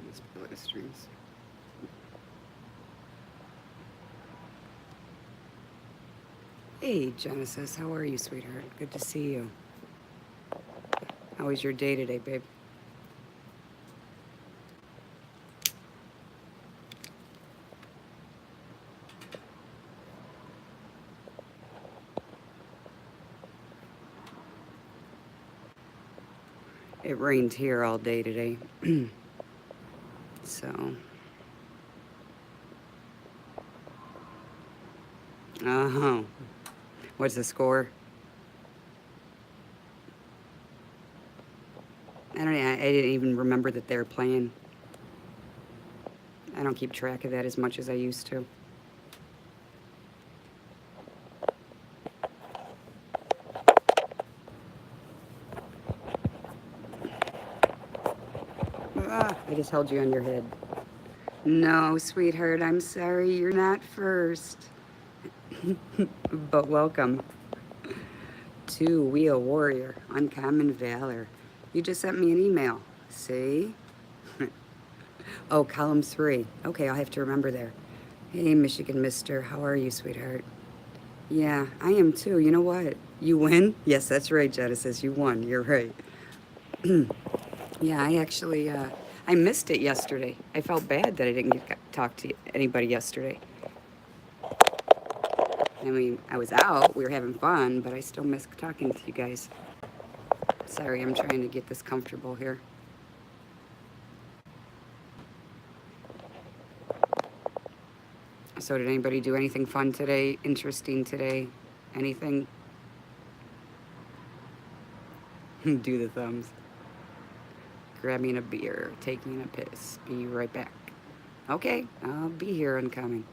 These pedestrians. Hey, Genesis, how are you, sweetheart? Good to see you. How was your day today, babe? It rained here all day today. So, uh-huh. What's the score? I don't know. I didn't even remember that they were playing. I don't keep track of that as much as I used to. Ah, I just held you on your head. No, sweetheart, I'm sorry. You're not first. But welcome to Wheel Warrior, Uncommon Valor. You just sent me an email. See? Oh, column 3. Okay, I'll have to remember there. Hey, Michigan Mister, how are you, sweetheart? Yeah, I am too. You know what? You win? Yes, that's right, Genesis. You won. You're right. Yeah, I actually, I missed it yesterday. I felt bad that I didn't get to talk to anybody yesterday. I mean, I was out, we were having fun, but I still miss talking to you guys. Sorry, I'm trying to get this comfortable here. So, did anybody do anything fun today, interesting today? Anything? Do the thumbs. Grabbing a beer, taking a piss. Be right back. Okay, I'll be here and coming.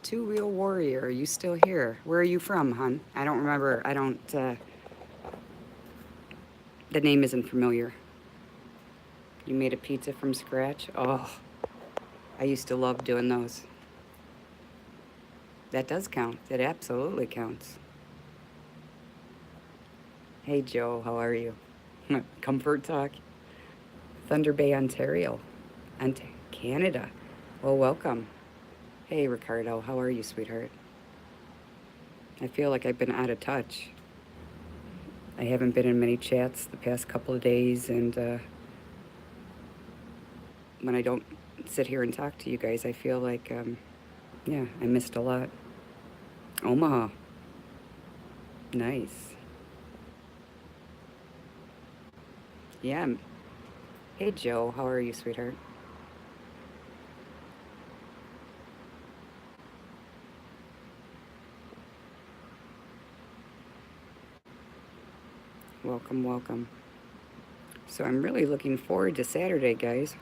Two Wheel Warrior, are you still here? Where are you from, hon? I don't remember. I don't, the name isn't familiar. You made a pizza from scratch? Oh, I used to love doing those. That does count. It absolutely counts. Hey, Joe, how are you? Comfort Talk. Thunder Bay, Ontario. Canada. Well, welcome. Hey, Ricardo, how are you, sweetheart? I feel like I've been out of touch. I haven't been in many chats the past couple of days, and when I don't sit here and talk to you guys, I feel like, yeah, I missed a lot. Omaha. Nice. Yeah. Hey, Joe, how are you, sweetheart? Welcome, welcome. So I'm really looking forward to Saturday, guys.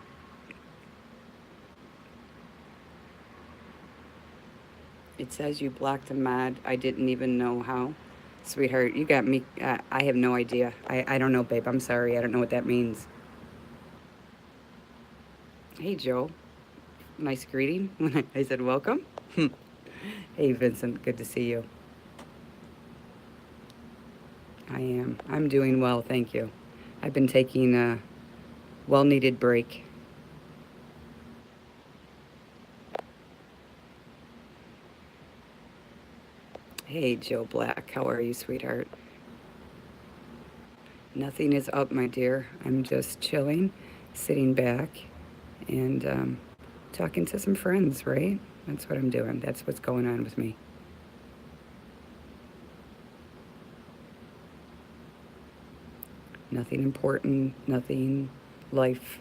It says you blocked a mod. I didn't even know how. Sweetheart, you got me. I have no idea. I don't know, babe. I'm sorry. I don't know what that means. Hey, Joe. Nice greeting when I said welcome. Hey, Vincent. Good to see you. I am. I'm doing well, thank you. I've been taking a well needed break. Hey, Joe Black. How are you, sweetheart? Nothing is up, my dear. I'm just chilling, sitting back, and talking to some friends, right? That's what I'm doing. That's what's going on with me. Nothing important, nothing life.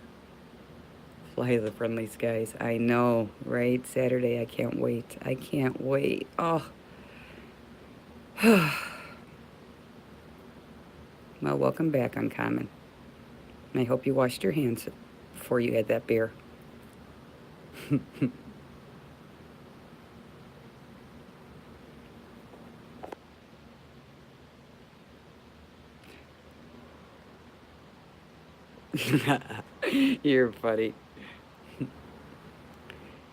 Fly the friendly skies. I know, right? Saturday, I can't wait. I can't wait. Oh. Well, welcome back, Uncommon. I hope you washed your hands before you had that beer. You're funny.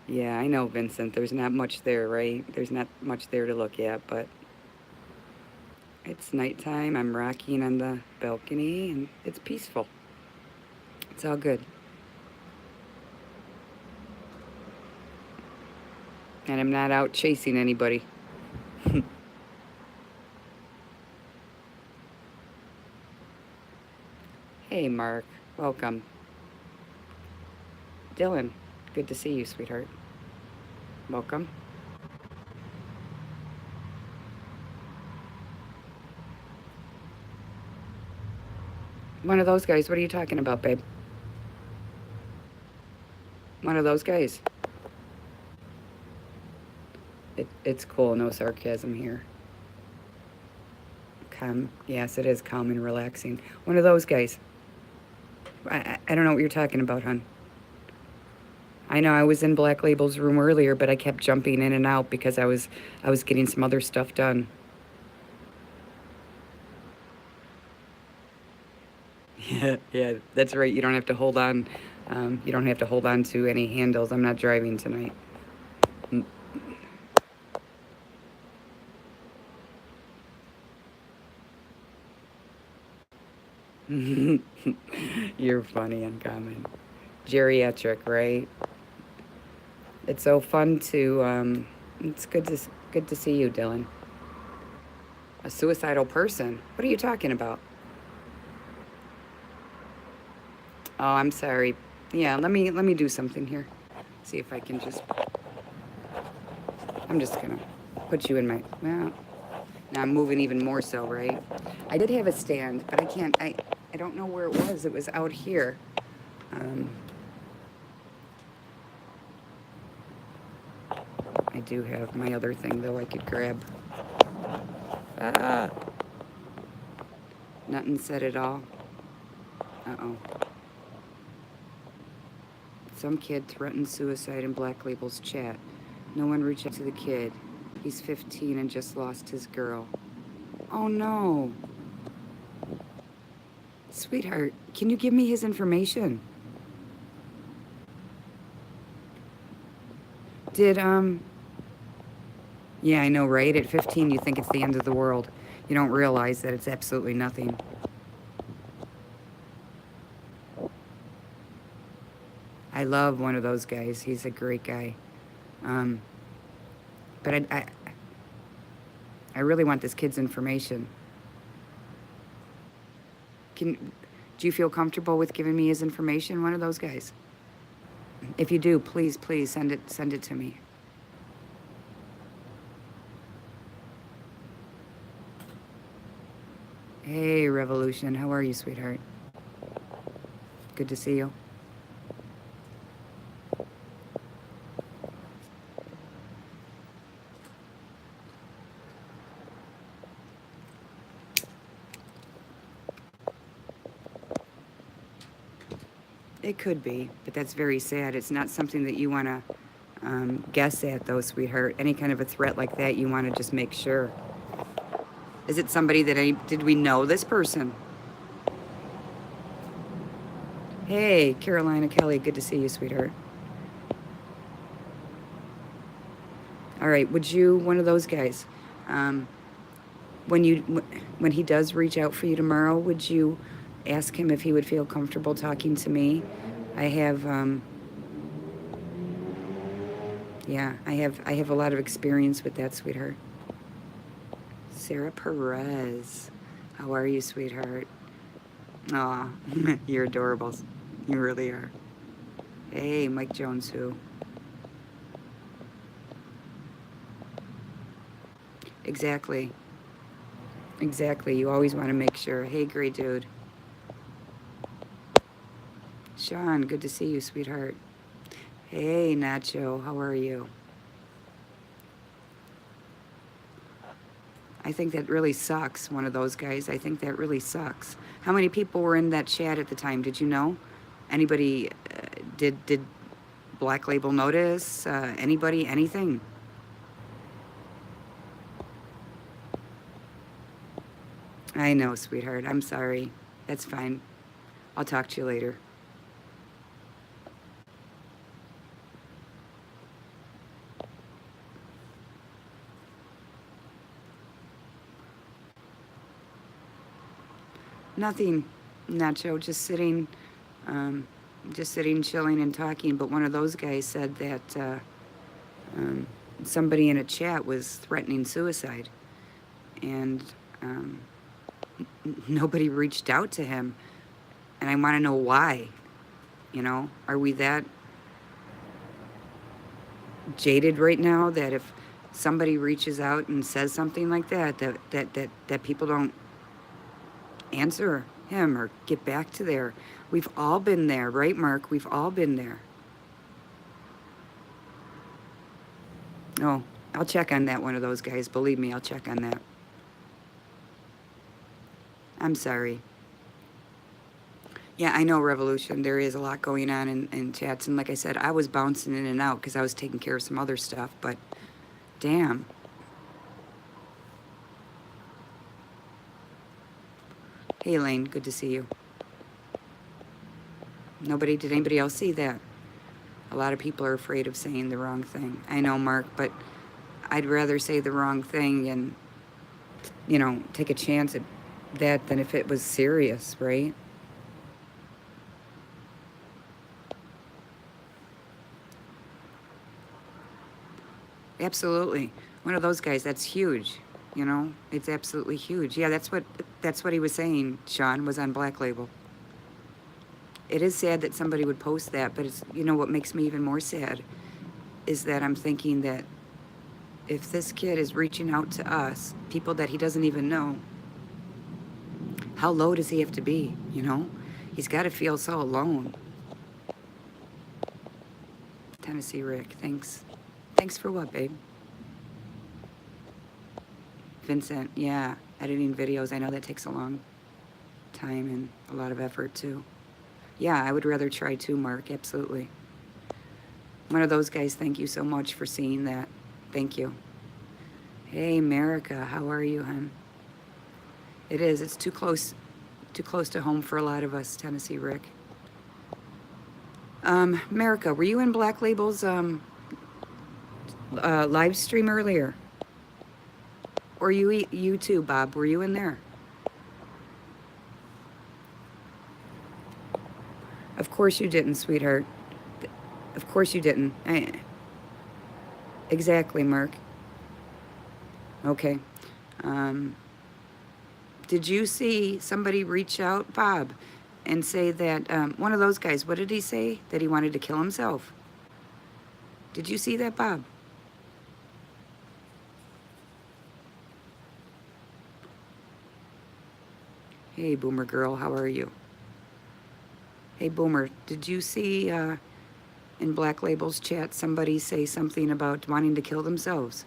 Yeah, I know, Vincent. There's not much there, right? There's not much there to look at, but it's nighttime. I'm rocking on the balcony, and it's peaceful. It's all good. And I'm not out chasing anybody. Hey, Mark. Welcome. Dylan, good to see you, sweetheart. Welcome. One of those guys. What are you talking about, babe? One of those guys. It's cool. No sarcasm here. Calm. Yes, it is calm and relaxing. One of those guys. I don't know what you're talking about, hon. I know I was in Black Label's room earlier, but I kept jumping in and out because I was getting some other stuff done. Yeah, yeah, that's right. You don't have to hold on. You don't have to hold on to any handles. I'm not driving tonight. You're funny, Uncommon. Geriatric, right? It's so fun to. It's good to see you, Dylan. A suicidal person. What are you talking about? Oh, I'm sorry. Yeah, let me do something here. See if I can just. I'm just gonna put you in my. Well, now I'm moving even more so, right? I did have a stand, but I can't. I don't know where it was. It was out here. Um, I do have my other thing though. I could grab. Ah, nothing said at all. Uh-oh. Some kid threatened suicide in Black Label's chat. No one reached out to the kid. He's 15 and just lost his girl. Oh no. Sweetheart, can you give me his information? Did, Yeah, I know, right? At 15, you think it's the end of the world. You don't realize that it's absolutely nothing. I love one of those guys. He's a great guy. Um, but I really want this kid's information. Do you feel comfortable with giving me his information? One of those guys. If you do, please send it to me. Hey, Revolution. How are you, sweetheart? Good to see you. It could be, but that's very sad. It's not something that you want to guess at, though, sweetheart. Any kind of a threat like that, you want to just make sure. Is it somebody did we know this person? Hey, Carolina Kelly, good to see you, sweetheart. All right, would you, one of those guys, um, when he does reach out for you tomorrow, would you ask him if he would feel comfortable talking to me? I have, yeah, I have a lot of experience with that, sweetheart. Sarah Perez, how are you, sweetheart? Aw, you're adorable. You really are. Hey, Mike Jones, who? Exactly. Exactly. You always want to make sure. Hey, great dude. Sean, good to see you, sweetheart. Hey, Nacho, how are you? I think that really sucks, one of those guys. I think that really sucks. How many people were in that chat at the time? Did you know? Anybody, did Black Label notice? Anybody, anything? I know, sweetheart. I'm sorry. That's fine. I'll talk to you later. Nothing, Nacho, um, just sitting, chilling, and talking. But one of those guys said that um, somebody in a chat was threatening suicide, and nobody reached out to him. And I want to know why. You know, are we that jaded right now that if somebody reaches out and says something like that people don't answer him or get back to there? We've all been there, right, Mark? We've all been there. Oh, I'll check on that, one of those guys. Believe me, I'll check on that. I'm sorry. Yeah, I know, Revolution. There is a lot going on in chats. And like I said, I was bouncing in and out because I was taking care of some other stuff. But damn. Hey, Elaine. Good to see you. Did anybody else see that? A lot of people are afraid of saying the wrong thing. I know, Mark, but I'd rather say the wrong thing and, you know, take a chance at that than if it was serious, right? Absolutely. One of those guys, that's huge. You know, it's absolutely huge. Yeah, that's what he was saying, Sean, was on Black Label. It is sad that somebody would post that, but it's, you know, what makes me even more sad is that I'm thinking that if this kid is reaching out to us, people that he doesn't even know, how low does he have to be, you know? He's got to feel so alone. Tennessee Rick, thanks. Thanks for what, babe? Vincent, yeah, editing videos. I know that takes a long time and a lot of effort, too. Yeah, I would rather try too, Mark, absolutely. One of those guys, thank you so much for seeing that. Thank you. Hey, America, how are you, hon? It is, it's too close to home for a lot of us, Tennessee Rick. America, were you in Black Label's live stream earlier? Or you too, Bob, were you in there? Of course you didn't, sweetheart. Of course you didn't. Exactly, Mark. Okay. Did you see somebody reach out, Bob, and say that, one of those guys, what did he say? That he wanted to kill himself. Did you see that, Bob? Hey, Boomer girl, how are you? Hey, Boomer, did you see in Black Label's chat somebody say something about wanting to kill themselves?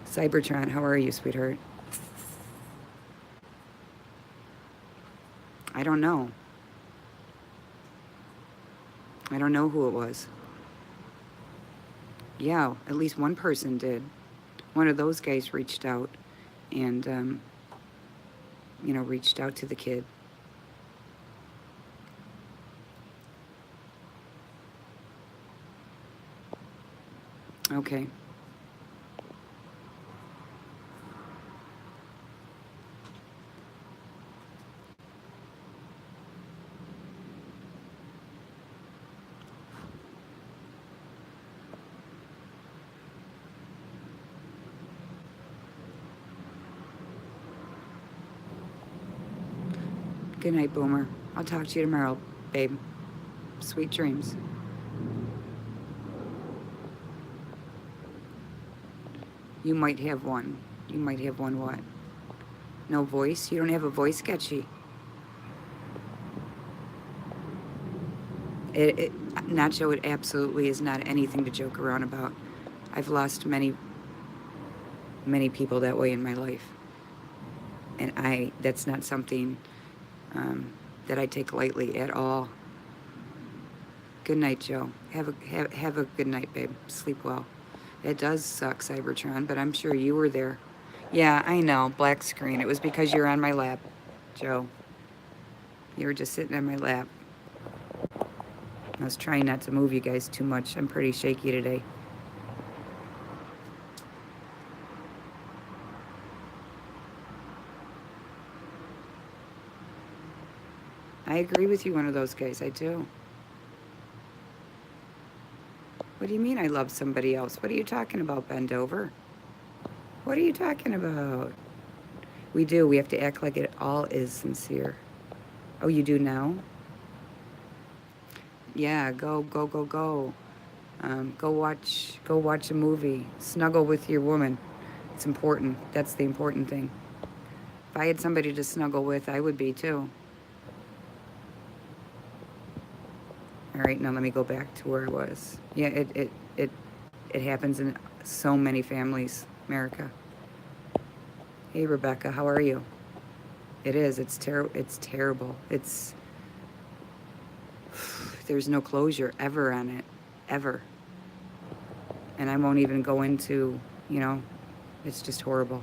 Cybertron, how are you, sweetheart? I don't know. I don't know who it was. Yeah, at least one person did. One of those guys reached out and, you know, reached out to the kid. Okay. Good night, Boomer. I'll talk to you tomorrow, babe. Sweet dreams. You might have one. You might have one what? No voice? You don't have a voice, Sketchy? Nacho, it absolutely is not anything to joke around about. I've lost many people that way in my life. And that's not something that I take lightly at all. Good night, Joe. Have a good night, babe. Sleep well. It does suck, Cybertron, but I'm sure you were there. Yeah, I know. Black screen. It was because you're on my lap, Joe. You were just sitting on my lap. I was trying not to move you guys too much. I'm pretty shaky today. I agree with you, one of those guys. I do. What do you mean I love somebody else? What are you talking about, bend over? What are you talking about? We do. We have to act like it all is sincere. Oh, you do now? Yeah, go, go, go, go. Go watch a movie. Snuggle with your woman. It's important. That's the important thing. If I had somebody to snuggle with, I would be too. All right, now let me go back to where I was. Yeah, it happens in so many families, America. Hey, Rebecca, how are you? It is. It's terrible. It's terrible. It's there's no closure ever on it, ever. And I won't even go into, it's just horrible.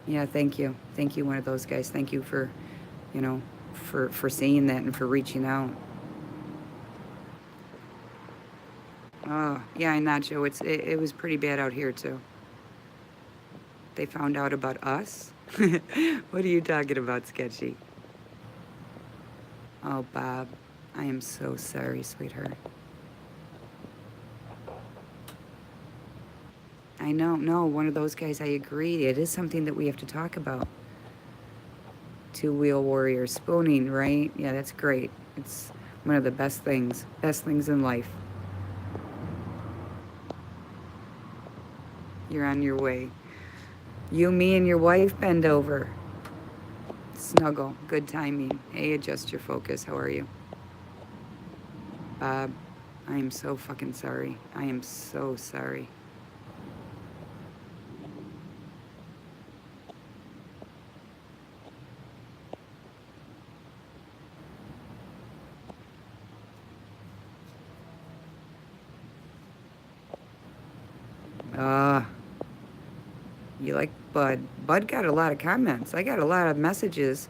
Yeah, thank you. Thank you, one of those guys. Thank you for, for seeing that and for reaching out. Oh, yeah, Nacho, it was pretty bad out here, too. They found out about us? What are you talking about, Sketchy? Oh, Bob, I am so sorry, sweetheart. I know, no, one of those guys, I agree. It is something that we have to talk about. Two-wheel warrior spooning, right? Yeah, that's great. It's one of the best things in life. You're on your way. You, me, and your wife bend over. Snuggle. Good timing. Hey, adjust your focus. How are you? Bob, I am so fucking sorry. I am so sorry. You like Bud. Bud got a lot of comments. I got a lot of messages.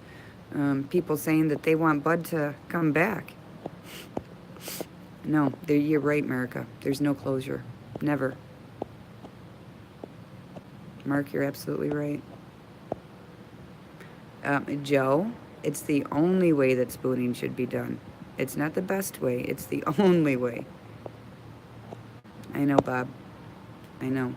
People saying that they want Bud to come back. No, you're right, America. There's no closure. Never. Mark, you're absolutely right. Joe, it's the only way that spooning should be done. It's not the best way. It's the only way. I know, Bob. I know.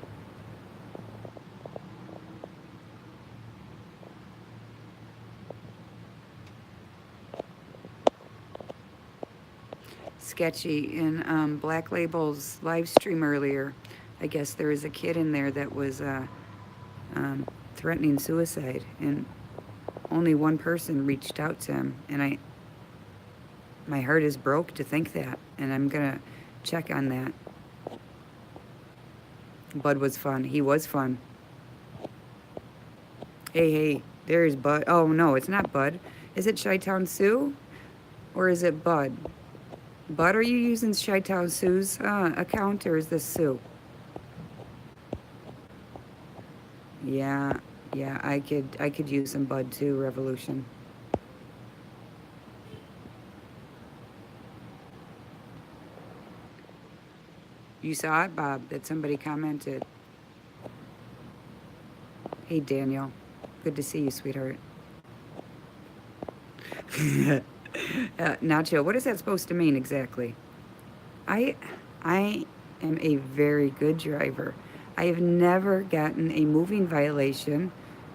Sketchy in Black Label's live stream earlier. I guess there was a kid in there that was threatening suicide, and only one person reached out to him, and my heart is broke to think that, and I'm gonna check on that. Bud was fun. He was fun. Hey, there's Bud. Oh no, it's not Bud. Is it Chi-Town Sue, or is it Bud? Bud, are you using Chi-Town Sue's account, or is this Sue? Yeah, I could use some Bud too, Revolution. You saw it, Bob, that somebody commented. Hey, Daniel. Good to see you, sweetheart. Nacho, what is that supposed to mean exactly? I am a very good driver. I have never gotten a moving violation,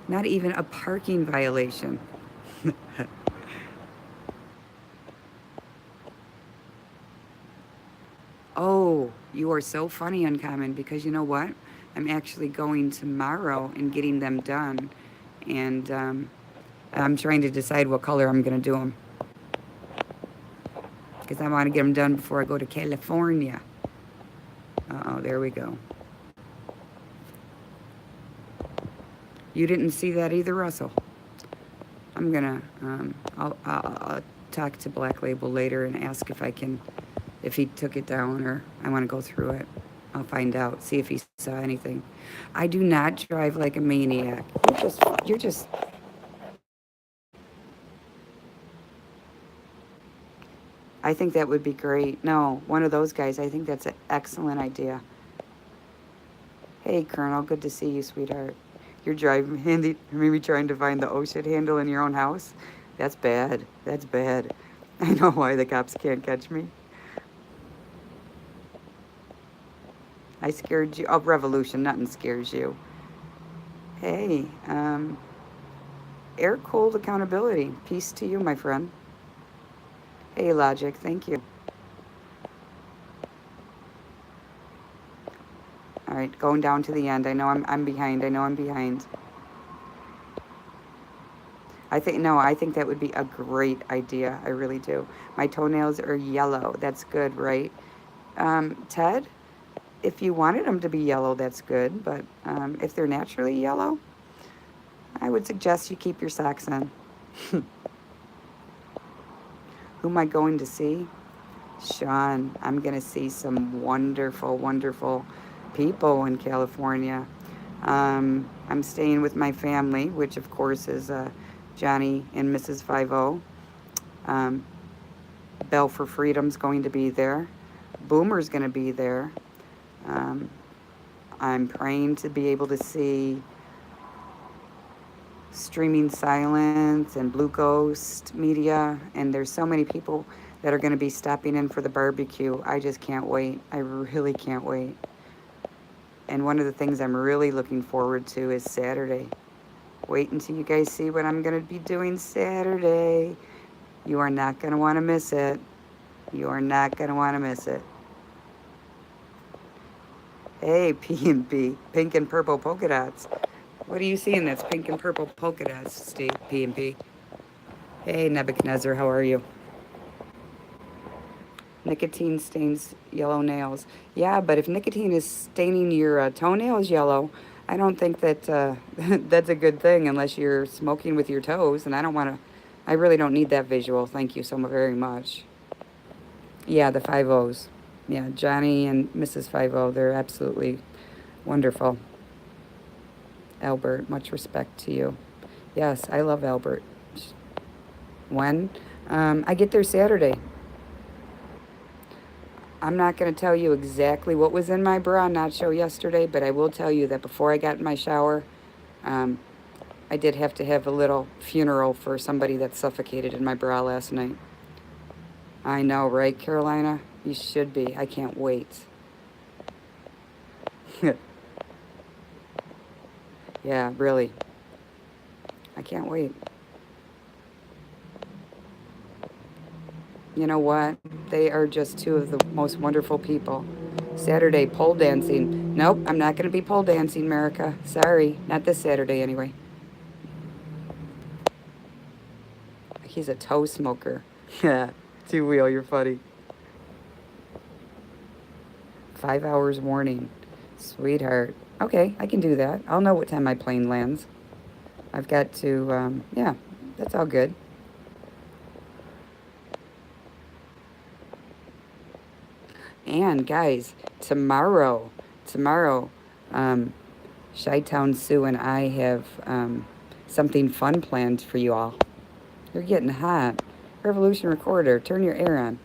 not even a parking violation. Oh, you are so funny, Uncommon, because you know what? I'm actually going tomorrow and getting them done. And I'm trying to decide what color I'm going to do them. Because I want to get them done before I go to California. Uh-oh, there we go. You didn't see that either, Russell. I'm gonna, I'll talk to Black Label later and ask if he took it down, or I want to go through it. I'll find out, see if he saw anything. I do not drive like a maniac. You're just, I think that would be great. No, one of those guys. I think that's an excellent idea. Hey, Colonel, good to see you, sweetheart. You're driving handy, maybe trying to find the OSHA handle in your own house? That's bad. That's bad. I know why the cops can't catch me. I scared you. Oh, revolution, nothing scares you. Hey, air cooled accountability. Peace to you, my friend. Hey, Logic, thank you. All right, going down to the end. I know I'm behind. I know I'm behind. I think that would be a great idea. I really do. My toenails are yellow. That's good, right? Ted, if you wanted them to be yellow, that's good. But if they're naturally yellow, I would suggest you keep your socks on. Who am I going to see? Sean. I'm going to see some wonderful, wonderful people in California. I'm staying with my family, which of course is Johnny and Mrs. 50. Bell for Freedom's going to be there. Boomer's going to be there. I'm praying to be able to see Streaming Silence and Blue Ghost Media, and there's so many people that are going to be stopping in for the barbecue. I just can't wait. I really can't wait. And one of the things I'm really looking forward to is Saturday. Wait until you guys see what I'm going to be doing Saturday. You are not going to want to miss it. You are not going to want to miss it. Hey, P&P, pink and purple polka dots. What are you seeing that's pink and purple polka dots, Steve, P&P? Hey, Nebuchadnezzar, how are you? Nicotine stains yellow nails. Yeah, but if nicotine is staining your toenails yellow, I don't think that that's a good thing unless you're smoking with your toes, and I really don't need that visual. Thank you so very much. Yeah, the 50s. Yeah, Johnny and Mrs. 50, they're absolutely wonderful. Albert, much respect to you. Yes, I love Albert. When? I get there Saturday. I'm not going to tell you exactly what was in my bra nacho yesterday, but I will tell you that before I got in my shower, I did have to have a little funeral for somebody that suffocated in my bra last night. I know, right, Carolina? You should be. I can't wait. Yeah, really. I can't wait. You know what? They are just two of the most wonderful people. Saturday, pole dancing. Nope, I'm not going to be pole dancing, America. Sorry, not this Saturday anyway. He's a toe smoker. Yeah, two-wheel, you're funny. 5 hours warning. Sweetheart. Okay, I can do that. I'll know what time my plane lands. I've got to, yeah, that's all good. And guys, tomorrow, Chi-Town Sue and I have something fun planned for you all. You're getting hot. Revolution Recorder, turn your air on.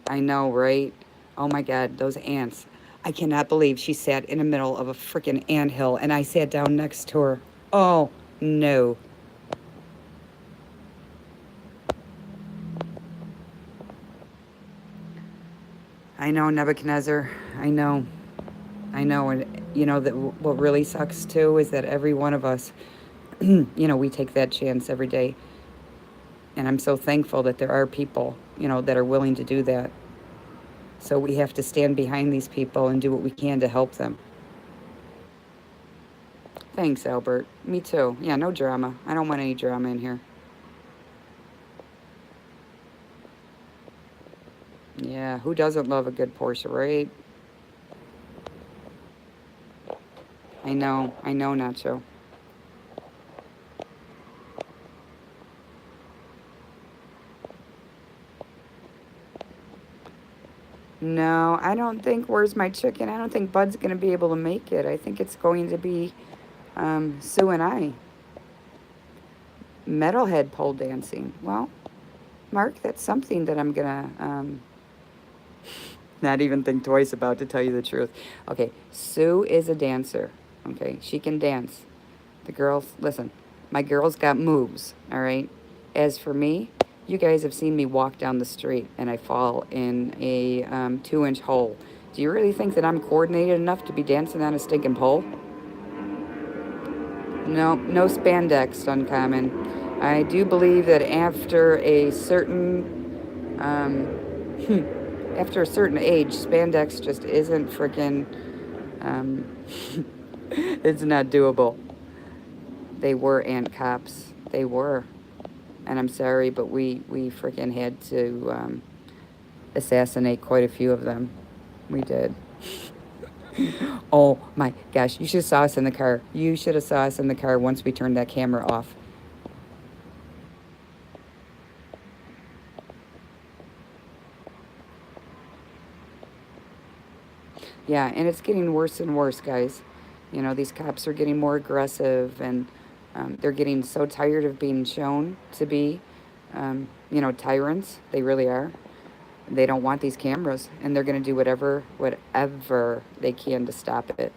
I know, right? Oh my God, those ants. I cannot believe she sat in the middle of a freaking anthill and I sat down next to her. Oh, no. I know, Nebuchadnezzar. I know. I know. And, you know, that what really sucks too is that every one of us, you know, we take that chance every day. And I'm so thankful that there are people, you know, that are willing to do that. So we have to stand behind these people and do what we can to help them. Thanks, Albert. Me too. Yeah, no drama. I don't want any drama in here. Yeah, who doesn't love a good Porsche, right? I know, Nacho. No, I don't think Where's My Chicken? I don't think Bud's going to be able to make it. I think it's going to be Sue and I. Metalhead pole dancing. Well, Mark, that's something that I'm going to not even think twice about, to tell you the truth. Okay, Sue is a dancer. Okay, she can dance. The girls, listen, my girls got moves, all right? As for me, you guys have seen me walk down the street and I fall in a 2-inch hole. Do you really think that I'm coordinated enough to be dancing on a stinking pole? No, no spandex, Uncommon. I do believe that after a certain age, spandex just isn't freaking, um, it's not doable. They were ant cops. They were. And I'm sorry, but we freaking had to assassinate quite a few of them. We did. Oh my gosh, you should have saw us in the car. You should have saw us in the car once we turned that camera off. Yeah, and it's getting worse and worse, guys. You know, these cops are getting more aggressive, and they're getting so tired of being shown to be, tyrants. They really are. They don't want these cameras, and they're going to do whatever they can to stop it.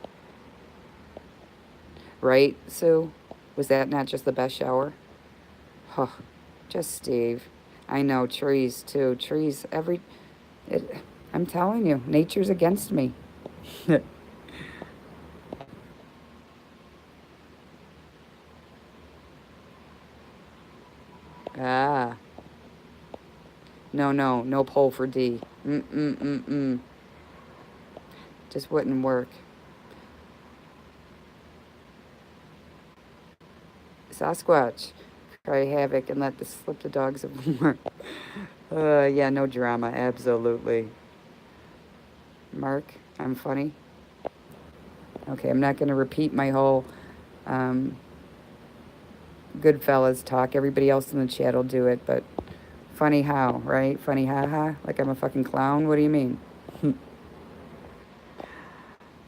Right, Sue? Was that not just the best shower? Huh, just Steve. I know, trees, too. Trees, I'm telling you, nature's against me. Ah, no, no, no poll for D. Mm-mm-mm-mm. Just wouldn't work. Sasquatch, cry havoc and let the slip the dogs of war. Yeah, no drama, absolutely. Mark, I'm funny. Okay, I'm not going to repeat my whole um, Goodfellas talk. Everybody else in the chat will do it, but funny how, right? Funny ha? Like I'm a fucking clown? What do you mean?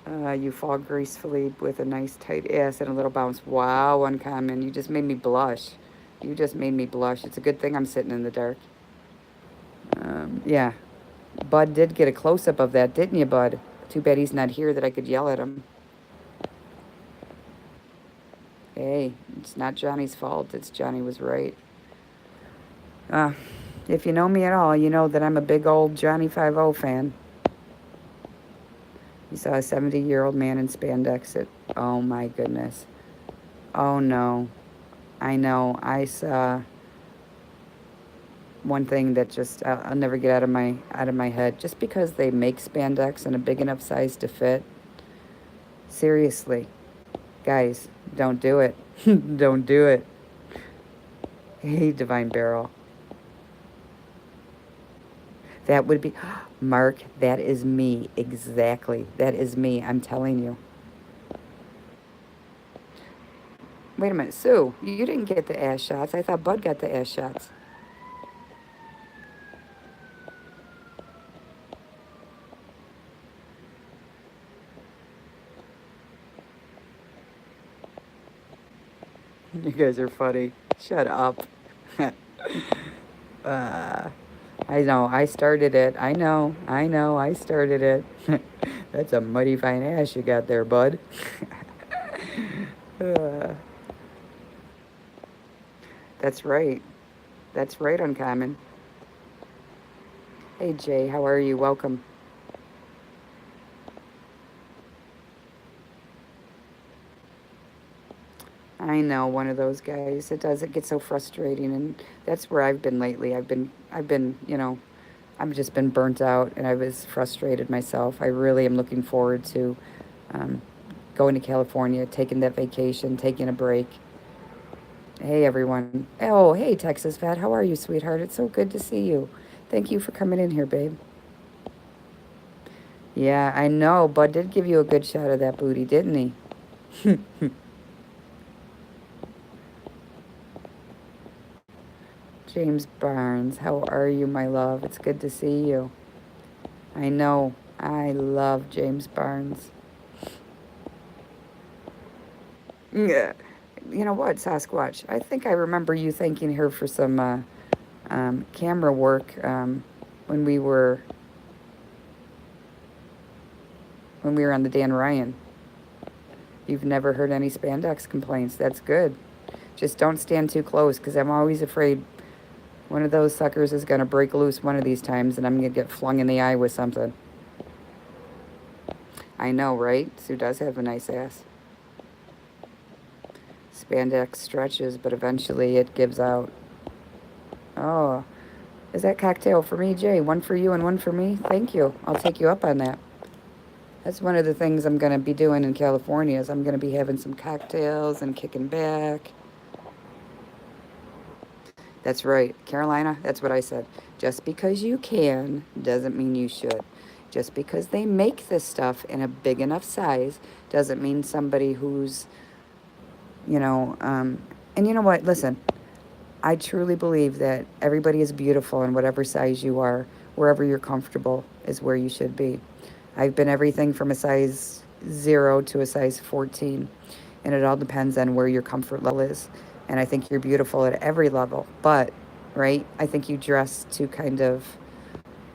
You fall gracefully with a nice tight ass and a little bounce. Wow, Uncommon. You just made me blush. You just made me blush. It's a good thing I'm sitting in the dark. Yeah. Bud did get a close-up of that, didn't you, Bud? Too bad he's not here that I could yell at him. Hey, it's not Johnny's fault. It's Johnny was right. Uh, if you know me at all, you know that I'm a big old Johnny 5-0 fan. You saw a 70-year-old man in spandex. Oh, my goodness. Oh, no. I know. I saw one thing that just I'll never get out of my head. Just because they make spandex in a big enough size to fit, seriously, guys, don't do it. Don't do it. Hey, Divine Barrel. That would be Mark. That is me exactly. That is me. I'm telling you. Wait a minute, Sue. You didn't get the ass shots. I thought Bud got the ass shots. You guys are funny. Shut up. uh, I know. I started it. I know. I started it. That's a mighty fine ass you got there, Bud. uh, that's right. That's right, Uncommon. Hey, Jay. How are you? Welcome. I know, one of those guys. It gets so frustrating, and that's where I've been lately. I've just been burnt out, and I was frustrated myself. I really am looking forward to um, going to California, taking that vacation, taking a break. Hey, everyone. Oh, hey, Texas Fat. How are you, sweetheart? It's so good to see you. Thank you for coming in here, babe. Yeah, I know. Bud did give you a good shot of that booty, didn't he? James Barnes, how are you, my love? It's good to see you. I know. I love James Barnes. Yeah. You know what, Sasquatch? I think I remember you thanking her for some camera work when we were on the Dan Ryan. You've never heard any spandex complaints. That's good. Just don't stand too close because I'm always afraid one of those suckers is going to break loose one of these times and I'm going to get flung in the eye with something. I know, right? Sue does have a nice ass. Spandex stretches, but eventually it gives out. Oh, is that cocktail for me, Jay? One for you and one for me? Thank you. I'll take you up on that. That's one of the things I'm going to be doing in California is I'm going to be having some cocktails and kicking back. That's right. Carolina, that's what I said. Just because you can doesn't mean you should. Just because they make this stuff in a big enough size doesn't mean somebody who's, and you know what? Listen, I truly believe that everybody is beautiful in whatever size you are. Wherever you're comfortable is where you should be. I've been everything from a size 0 to a size 14, and it all depends on where your comfort level is. And I think you're beautiful at every level, but, right, I think you dress to kind of,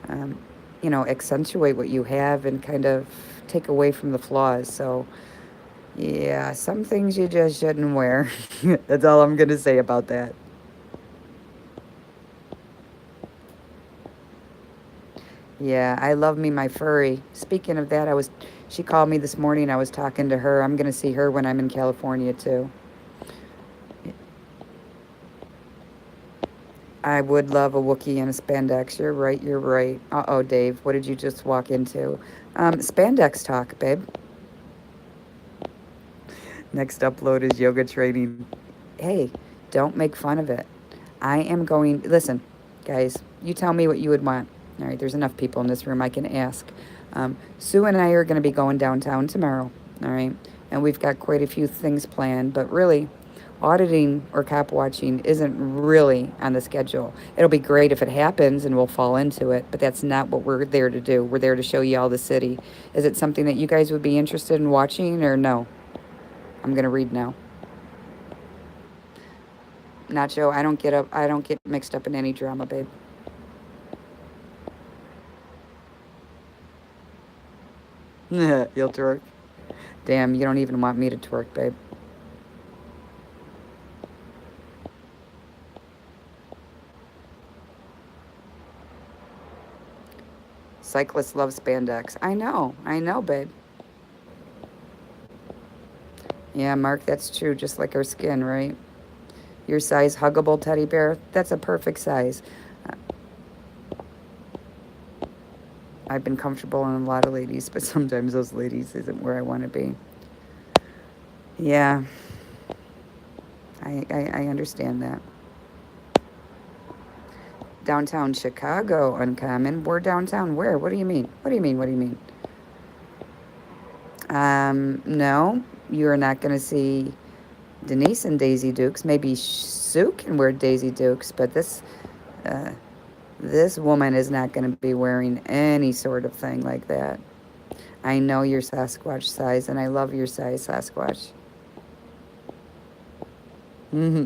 um, accentuate what you have and kind of take away from the flaws. So, yeah, some things you just shouldn't wear. That's all I'm going to say about that. Yeah, I love me my furry. Speaking of that, she called me this morning. I was talking to her. I'm going to see her when I'm in California too. I would love a Wookiee and a spandex. You're right, you're right. Uh-oh, Dave, what did you just walk into? Spandex talk, babe. Next upload is yoga training. Hey, don't make fun of it. I am going, listen, guys, you tell me what you would want. All right, there's enough people in this room I can ask. Sue and I are going to be going downtown tomorrow, all right? And we've got quite a few things planned, but really, auditing or cop watching isn't really on the schedule. It'll be great if it happens and we'll fall into it, but that's not what we're there to do. We're there to show you all the city. Is it something that you guys would be interested in watching or no? I'm going to read now. Nacho, I don't get mixed up in any drama, babe. You'll twerk. Damn, you don't even want me to twerk, babe. Cyclists love spandex. I know, babe. Yeah, Mark, that's true, just like our skin, right? Your size huggable teddy bear, that's a perfect size. I've been comfortable in a lot of ladies, but sometimes those ladies isn't where I want to be. Yeah, I understand that. Downtown Chicago, Uncommon. We're downtown where? What do you mean? What do you mean? What do you mean? No, you're not going to see Denise and Daisy Dukes. Maybe Sue can wear Daisy Dukes, but uh, this woman is not going to be wearing any sort of thing like that. I know your Sasquatch size, and I love your size, Sasquatch. Mm-hmm.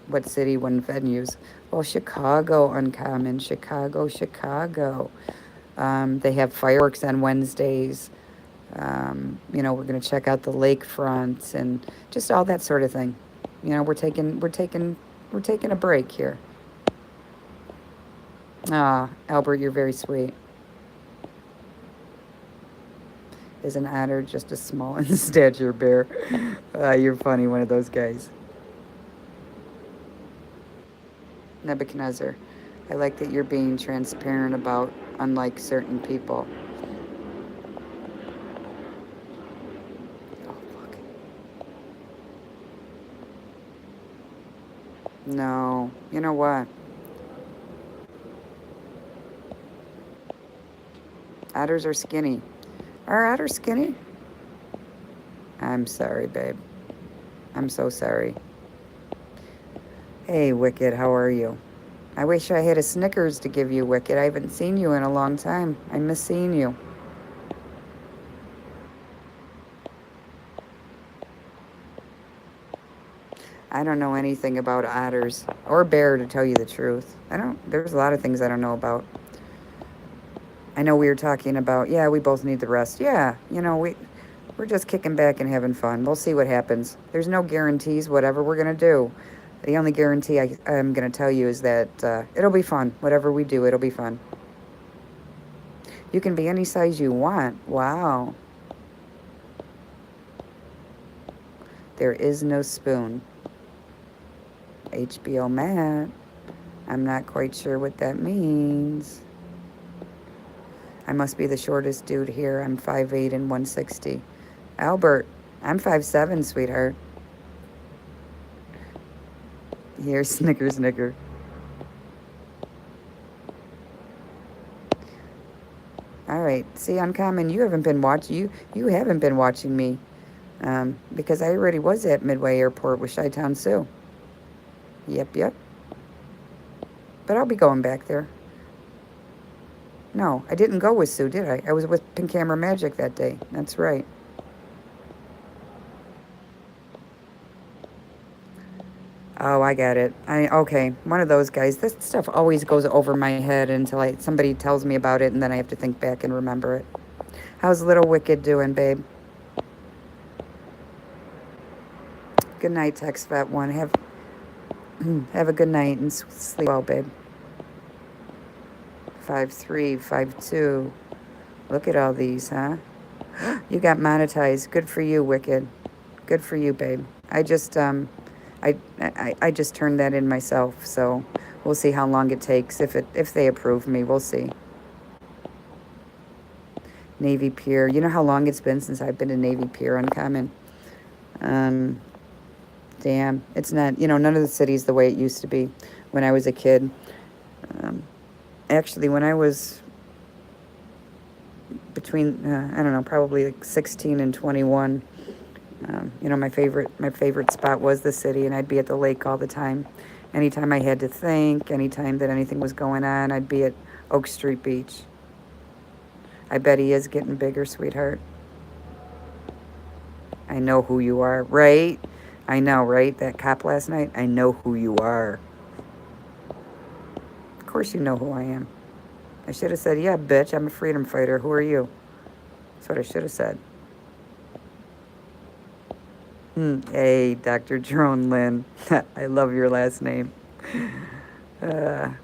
What city, what venues? Well, Chicago, Uncommon. Chicago, Chicago. They have fireworks on Wednesdays. We're going to check out the lakefront and just all that sort of thing. We're taking a break here. Ah, Albert, you're very sweet. Is an otter just a small in stature bear? You're funny, one of those guys. Nebuchadnezzar, I like that you're being transparent about unlike certain people. Oh, fuck. No, you know what? Otters are skinny. Are otters skinny? I'm sorry, babe. I'm so sorry. Hey, Wicked, how are you? I wish I had a Snickers to give you, Wicked. I haven't seen you in a long time. I miss seeing you. I don't know anything about otters or bear, to tell you the truth. There's a lot of things I don't know about. I know we were talking about, yeah, we both need the rest. Yeah, we're just kicking back and having fun. We'll see what happens. There's no guarantees, whatever we're going to do. The only guarantee I'm going to tell you is that it'll be fun. Whatever we do, it'll be fun. You can be any size you want. Wow. There is no spoon. HBO Matt. I'm not quite sure what that means. I must be the shortest dude here. I'm 5'8" and 160. Albert, I'm 5'7", sweetheart. Here, snicker. All right. See, Uncommon, you haven't been watching. You haven't been watching me, because I already was at Midway Airport with Chi-Town Sue. Yep. But I'll be going back there. No, I didn't go with Sue, did I? I was with Pink Camera Magic that day. That's right. Oh, I get it. Okay, one of those guys. This stuff always goes over my head until somebody tells me about it, and then I have to think back and remember it. How's Little Wicked doing, babe? Good night, Text Fat One. Have a good night and sleep well, babe. 5'3", 5'2". Look at all these, huh? You got monetized. Good for you, Wicked. Good for you, babe. I just just turned that in myself, so we'll see how long it takes. If they approve me, we'll see. Navy Pier. You know how long it's been since I've been to Navy Pier, Uncommon? Damn. It's not, none of the city's the way it used to be when I was a kid. Actually, when I was between, I don't know, probably like 16 and 21, my favorite spot was the city, and I'd be at the lake all the time. Anytime I had to think, anytime that anything was going on, I'd be at Oak Street Beach. I bet he is getting bigger, sweetheart. I know who you are, right? I know, right? That cop last night, I know who you are. Of course you know who I am. I should have said, yeah, bitch, I'm a freedom fighter. Who are you? That's what I should have said. Hey, Dr. Jerome Lynn. I love your last name.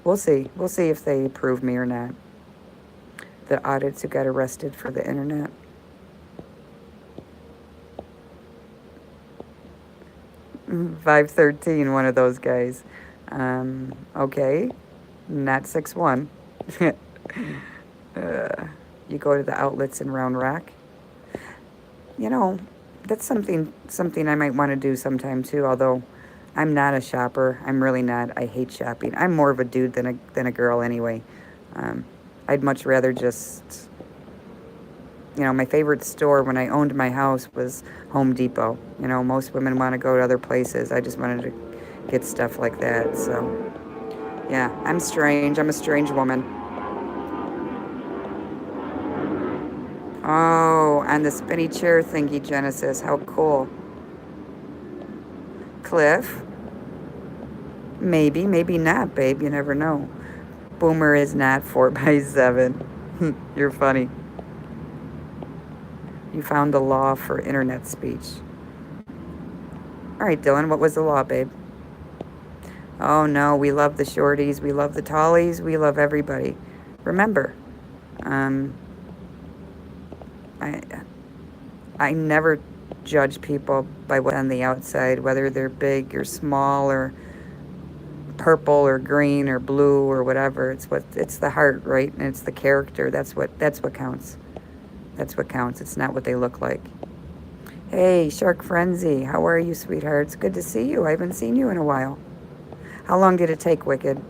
We'll see. We'll see if they approve me or not. The audits who got arrested for the internet. Mm, 5'13", one of those guys. Okay. Not 6'1". You go to the outlets in Round Rock. That's something I might want to do sometime too, although I'm not a shopper. I'm really not. I hate shopping. I'm more of a dude than a girl anyway. I'd much rather just, my favorite store when I owned my house was Home Depot. Most women want to go to other places. I just wanted to get stuff like that. So, yeah, I'm strange. I'm a strange woman. Oh, on the spinny chair thingy, Genesis. How cool. Cliff? Maybe, maybe not, babe. You never know. Boomer is not 4x7. You're funny. You found the law for internet speech. All right, Dylan, what was the law, babe? Oh, no, we love the shorties. We love the tallies. We love everybody. Remember, I never judge people by what's on the outside, whether they're big or small or purple or green or blue or whatever. It's the heart, right? And it's the character. That's what counts. That's what counts. It's not what they look like. Hey, Shark Frenzy, how are you, sweetheart? It's good to see you. I haven't seen you in a while. How long did it take, Wicked?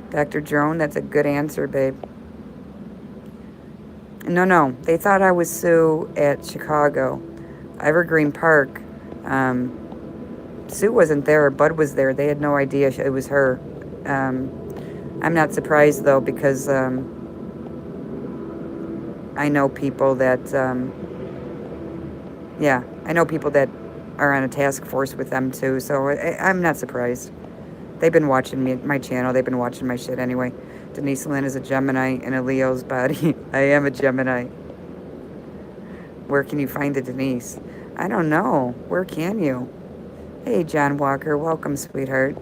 Dr. Drone, that's a good answer, babe. No. They thought I was Sue at Chicago. Evergreen Park. Sue wasn't there. Bud was there. They had no idea it was her. I'm not surprised, though, because I know people that, yeah, I know people that are on a task force with them, too, so I'm not surprised. They've been watching my channel. They've been watching my shit anyway. Denise Lynn is a Gemini in a Leo's body. I am a Gemini. Where can you find a Denise? I don't know. Where can you? Hey, John Walker. Welcome, sweetheart.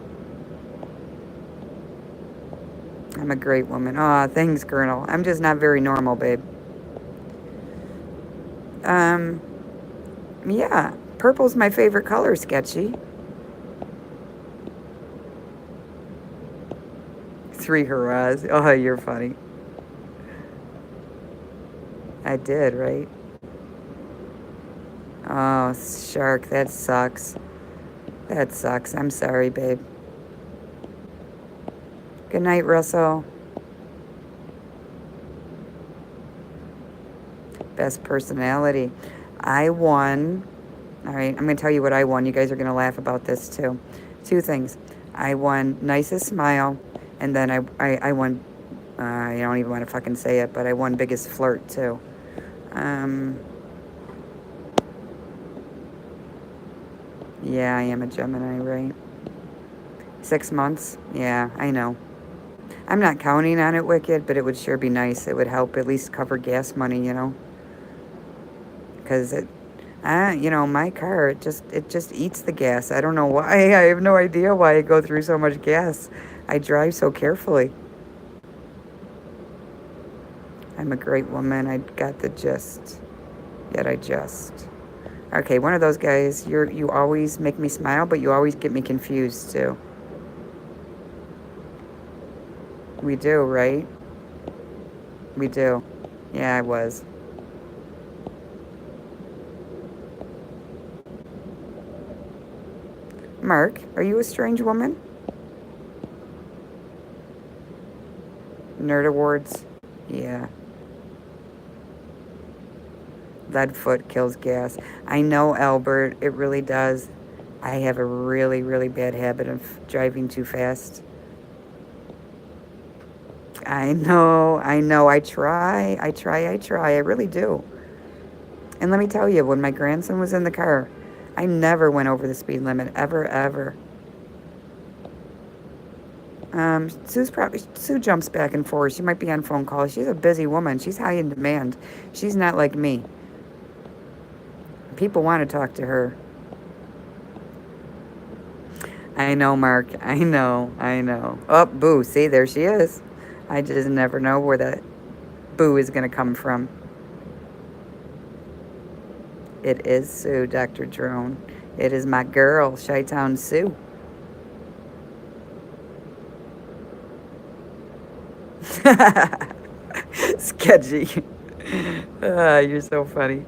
I'm a great woman. Aw, thanks, Colonel. I'm just not very normal, babe. Yeah. Purple's my favorite color, Sketchy. 3 hurrahs. Oh, you're funny. I did, right? Oh, Shark, that sucks. That sucks. I'm sorry, babe. Good night, Russell. Best personality. I won. All right, I'm going to tell you what I won. You guys are going to laugh about this, too. 2 things. I won nicest smile, and then I won, I don't even want to fucking say it, but I won biggest flirt, too. Yeah, I am a Gemini, right? 6 months? Yeah, I know. I'm not counting on it, Wicked, but it would sure be nice. It would help at least cover gas money, you know? Because my car, it just eats the gas. I don't know why. I have no idea why I go through so much gas. I drive so carefully. I'm a great woman. I got the gist. Yet I just. Okay, one of those guys. You always make me smile, but you always get me confused too. We do, right? We do. Yeah, I was. Mark, are you a strange woman? Nerd Awards? Yeah. Leadfoot kills gas. I know, Albert. It really does. I have a really, really bad habit of driving too fast. I know. I really do. And let me tell you, when my grandson was in the car, I never went over the speed limit, ever, ever. Sue jumps back and forth. She might be on phone calls. She's a busy woman. She's high in demand. She's not like me. People want to talk to her. I know, Mark. I know. Oh, Boo. See, there she is. I just never know where that Boo is going to come from. It is Sue, Dr. Drone. It is my girl, Chi-Town Sue. Sketchy. You're so funny.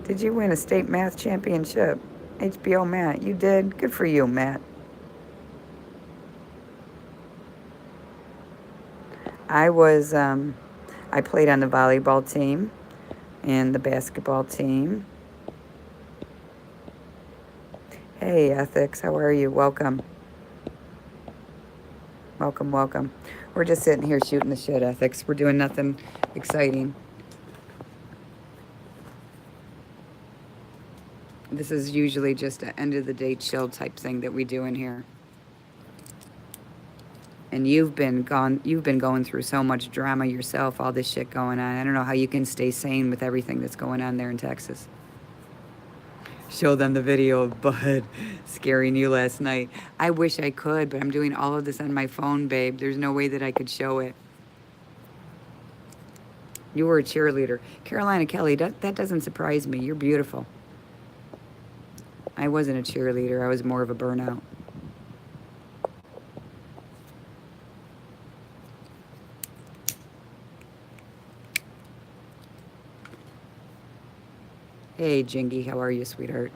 Did you win a state math championship? HBO Matt, you did? Good for you, Matt. I played on the volleyball team and the basketball team. Hey, Ethics, how are you? Welcome. Welcome. We're just sitting here shooting the shit, Ethics. We're doing nothing exciting. This is usually just an end of the day chill type thing that we do in here. And you've been going through so much drama yourself, all this shit going on. I don't know how you can stay sane with everything that's going on there in Texas. Show them the video of Bud scaring you last night. I wish I could, but I'm doing all of this on my phone, babe. There's no way that I could show it. You were a cheerleader. Carolina Kelly, that doesn't surprise me. You're beautiful. I wasn't a cheerleader. I was more of a burnout. Hey, Jingy, how are you, sweetheart?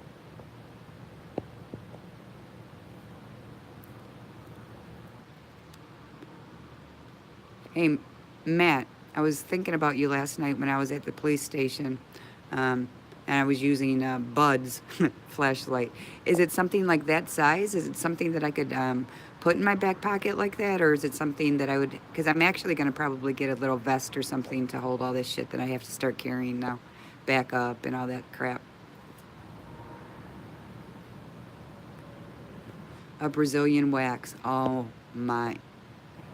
Hey, Matt, I was thinking about you last night when I was at the police station. And I was using Bud's flashlight. Is it something like that size? Is it something that I could put in my back pocket like that? Or is it something that I would, because I'm actually going to probably get a little vest or something to hold all this shit that I have to start carrying now. Back up and all that crap. A Brazilian wax. Oh my.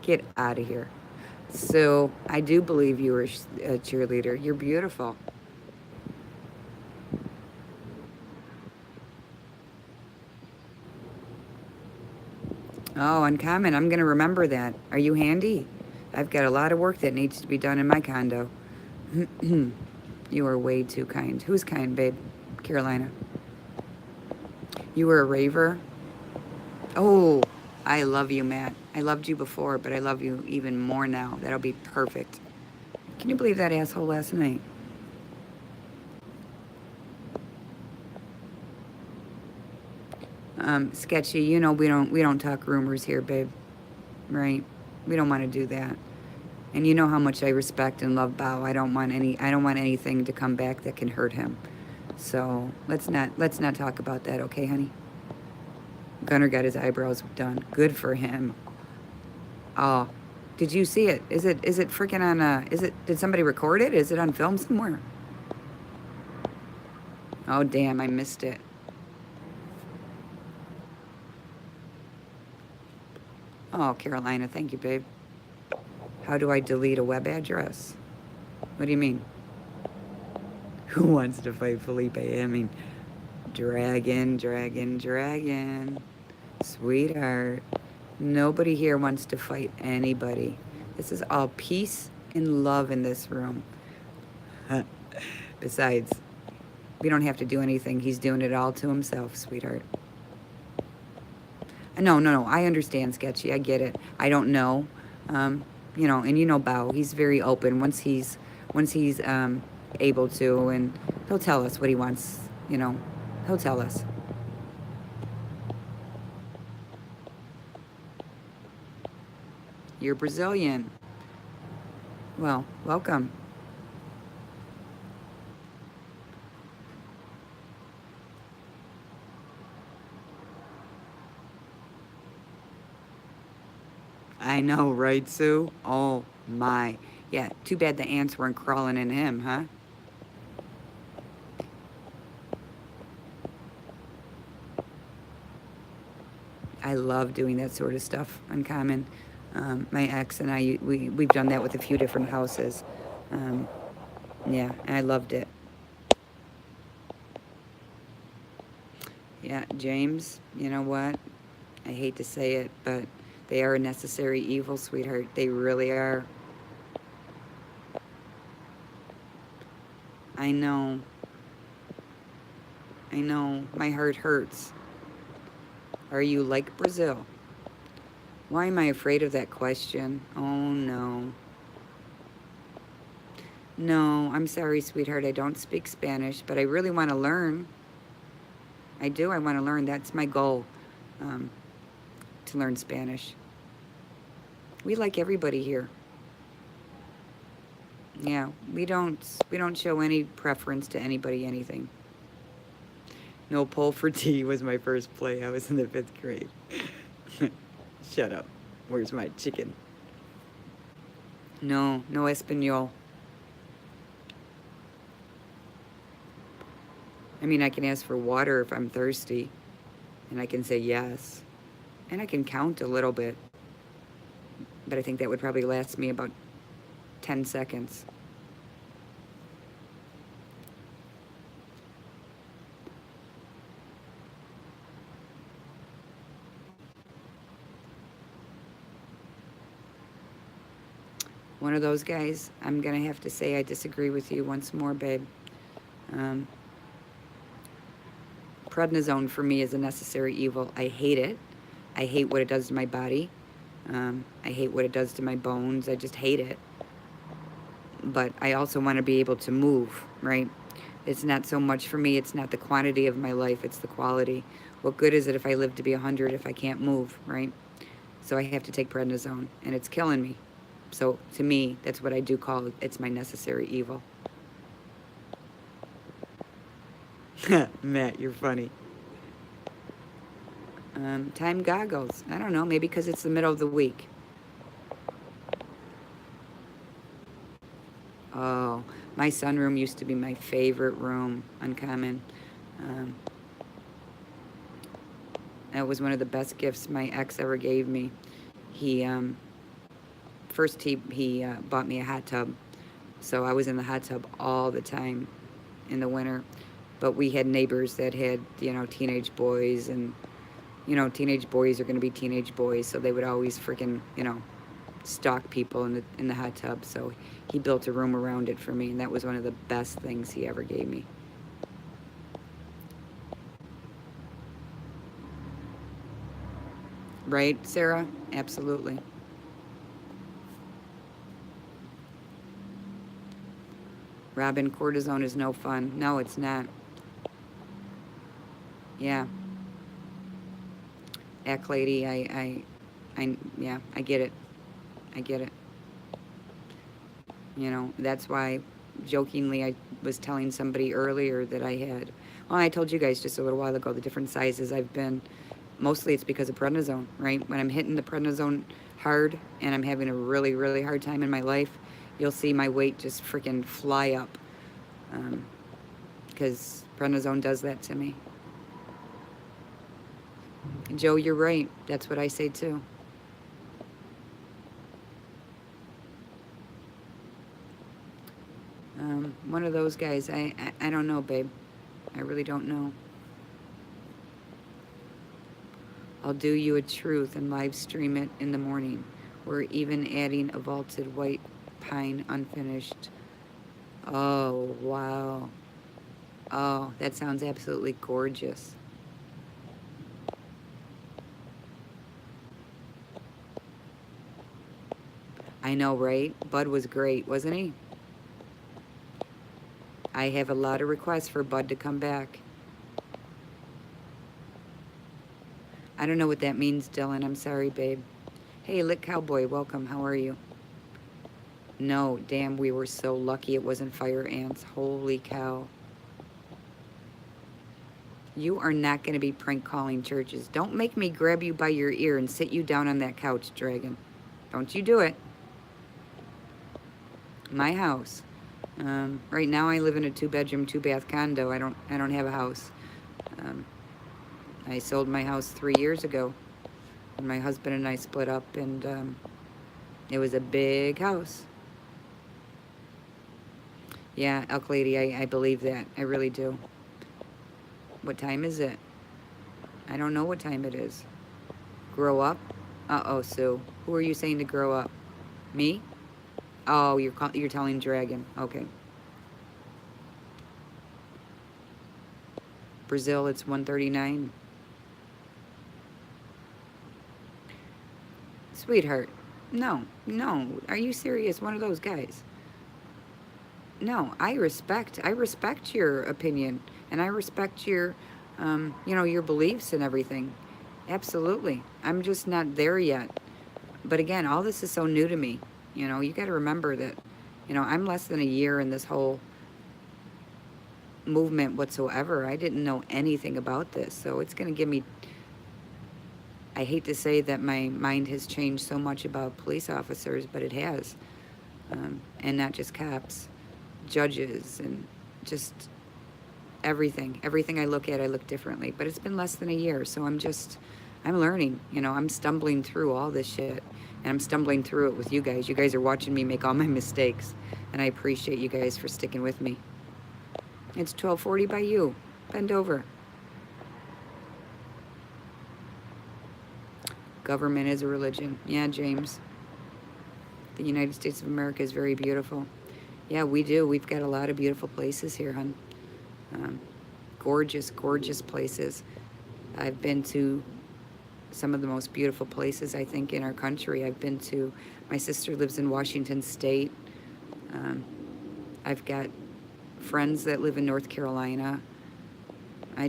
Get out of here. So I do believe you were a cheerleader. You're beautiful. Oh, Uncommon. I'm going to remember that. Are you handy? I've got a lot of work that needs to be done in my condo. You are way too kind. Who's kind, babe? Carolina. You were a raver? Oh, I love you, Matt. I loved you before, but I love you even more now. That'll be perfect. Can you believe that asshole last night? Sketchy, you know we don't talk rumors here, babe. Right? We don't want to do that. And you know how much I respect and love Bao. I don't want anything to come back that can hurt him. So let's not talk about that, okay, honey? Gunnar got his eyebrows done. Good for him. Oh, did you see it? Is it freaking on? Did somebody record it? Is it on film somewhere? Oh damn, I missed it. Oh, Carolina, thank you, babe. How do I delete a web address? What do you mean? Who wants to fight Felipe? I mean, dragon. Sweetheart. Nobody here wants to fight anybody. This is all peace and love in this room. Besides, we don't have to do anything. He's doing it all to himself, sweetheart. No. I understand, Sketchy. I get it. I don't know. You know, and you know Bao. He's very open once he's able to, and he'll tell us what he wants. You know, he'll tell us. You're Brazilian. Well, welcome. I know, right, Sue? Oh, my. Yeah, too bad the ants weren't crawling in him, huh? I love doing that sort of stuff, Uncommon. My ex and I, we've done that with a few different houses. Yeah, and I loved it. Yeah, James, you know what? I hate to say it, but they are a necessary evil, sweetheart. They really are. I know. I know. My heart hurts. Are you like Brazil? Why am I afraid of that question? Oh, no. No, I'm sorry, sweetheart. I don't speak Spanish, but I really want to learn. I do. I want to learn. That's my goal, to learn Spanish. We like everybody here. Yeah, we don't show any preference to anybody, anything. No Pull for Tea was my first play. I was in the 5th grade. Shut up. Where's my chicken? No Espanol. I mean, I can ask for water if I'm thirsty, and I can say yes. And I can count a little bit, but I think that would probably last me about 10 seconds. One of those guys. I'm going to have to say I disagree with you once more, babe. Prednisone for me is a necessary evil. I hate it. I hate what it does to my body. I hate what it does to my bones. I just hate it. But I also want to be able to move, right? It's not so much for me, it's not the quantity of my life, it's the quality. What good is it if I live to be 100 if I can't move, right? So I have to take prednisone, and it's killing me. So to me, that's what I do call it. It's my necessary evil. Matt, you're funny. Time goggles. I don't know, maybe because it's the middle of the week. Oh, my sunroom used to be my favorite room, Uncommon. Um, that was one of the best gifts my ex ever gave me. He, first he bought me a hot tub. So I was in the hot tub all the time in the winter. But we had neighbors that had, teenage boys, and, teenage boys are going to be teenage boys. So they would always freaking, stalk people in the hot tub. So he built a room around it for me, and that was one of the best things he ever gave me. Right, Sarah? Absolutely. Robin, cortisone is no fun. No, it's not. Yeah. Act lady, yeah, I get it. I get it. That's why, jokingly, I was telling somebody earlier that I had, well, I told you guys just a little while ago the different sizes I've been. Mostly it's because of prednisone, right? When I'm hitting the prednisone hard and I'm having a really, really hard time in my life, you'll see my weight just freaking fly up. Because prednisone does that to me. And Joe, you're right. That's what I say too. One of those guys. I don't know, babe. I really don't know. I'll do you a truth and live stream it in the morning. We're even adding a vaulted white pine unfinished. Oh, wow. Oh, that sounds absolutely gorgeous. I know, right? Bud was great, wasn't he? I have a lot of requests for Bud to come back. I don't know what that means, Dylan. I'm sorry, babe. Hey, Lit Cowboy, welcome. How are you? No, damn, we were so lucky it wasn't fire ants. Holy cow. You are not going to be prank calling churches. Don't make me grab you by your ear and sit you down on that couch, Dragon. Don't you do it. My house. Right now I live in a 2-bedroom, 2-bath condo. I don't have a house. I sold my house 3 years ago. And my husband and I split up, and it was a big house. Yeah, Elk Lady, I believe that. I really do. What time is it? I don't know what time it is. Grow up? Uh-oh, Sue. Who are you saying to grow up? Me? Oh, you're telling Dragon. Okay. Brazil, it's 1:39. Sweetheart. No. Are you serious? One of those guys. No, I respect your opinion, and I respect your, your beliefs and everything. Absolutely. I'm just not there yet. But again, all this is so new to me. You got to remember that, I'm less than a year in this whole movement whatsoever. I didn't know anything about this. So it's going to give me, I hate to say that my mind has changed so much about police officers, but it has. And not just cops, judges, and just everything. Everything I look at, I look differently. But it's been less than a year, so I'm learning. I'm stumbling through all this shit. And I'm stumbling through it with you guys. You guys are watching me make all my mistakes. And I appreciate you guys for sticking with me. It's 12:40 by you. Bend over. Government is a religion. Yeah, James. The United States of America is very beautiful. Yeah, we do. We've got a lot of beautiful places here, hon. Gorgeous, gorgeous places. I've been to some of the most beautiful places, I think, in our country. My sister lives in Washington State. I've got friends that live in North Carolina. I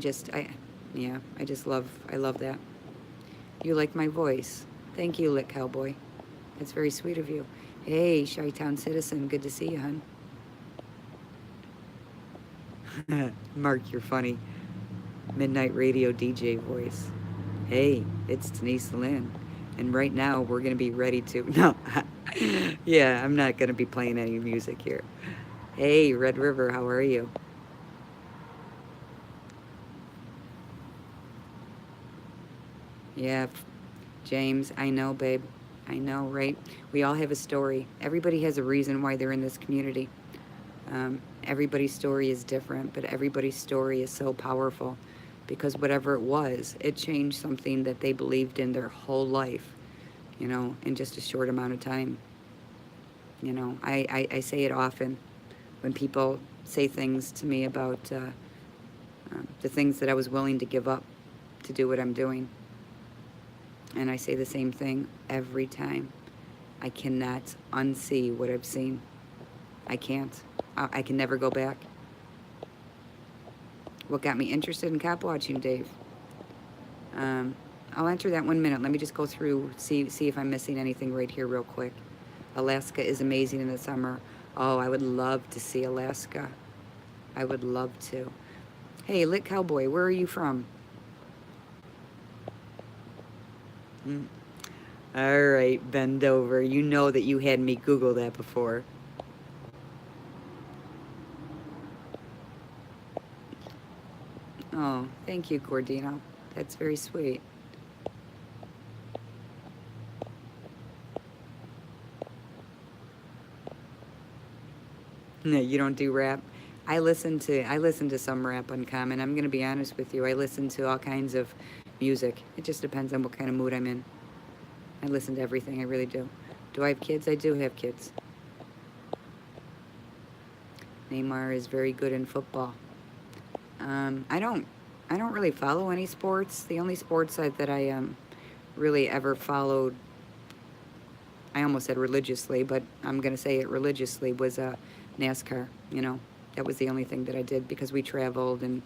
love that. You like my voice. Thank you, Lit Cowboy. That's very sweet of you. Hey, Chi-Town citizen, good to see you, hon. Mark, you're funny. Midnight radio DJ voice. Hey, it's Denise Lynn. And right now we're going to be ready to. No. Yeah, I'm not going to be playing any music here. Hey, Red River, how are you? Yeah, James, I know, babe. I know, right? We all have a story. Everybody has a reason why they're in this community. Everybody's story is different, but everybody's story is so powerful because whatever it was, it changed something that they believed in their whole life, in just a short amount of time. I say it often when people say things to me about the things that I was willing to give up to do what I'm doing. And I say the same thing every time. I cannot unsee what I've seen. I can't. I can never go back. What got me interested in cop watching, Dave? I'll enter that 1 minute. Let me just go through, see if I'm missing anything right here real quick. Alaska is amazing in the summer. Oh, I would love to see Alaska. I would love to. Hey, Lit Cowboy, where are you from? All right, bend over. You know that you had me Google that before. Oh, thank you, Gordino. That's very sweet. No, you don't do rap. I listen to some rap Uncommon. I'm gonna be honest with you. I listen to all kinds of music. It just depends on what kind of mood I'm in. I listen to everything. I really do. Do I have kids? I do have kids. Neymar is very good in football. I don't really follow any sports. The only sports that I really ever followed, I almost said religiously, but I'm gonna say it religiously, was NASCAR. That was the only thing that I did because we traveled and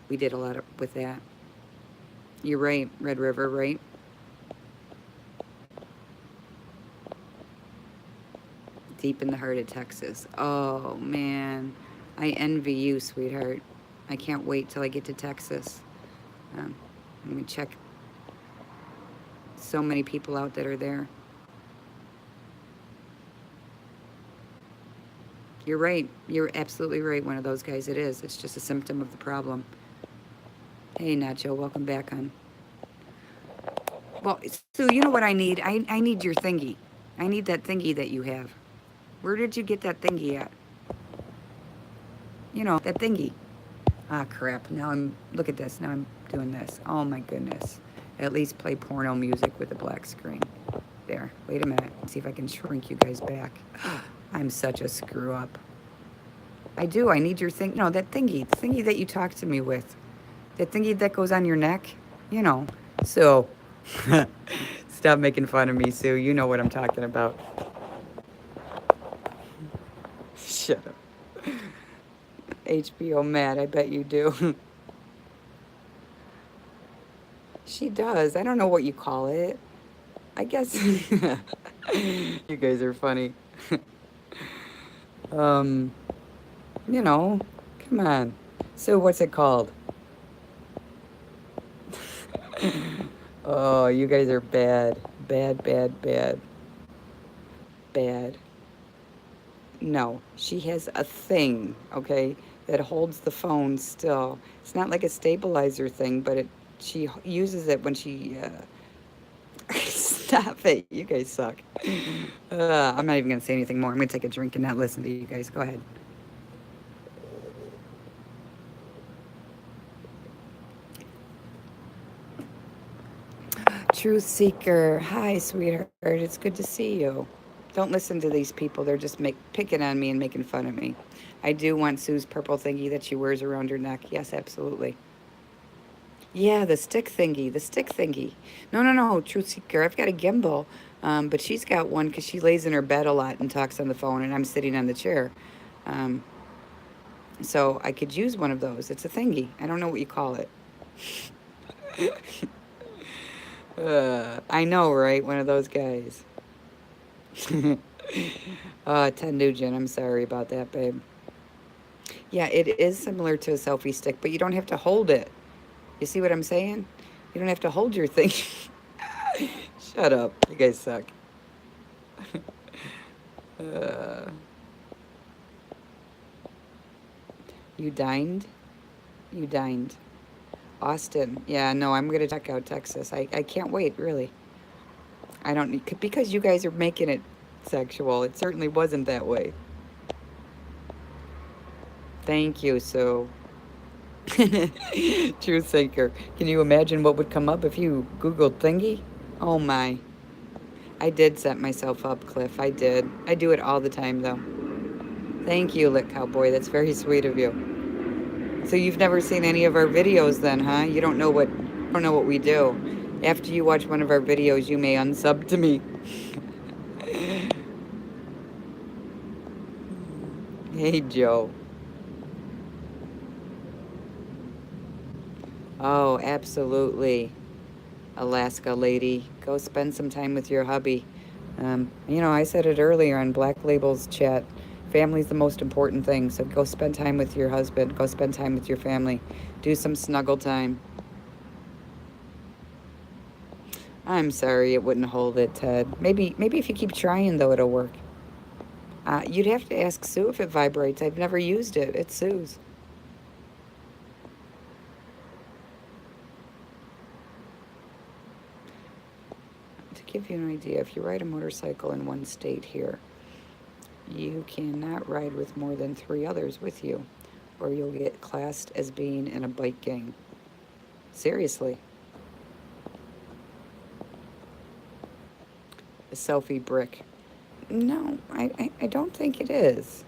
we did a lot with that. You're right, Red River, right? Deep in the heart of Texas. Oh man, I envy you, sweetheart. I can't wait till I get to Texas. I'm gonna check. So many people out that are there. You're right. You're absolutely right. One of those guys it is. It's just a symptom of the problem. Hey, Nacho, welcome back on. Well, Sue, you know what I need? I need your thingy. I need that thingy that you have. Where did you get that thingy at? That thingy. Ah, crap. Now look at this. Now I'm doing this. Oh, my goodness. At least play porno music with a black screen. There. Wait a minute. Let's see if I can shrink you guys back. I'm such a screw up. I do. I need your thing. No, that thingy. The thingy that you talk to me with. That thingy that goes on your neck. So, stop making fun of me, Sue. You know what I'm talking about. Shut up. HBO mad, I bet you do. She does. I don't know what you call it. I guess. You guys are funny. Come on. So what's it called? Oh, you guys are bad. Bad, bad, bad. Bad. No, she has a thing, okay, that holds the phone still. It's not like a stabilizer thing, but she uses it when she, stop it. You guys suck. I'm not even going to say anything more. I'm going to take a drink and not listen to you guys. Go ahead. Truth Seeker. Hi, sweetheart. It's good to see you. Don't listen to these people. They're just picking on me and making fun of me. I do want Sue's purple thingy that she wears around her neck. Yes, absolutely. Yeah, the stick thingy. The stick thingy. No, Truth Seeker. I've got a gimbal, but she's got one because she lays in her bed a lot and talks on the phone, and I'm sitting on the chair. So I could use one of those. It's a thingy. I don't know what you call it. I know, right? One of those guys. Ted Nugent, I'm sorry about that, babe. Yeah, it is similar to a selfie stick, but you don't have to hold it. You see what I'm saying? You don't have to hold your thing. Shut up. You guys suck. Uh, you dined? You dined. Austin. Yeah, no, I'm going to check out Texas. I can't wait, really. I don't need, because you guys are making it sexual. It certainly wasn't that way. Thank you, Sue. Truth Seeker. Can you imagine what would come up if you Googled thingy? Oh my. I did set myself up, Cliff. I did. I do it all the time, though. Thank you, Lit Cowboy. That's very sweet of you. So you've never seen any of our videos then, huh? You don't know what we do. After you watch one of our videos, you may unsub to me. Hey, Joe. Oh, absolutely. Alaska lady. Go spend some time with your hubby. You know, I said it earlier on Black Label's chat. Family's the most important thing. So go spend time with your husband. Go spend time with your family. Do some snuggle time. I'm sorry it wouldn't hold it, Ted. Maybe if you keep trying, though, it'll work. You'd have to ask Sue if it vibrates. I've never used it. It's Sue's. To give you an idea, if you ride a motorcycle in one state here, you cannot ride with more than 3 others with you, or you'll get classed as being in a bike gang. Seriously. A selfie brick. No, I don't think it is.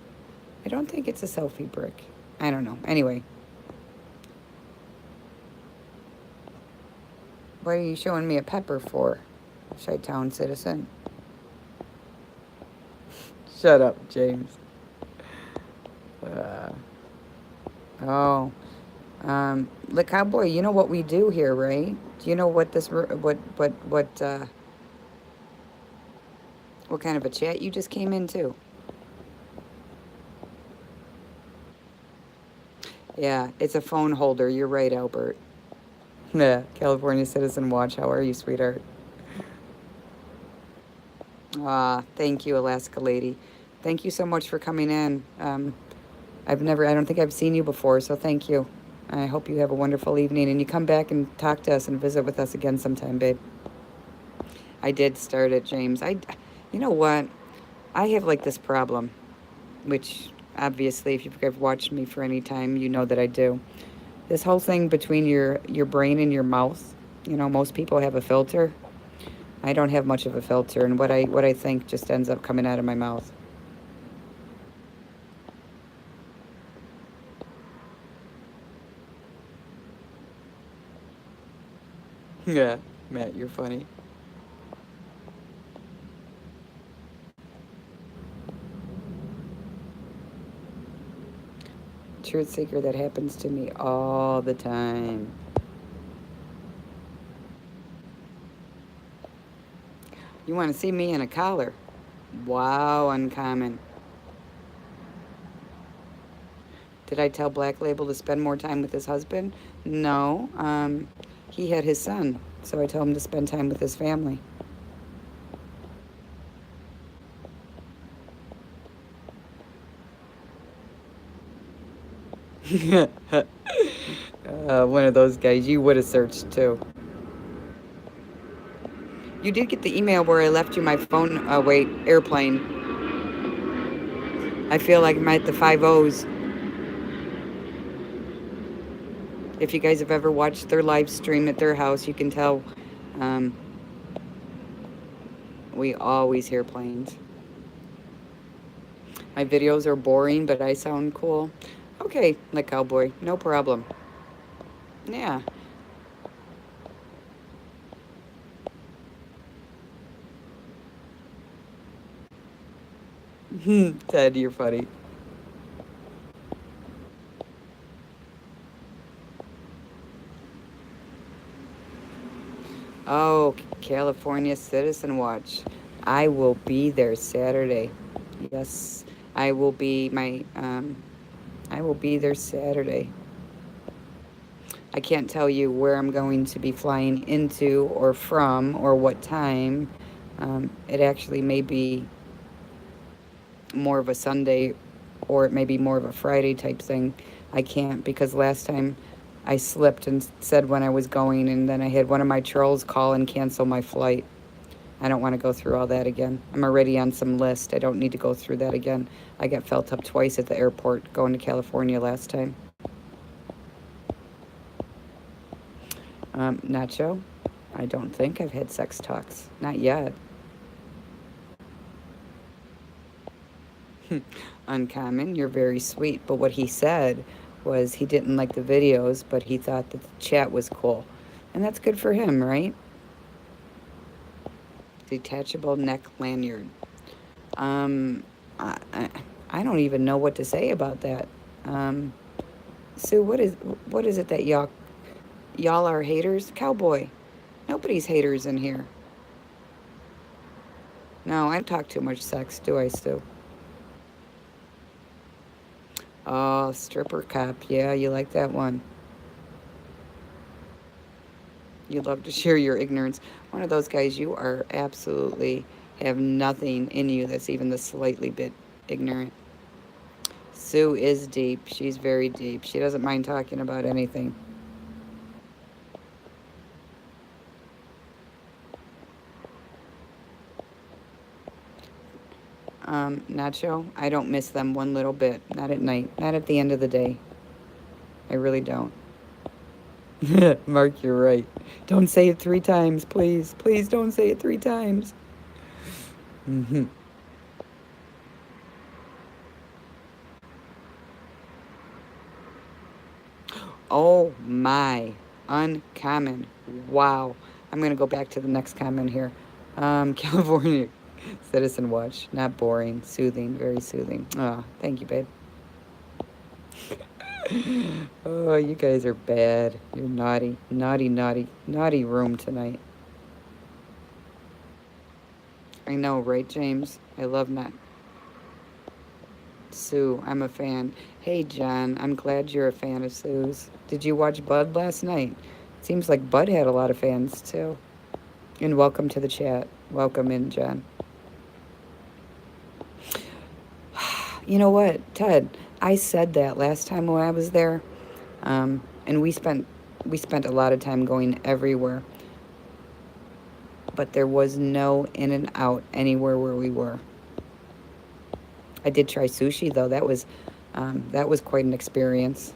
I don't think it's a selfie brick. I don't know. Anyway. What are you showing me a pepper for, Chi-Town citizen? Shut up, James. Oh. The cowboy, you know what we do here, right? Do you know what this, what kind of a chat you just came into? Yeah, it's a phone holder. You're right, Albert. Yeah, California Citizen Watch. How are you, sweetheart? Thank you, Alaska Lady. Thank you so much for coming in. I don't think I've seen you before, so thank you. I hope you have a wonderful evening and you come back and talk to us and visit with us again sometime, babe. I did start it, James. You know what? I have like this problem, which obviously, if you've watched me for any time, you know that I do. This whole thing between your brain and your mouth. You know, most people have a filter. I don't have much of a filter, and what I think just ends up coming out of my mouth. Yeah, Matt, you're funny. Truth seeker, that happens to me all the time. You want to see me in a collar? Wow, uncommon. Did I tell Black Label to spend more time with his husband? No. He had his son, so I told him to spend time with his family. One of those guys. You would have searched too. You did get the email where I left you my phone. Wait, airplane. I feel like I'm at the 5 O's. If you guys have ever watched their live stream at their house, you can tell we always hear planes. My videos are boring, but I sound cool. Okay, like cowboy, no problem. Yeah. Ted, you're funny. Oh, California Citizen Watch. I will be there Saturday. Yes, I will be. I will be there Saturday. I can't tell you where I'm going to be flying into or from or what time. It actually may be more of a Sunday or it may be more of a Friday type thing. I can't because last time I slipped and said when I was going, and then I had one of my trolls call and cancel my flight. I don't want to go through all that again. I'm already on some list. I don't need to go through that again. I got felt up twice at the airport going to California last time. Nacho, I don't think I've had sex talks. Not yet. Uncommon, you're very sweet. But what he said was he didn't like the videos, but he thought that the chat was cool. And that's good for him, right? Detachable neck lanyard. Um, I, I, I don't even know what to say about that. Sue, what is it that y'all are haters? Cowboy, nobody's haters in here. No, I don't talk too much sex, do I, Sue? Oh, stripper cop. Yeah, you like that one. You love to share your ignorance. One of those guys, you are absolutely have nothing in you that's even the slightly bit ignorant. Sue is deep. She's very deep. She doesn't mind talking about anything. Nacho, I don't miss them one little bit. Not at night. Not at the end of the day. I really don't. Mark, you're right. Don't say it 3 times, please. Please don't say it 3 times. Mm-hmm. Oh my. Uncommon. Wow. I'm going to go back to the next comment here. California Citizen Watch. Not boring. Soothing. Very soothing. Oh, thank you, babe. Oh, you guys are bad. You're naughty. Naughty, naughty, naughty room tonight. I know, right, James? I love not. Sue, I'm a fan. Hey, John, I'm glad you're a fan of Sue's. Did you watch Bud last night? Seems like Bud had a lot of fans, too. And welcome to the chat. Welcome in, John. You know what, Ted? I said that last time when I was there, and we spent a lot of time going everywhere. But there was no in and out anywhere where we were. I did try sushi though. That was quite an experience.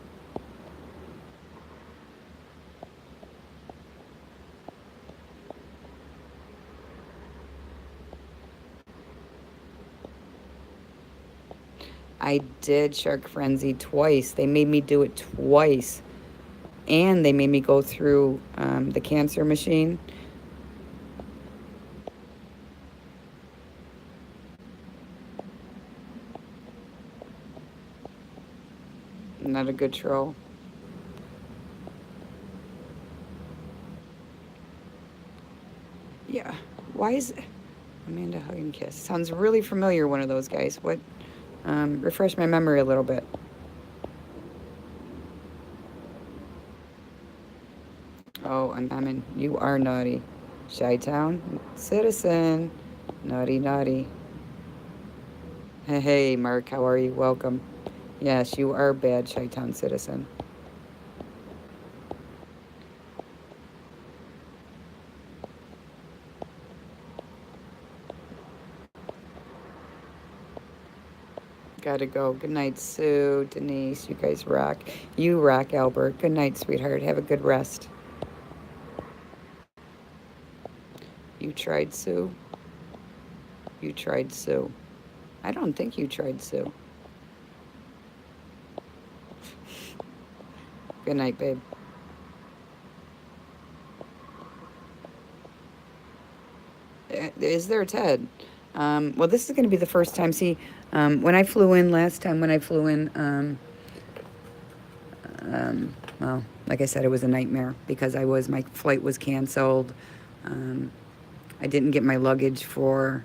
I did Shark Frenzy twice. They made me do it twice. And they made me go through the cancer machine. Not a good troll. Yeah. Why is Amanda Hug and Kiss? Sounds really familiar, one of those guys. What? Refresh my memory a little bit. Oh, Uncommon, you are naughty. Chi-Town Citizen. Naughty, naughty. Hey, Mark, how are you? Welcome. Yes, you are bad, Chi-Town Citizen. Gotta go. Good night, Sue, Denise. You guys rock. You rock, Albert. Good night, sweetheart. Have a good rest. You tried Sue? You tried Sue. I don't think you tried Sue. Good night, babe. Is there, Ted? Well, this is going to be the first time. See, when I flew in last time, well, like I said, it was a nightmare because my flight was canceled. I didn't get my luggage for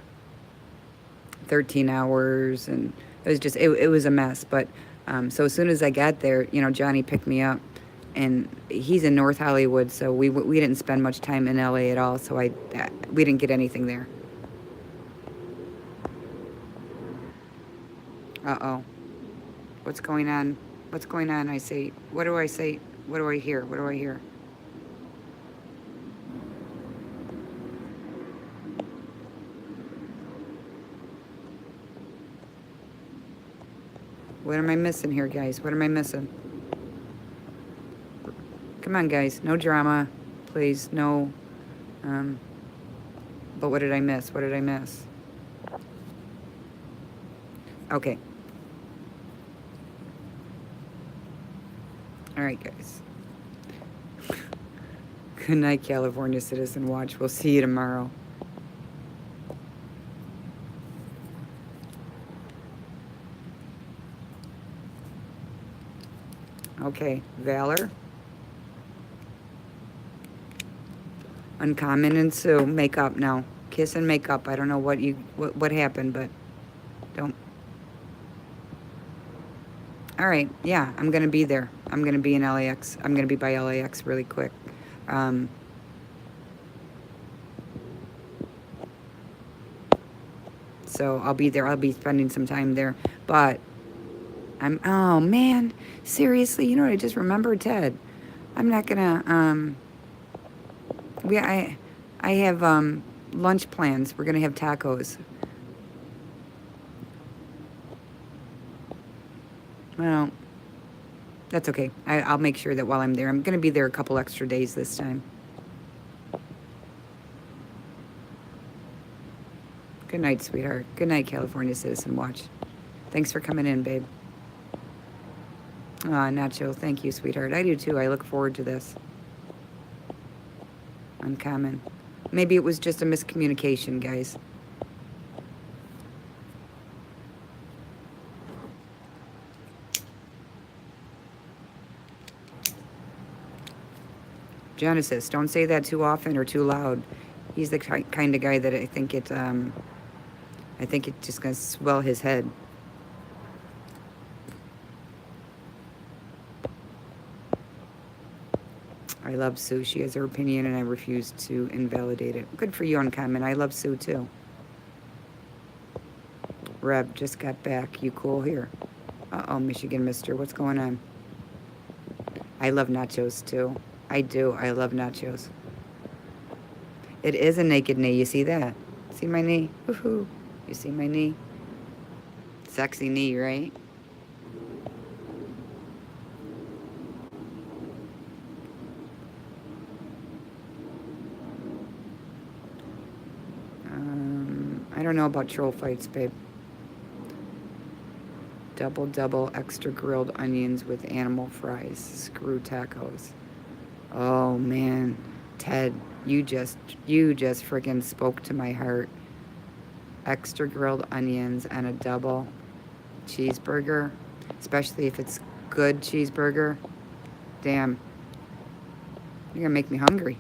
13 hours, and it was just, it was a mess. But So as soon as I got there, you know, Johnny picked me up, and he's in North Hollywood, so we didn't spend much time in LA at all. So we didn't get anything there. Uh-oh. What's going on? What's going on? I say, what do I say? What do I hear? What do I hear? What am I missing here, guys? What am I missing? Come on, guys. No drama. Please, no. But what did I miss? What did I miss? Okay. All right, guys. Good night, California Citizen Watch. We'll see you tomorrow. Okay, Valor. Uncommon and Sue. Makeup now. Kiss and makeup. I don't know what happened, but don't. All right, yeah, I'm going to be there. I'm going to be in LAX. I'm going to be by LAX really quick. So I'll be there. I'll be spending some time there. But oh man, seriously, you know what I just remembered, Ted? I'm not going to, I have lunch plans. We're going to have tacos. Well, that's okay. I'll make sure that while I'm there, I'm going to be there a couple extra days this time. Good night, sweetheart. Good night, California Citizen Watch. Thanks for coming in, babe. Nacho, thank you, sweetheart. I do too. I look forward to this. Uncommon. Maybe it was just a miscommunication, guys. Genesis, don't say that too often or too loud. He's the kind of guy that I think it's just gonna swell his head. I love Sue. She has her opinion, and I refuse to invalidate it. Good for you, Uncommon. I love Sue too. Reb just got back. You cool here? Uh-oh, Michigan Mister. What's going on? I love nachos too. I do. I love nachos. It is a naked knee. You see that? See my knee? Woohoo. You see my knee? Sexy knee, right? I don't know about troll fights, babe. Double extra grilled onions with animal fries. Screw tacos. Oh man, Ted, you just friggin' spoke to my heart. Extra grilled onions and a double cheeseburger, especially if it's good cheeseburger. Damn, you're gonna make me hungry.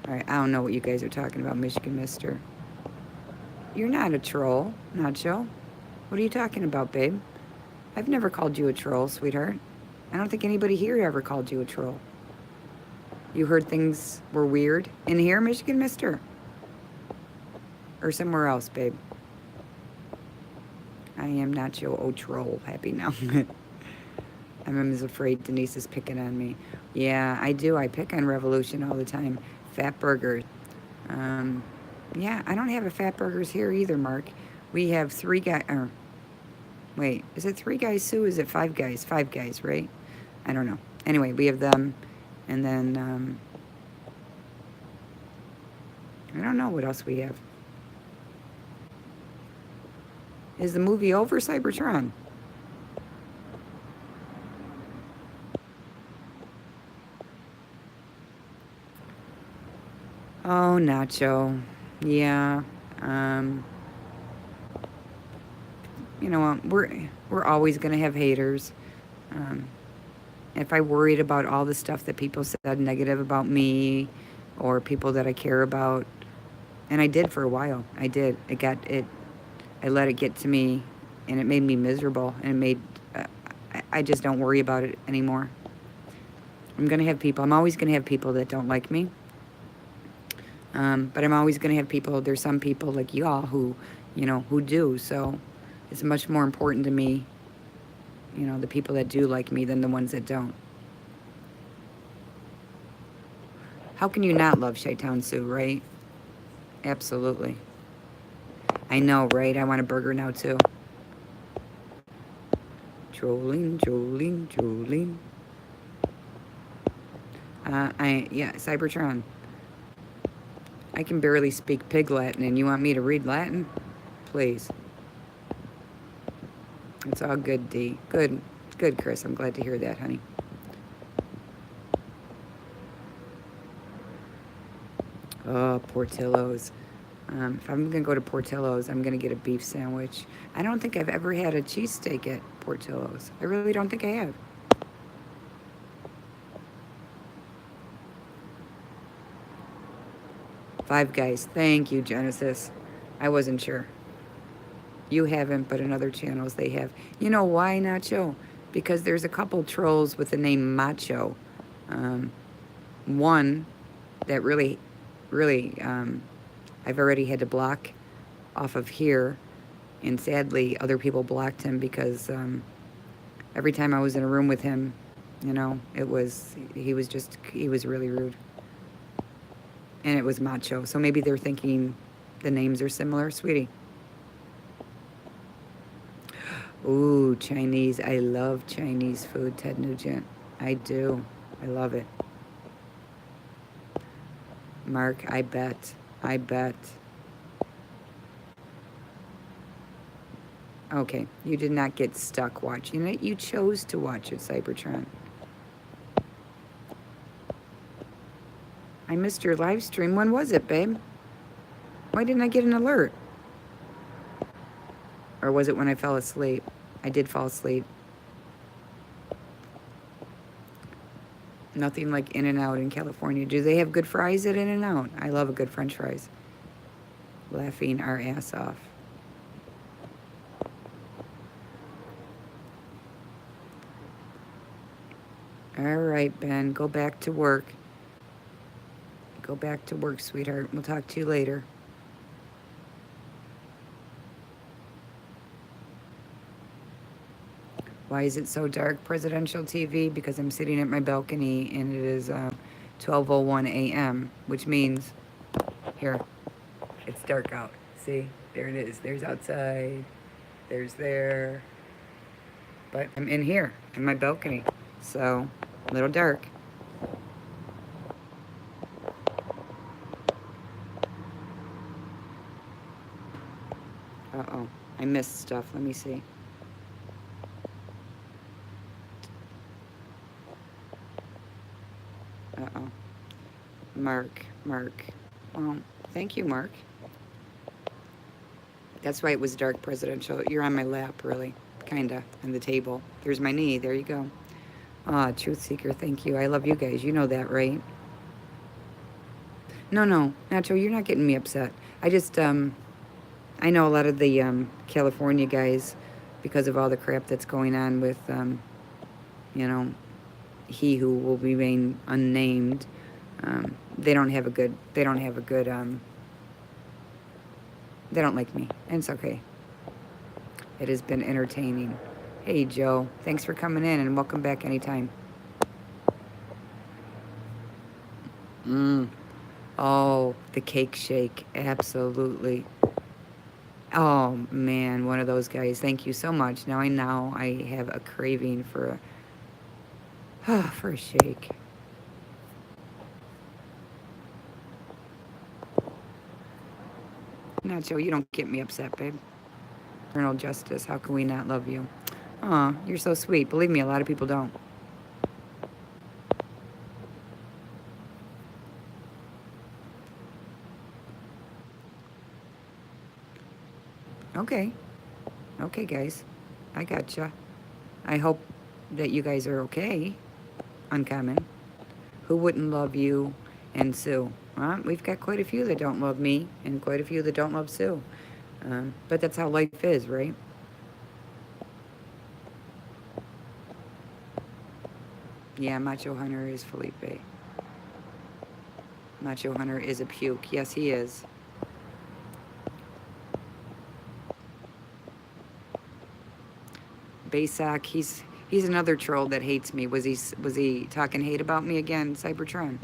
All right, I don't know what you guys are talking about, Michigan Mister. You're not a troll, Nacho. What are you talking about, babe? I've never called you a troll, sweetheart. I don't think anybody here ever called you a troll. You heard things were weird in here, Michigan Mister? Or somewhere else, babe? I am Nacho O'Troll. Happy now. I'm as afraid Denise is picking on me. Yeah, I do. I pick on Revolution all the time. Fat burgers. Yeah, I don't have a Fat Burgers here either, Mark. We have 3 guys. Wait, is it 3 guys, Sue? Is it 5 guys? 5 guys, right? I don't know. Anyway, we have them. And then, I don't know what else we have. Is the movie over, Cybertron? Oh, Nacho. Yeah. You know, we're always going to have haters. If I worried about all the stuff that people said negative about me or people that I care about, and I did for a while. I did. I let it get to me, and it made me miserable, and it made, I just don't worry about it anymore. I'm going to have people, I'm always going to have people that don't like me. But I'm always going to have people, there's some people like y'all who, you know, who do. So it's much more important to me, you know, the people that do like me than the ones that don't. How can you not love Chi-Town Sue, right? Absolutely. I know, right? I want a burger now, too. Trolling, trolling, trolling. Yeah, Cybertron. I can barely speak Pig Latin, and you want me to read Latin? Please. It's all good, D. Good, good, Chris. I'm glad to hear that, honey. Oh, Portillo's. If I'm going to go to Portillo's, I'm going to get a beef sandwich. I don't think I've ever had a cheesesteak at Portillo's. I really don't think I have. Five Guys. Thank you, Genesis. I wasn't sure. You haven't, but in other channels they have. You know why, Nacho? Because there's a couple trolls with the name Macho. One that really, I've already had to block off of here. And sadly, other people blocked him because every time I was in a room with him, you know, he was really rude. And it was Macho. So maybe they're thinking the names are similar, sweetie. Ooh, Chinese. I love Chinese food, Ted Nugent. I do. I love it. Mark, I bet. I bet. Okay, you did not get stuck watching it. You chose to watch it, Cybertron. I missed your live stream. When was it, babe? Why didn't I get an alert? Or was it when I fell asleep? I did fall asleep. Nothing like In-N-Out in California. Do they have good fries at In-N-Out? I love a good French fries. Laughing our ass off. All right, Ben. Go back to work. Go back to work, sweetheart. We'll talk to you later. Why is it so dark, Presidential TV? Because I'm sitting at my balcony and it is 12:01 a.m., which means, here, it's dark out. See? There it is. There's outside. There's there. But I'm in here, in my balcony. So, a little dark. Uh-oh. I missed stuff. Let me see. Uh-oh. Mark. Well, thank you, Mark. That's why it was dark, Presidential. You're on my lap, really. Kinda. On the table. There's my knee. There you go. Ah, Truth Seeker, thank you. I love you guys. You know that, right? No. Nacho, you're not getting me upset. I just, I know a lot of the California guys, because of all the crap that's going on with, you know, he who will remain unnamed, they don't have a good, they don't like me, and it's okay. It has been entertaining. Hey, Joe, thanks for coming in, and welcome back anytime. Oh, the cake shake, absolutely. Oh, man, one of those guys. Thank you so much. Now I have a craving for for a shake. Nacho, you don't get me upset, babe. Eternal Justice, how can we not love you? Aw, you're so sweet. Believe me, a lot of people don't. Okay. Okay, guys. I gotcha. I hope that you guys are okay. Uncommon. Who wouldn't love you and Sue? Well, we've got quite a few that don't love me and quite a few that don't love Sue. But that's how life is, right? Yeah, Macho Hunter is Felipe. Macho Hunter is a puke. Yes, he is. Basak, he's another troll that hates me. Was he talking hate about me again, Cybertron?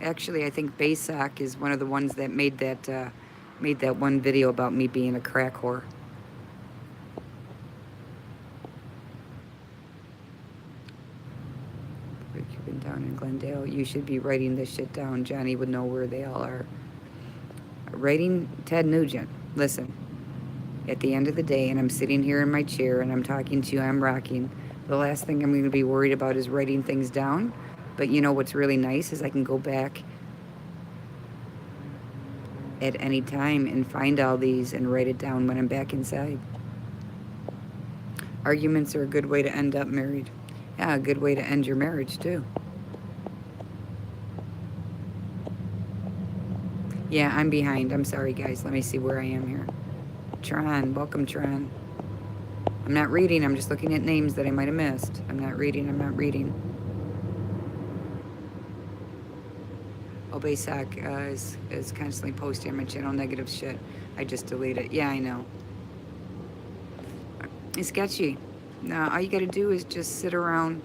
Actually, I think Basak is one of the ones that made that one video about me being a crack whore. You've been down in Glendale. You should be writing this shit down. Johnny would know where they all are. Writing Ted Nugent. Listen, at the end of the day, and I'm sitting here in my chair and I'm talking to you, I'm rocking. The last thing I'm going to be worried about is writing things down. But you know what's really nice is I can go back at any time and find all these and write it down when I'm back inside. Arguments are a good way to end up married. Yeah, a good way to end your marriage, too. Yeah, I'm behind. I'm sorry, guys. Let me see where I am here. Tron. Welcome, Tron. I'm not reading. I'm just looking at names that I might have missed. I'm not reading. I'm not reading. Obeysack is constantly posting on my channel negative shit. I just delete it. Yeah, I know. It's sketchy. No, all you gotta do is just sit around.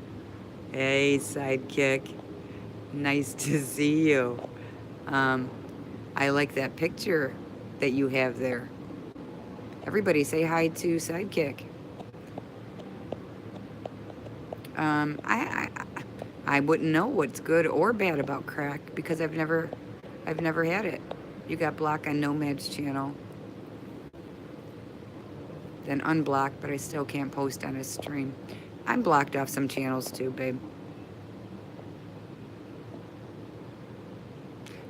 Hey, sidekick. Nice to see you. I like that picture that you have there. Everybody say hi to Sidekick. I wouldn't know what's good or bad about crack because I've never had it. You got blocked on Nomad's channel, then unblocked, but I still can't post on his stream. I'm blocked off some channels too, babe.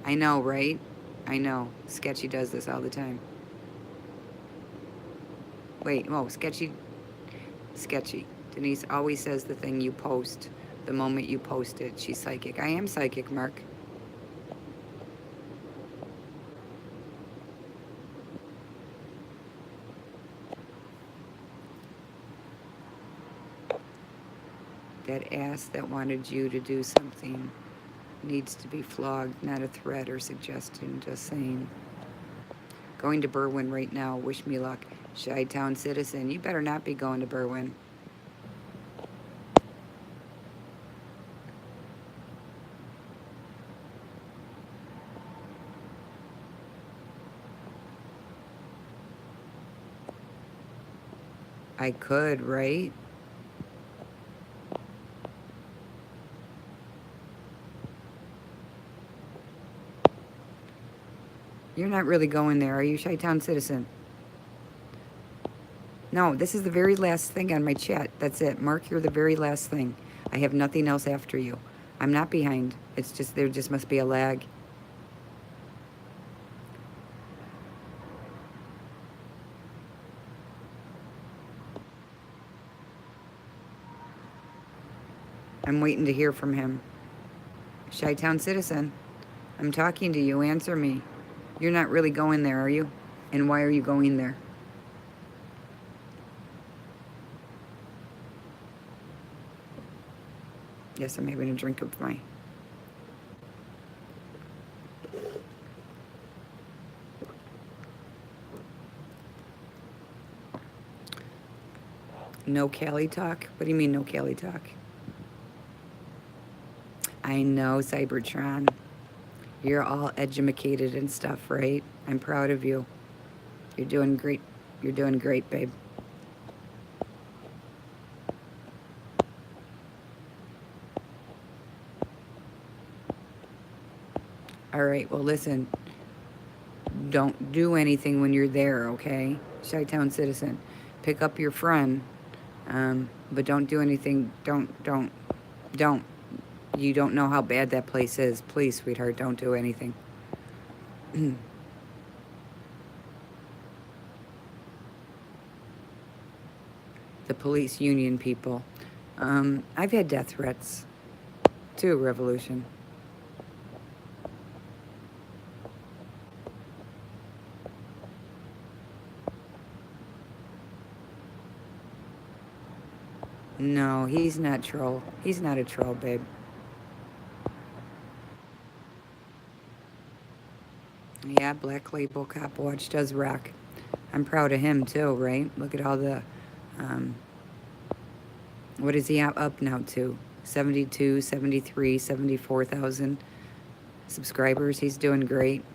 I know, right? I know. Sketchy does this all the time. Wait, oh, Sketchy. Denise always says the thing you post the moment you post it. She's psychic. I am psychic, Mark. That ass that wanted you to do something needs to be flogged, not a threat or suggestion, just saying. Going to Berwyn right now. Wish me luck. Chi-Town citizen. You better not be going to Berwyn. I could, right? You're not really going there, are you, Chi-Town citizen? No, this is the very last thing on my chat. That's it. Mark, you're the very last thing. I have nothing else after you. I'm not behind. It's just, there just must be a lag. I'm waiting to hear from him. Chi-Town citizen, I'm talking to you. Answer me. You're not really going there, are you? And why are you going there? Yes, I'm having a drink of my... No Cali talk? What do you mean no Cali talk? I know, Cybertron. You're all educated and stuff, right? I'm proud of you. You're doing great. You're doing great, babe. All right, well, listen. Don't do anything when you're there, okay? Chi-Town citizen. Pick up your friend, but don't do anything. Don't. You don't know how bad that place is. Please, sweetheart, don't do anything. The police union people. I've had death threats, too, Revolution. No, he's not troll. He's not a troll, babe. Yeah, Black Label Cop Watch does rock. I'm proud of him too, right? Look at all the, um, what is he up now to? 72, 73, 74,000 subscribers. He's doing great.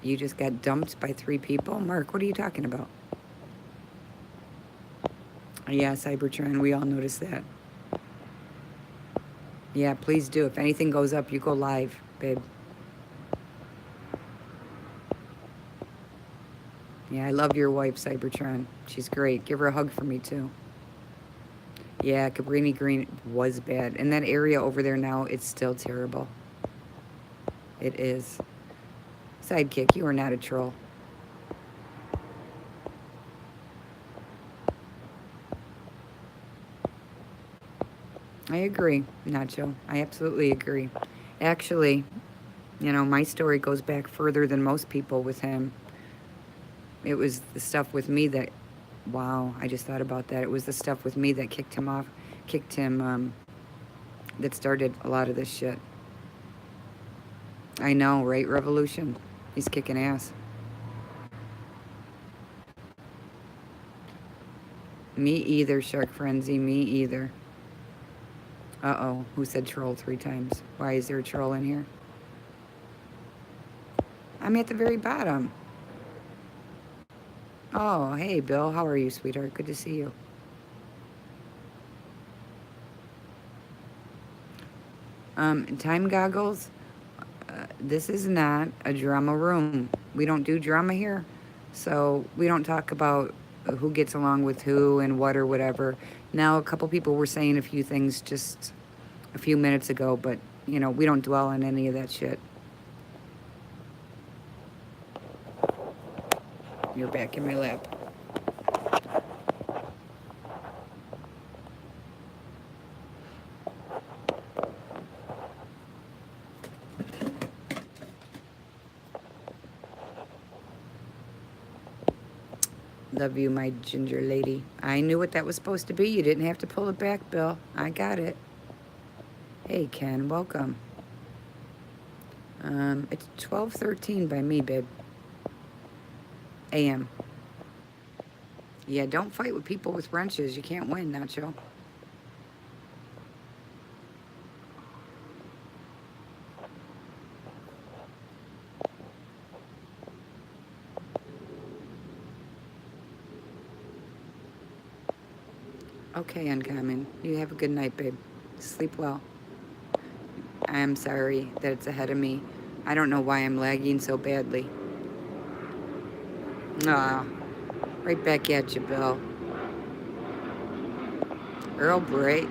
You just got dumped by 3 people? Mark, what are you talking about? Yeah, Cybertron, we all noticed that. Yeah, please do. If anything goes up, you go live, babe. Yeah, I love your wife, Cybertron. She's great. Give her a hug for me, too. Yeah, Cabrini Green was bad. And that area over there now, it's still terrible. It is. Sidekick, you are not a troll. I agree, Nacho. I absolutely agree. Actually, you know, my story goes back further than most people with him. It was the stuff with me that, wow, I just thought about that. It was the stuff with me that kicked him off, that started a lot of this shit. I know, right? Revolution. He's kicking ass. Me either, Shark Frenzy. Me either. Uh-oh. Who said troll 3 times? Why is there a troll in here? I'm at the very bottom. Oh, hey, Bill. How are you, sweetheart? Good to see you. Time goggles. This is not a drama room. We don't do drama here. So we don't talk about who gets along with who and what or whatever. Now, a couple people were saying a few things just a few minutes ago, but, you know, we don't dwell on any of that shit. You're back in my lap. Love you, my ginger lady. I knew what that was supposed to be. You didn't have to pull it back, Bill. I got it. Hey, Ken, welcome. It's 12:13 by me, babe. AM. Yeah, don't fight with people with wrenches. You can't win, Nacho. Okay, Uncommon. You have a good night, babe. Sleep well. I am sorry that it's ahead of me. I don't know why I'm lagging so badly. Ah, right back at you, Bill. Earl Grey.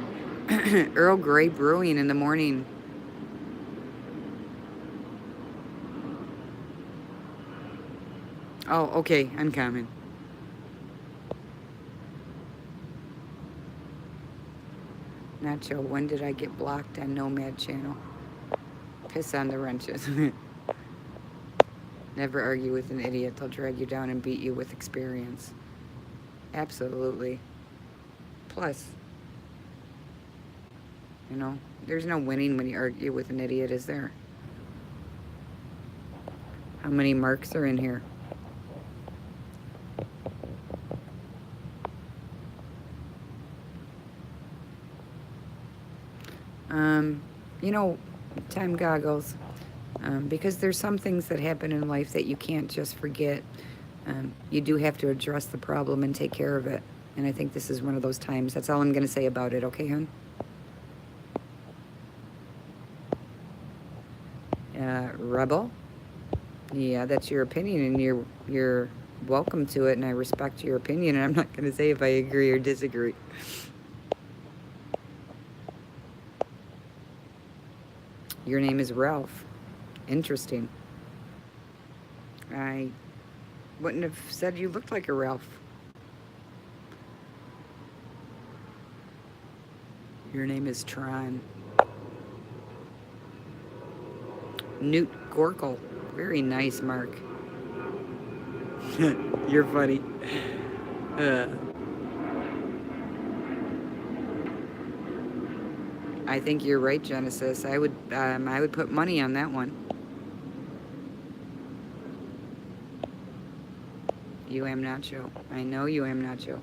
Earl Grey Brewing in the morning. Oh, okay, Uncommon. Nacho, when did I get blocked on Nomad Channel? Piss on the wrenches. Never argue with an idiot. They'll drag you down and beat you with experience. Absolutely. Plus, you know, there's no winning when you argue with an idiot, is there? How many marks are in here? You know, time goggles. Because there's some things that happen in life that you can't just forget. You do have to address the problem and take care of it. And I think this is one of those times. That's all I'm going to say about it, okay, hon? Rebel? Yeah, that's your opinion, and you're welcome to it, and I respect your opinion, and I'm not going to say if I agree or disagree. Your name is Ralph. Interesting. I wouldn't have said you looked like a Ralph. Your name is Tron. Newt Gorkel. Very nice, Mark. You're funny. Uh, I think you're right, Genesis. I would put money on that one. You am Nacho. I know you am Nacho.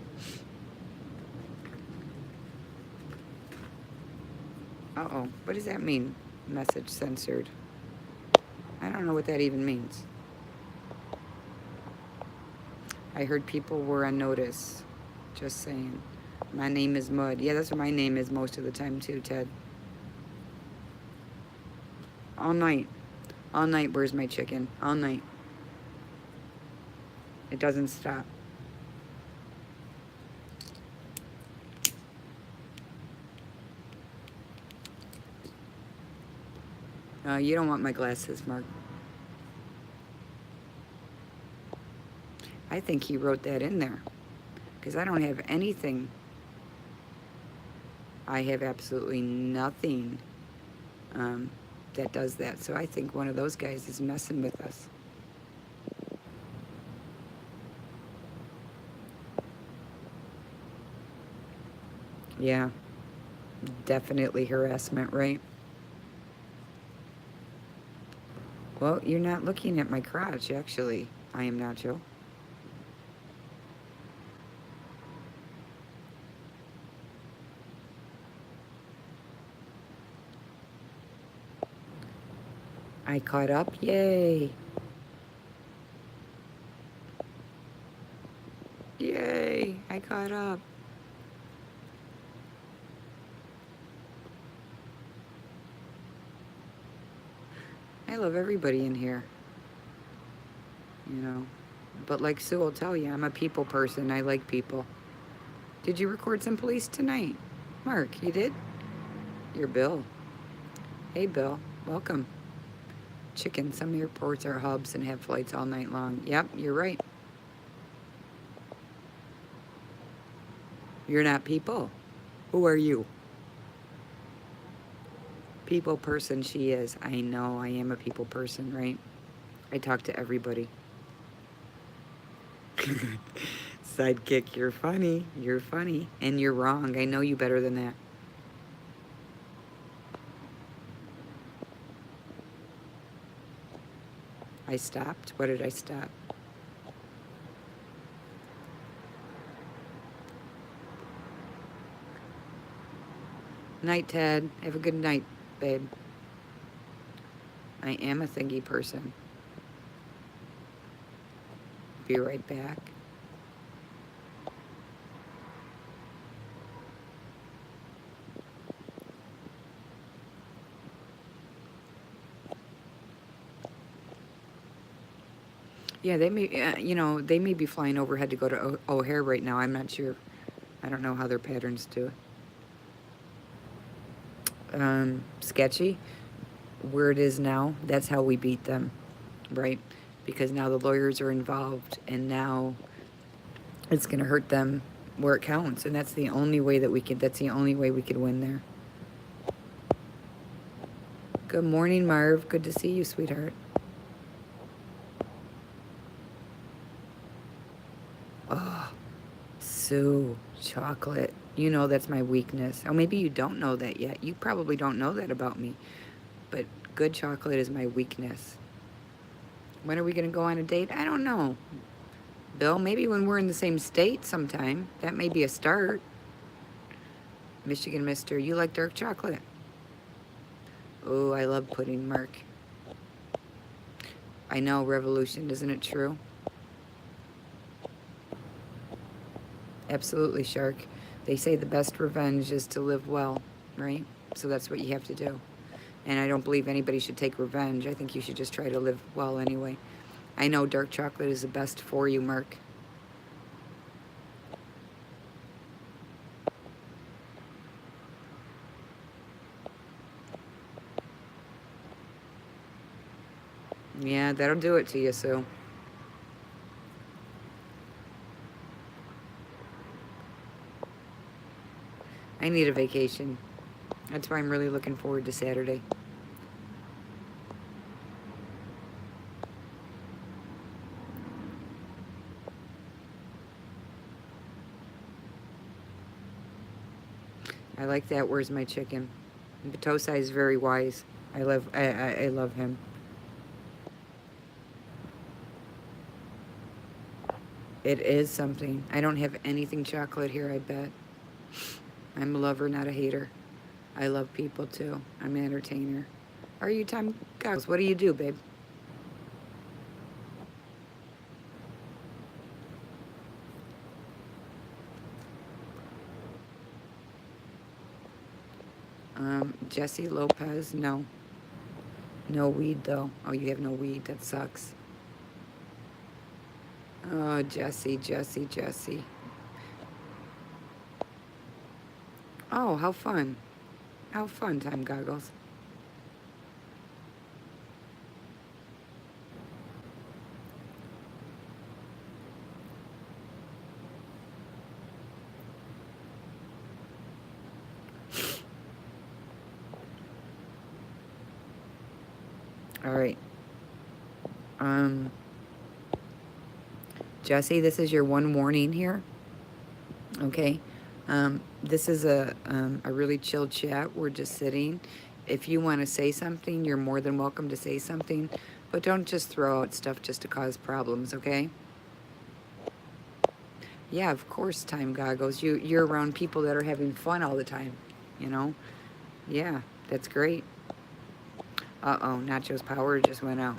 Uh-oh. What does that mean? Message censored. I don't know what that even means. I heard people were on notice. Just saying. My name is Mud. Yeah, that's what my name is most of the time too, Ted. All night. All night, where's my chicken? All night. It doesn't stop. You don't want my glasses, Mark. I think he wrote that in there. Because I don't have anything. I have absolutely nothing that does that. So I think one of those guys is messing with us. Yeah. Definitely harassment, right? Well, you're not looking at my crotch, actually. I am Nacho. I caught up. Yay. Yay. I caught up. I love everybody in here. You know. But like Sue will tell you, I'm a people person. I like people. Did you record some police tonight? Mark, you did? You're Bill. Hey, Bill. Welcome. Chicken. Some airports are hubs and have flights all night long. Yep, you're right. You're not people. Who are you? People person she is. I know I am a people person, right? I talk to everybody. Sidekick, you're funny. You're funny. And you're wrong. I know you better than that. I stopped? What did I stop? Night, Ted. Have a good night, babe. I am a thingy person. Be right back. Yeah, they may, they may be flying overhead to go to O'Hare right now. I'm not sure. I don't know how their patterns do it. Sketchy. Where it is now, that's how we beat them, right? Because now the lawyers are involved, and now it's going to hurt them where it counts, and that's the only way that we could. That's the only way we could win there. Good morning, Marv. Good to see you, sweetheart. Oh, Sue, chocolate. You know that's my weakness. Oh, maybe you don't know that yet. You probably don't know that about me. But good chocolate is my weakness. When are we going to go on a date? I don't know. Bill, maybe when we're in the same state sometime. That may be a start. Michigan Mister, you like dark chocolate? Oh, I love pudding, Mark. I know, Revolution, isn't it true? Absolutely, Shark. They say the best revenge is to live well, right? So that's what you have to do. And I don't believe anybody should take revenge. I think you should just try to live well anyway. I know dark chocolate is the best for you, Mark. Yeah, that'll do it to you, Sue. I need a vacation. That's why I'm really looking forward to Saturday. I like that. Where's my chicken? Batosai is very wise. I love him. It is something. I don't have anything chocolate here, I bet. I'm a lover, not a hater. I love people too. I'm an entertainer. Are you, Time Goggles? What do you do, babe? Jesse Lopez? No. No weed, though. Oh, you have no weed. That sucks. Oh, Jesse, Jesse, Jesse. Oh, how fun. How fun, Time Goggles. All right. Um, Jesse, this is your one warning here. Okay. This is a really chill chat. We're just sitting. If you want to say something, you're more than welcome to say something, but don't just throw out stuff just to cause problems, okay? Yeah, of course, Time Goggles. You're around people that are having fun all the time, you know? Yeah, that's great. Uh-oh, Nacho's power just went out.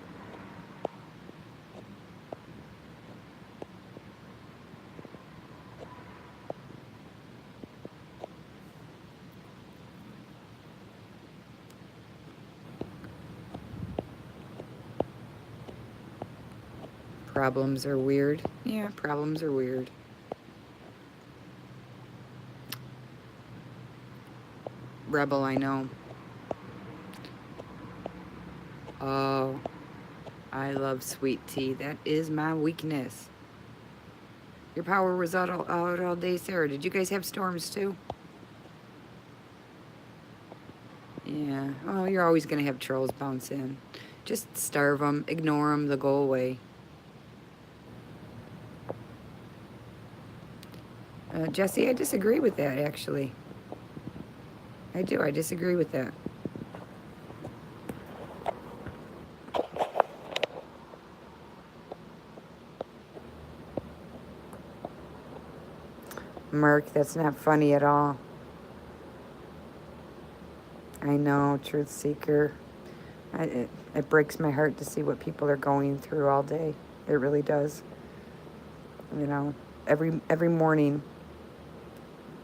Problems are weird. Yeah, problems are weird. Rebel, I know. Oh, I love sweet tea. That is my weakness. Your power was out all day, Sarah. Did you guys have storms too? Yeah. Oh, you're always going to have trolls bounce in. Just starve them, ignore them, they'll go away. Jesse, I disagree with that, actually. I do. I disagree with that. Mark, that's not funny at all. I know, truth seeker. It breaks my heart to see what people are going through all day. It really does. You know, every morning,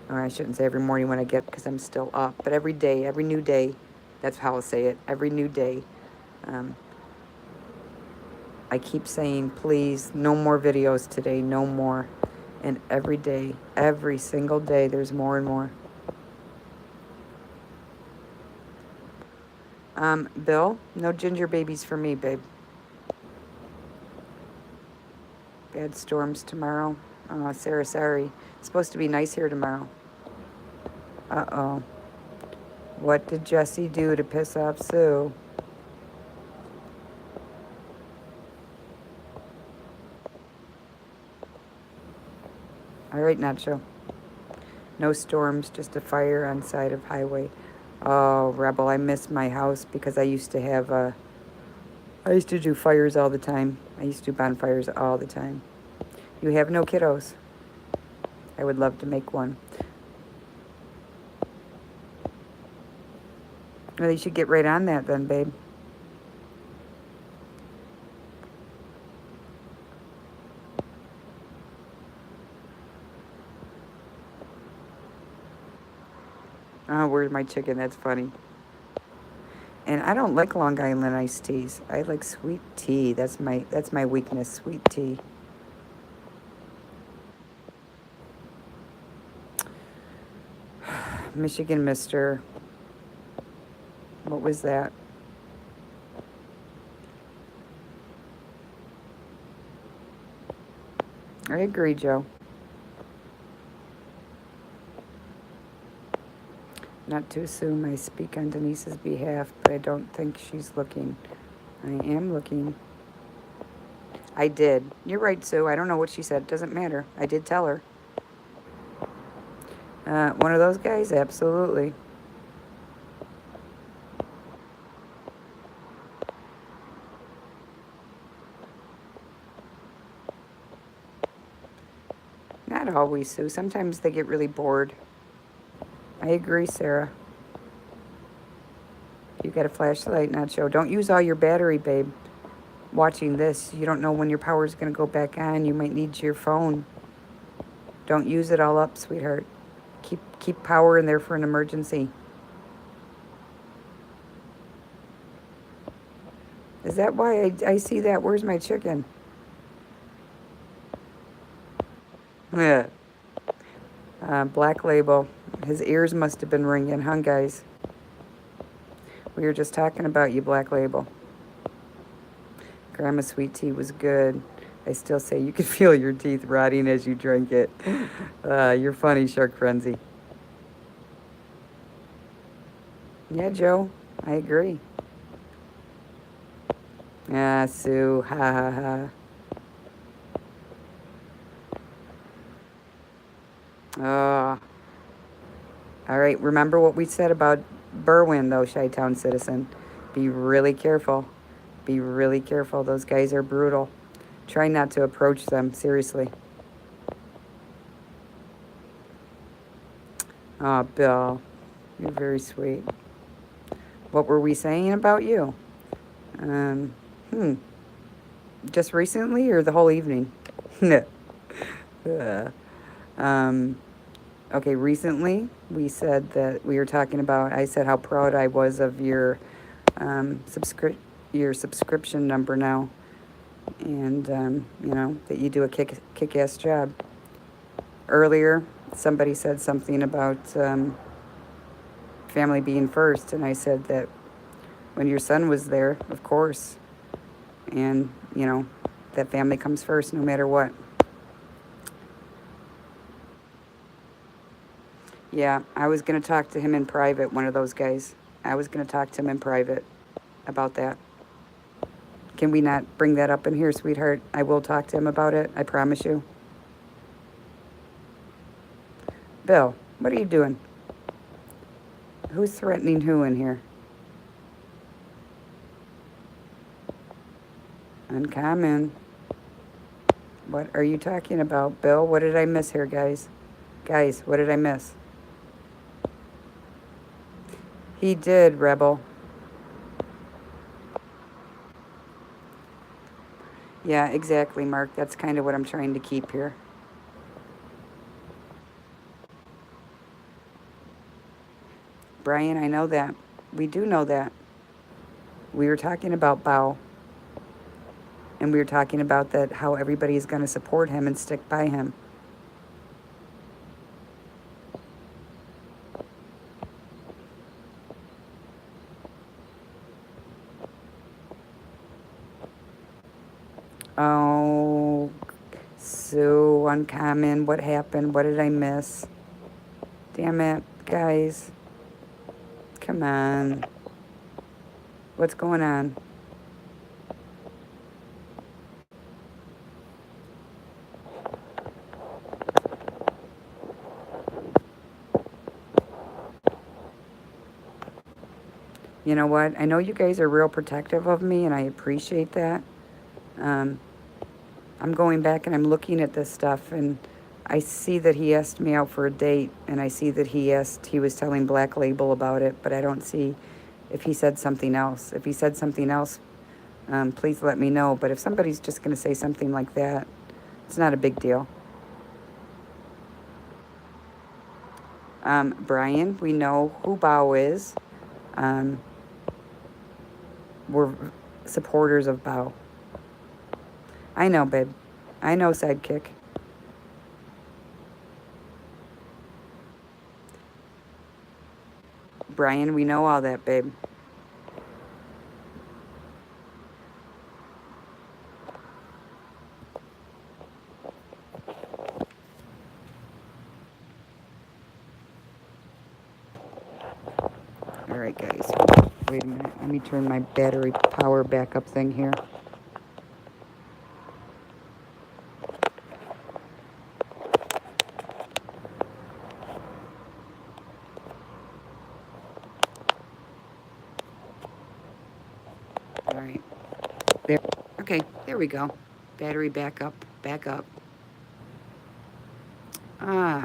or I shouldn't say every morning when I get, because I'm still up, but every day, every new day, that's how I'll say it, every new day, um, I keep saying, please, no more videos today, no more. And every day, every single day, there's more and more. Bill, no ginger babies for me, babe. Bad storms tomorrow. Sarah, sorry. It's supposed to be nice here tomorrow. Uh-oh. What did Jesse do to piss off Sue? All right, Nacho. No storms, just a fire on side of highway. Oh, Rebel, I miss my house because I used to have I used to do fires all the time. I used to do bonfires all the time. You have no kiddos. I would love to make one. Well, you should get right on that then, babe. Oh, where's my chicken? That's funny. And I don't like Long Island iced teas. I like sweet tea. That's my weakness, sweet tea. Michigan Mister. What was that? I agree, Joe. Not to assume I speak on Denise's behalf, but I don't think she's looking. I am looking. I did. You're right, Sue. I don't know what she said. Doesn't matter. I did tell her. One of those guys? Absolutely. Not always, Sue. Sometimes they get really bored. I agree, Sarah. You got a flashlight, Nacho. Don't use all your battery, babe. Watching this, you don't know when your power's going to go back on. You might need your phone. Don't use it all up, sweetheart. Keep power in there for an emergency. Is that why I see that? Where's my chicken? Yeah. Black Label. His ears must have been ringing, huh, guys? We were just talking about you, Black Label. Grandma's sweet tea was good. I still say you could feel your teeth rotting as you drink it. You're funny, Shark Frenzy. Yeah, Joe, I agree. Ah, Sue, ha ha ha. Oh. All right, remember what we said about Berwyn, though, Chi-Town citizen. Be really careful. Be really careful. Those guys are brutal. Try not to approach them, seriously. Oh, Bill, you're very sweet. What were we saying about you? Um, hmm. Just recently or the whole evening? Uh, um, okay, recently we said that we were talking about, I said how proud I was of your your subscription number now. And, you know, that you do a kick-ass job. Earlier, somebody said something about family being first, and I said that when your son was there, of course, and, you know, that family comes first no matter what. Yeah, I was going to talk to him in private, one of those guys. I was going to talk to him in private about that. Can we not bring that up in here, sweetheart? I will talk to him about it, I promise you. Bill, what are you doing? Who's threatening who in here? Uncommon. What are you talking about, Bill? What did I miss here, guys? Guys, what did I miss? He did, Rebel. Yeah, exactly, Mark. That's kind of what I'm trying to keep here. Brian, I know that. We do know that. We were talking about Bao, and we were talking about that how everybody is going to support him and stick by him. Oh, Sue, Uncommon, what happened? What did I miss? Damn it, guys. Come on. What's going on? You know what? I know you guys are real protective of me, and I appreciate that. I'm going back and I'm looking at this stuff, and I see that he asked me out for a date, and I see that he was telling Black Label about it, but I don't see if he said something else. If he said something else, please let me know. But if somebody's just going to say something like that, it's not a big deal. Brian, we know who Bao is. We're supporters of Bao. I know, babe. I know, sidekick. Brian, we know all that, babe. All right, guys. Wait a minute. Let me turn my battery power backup thing here. Okay, there we go. Battery back up, back up.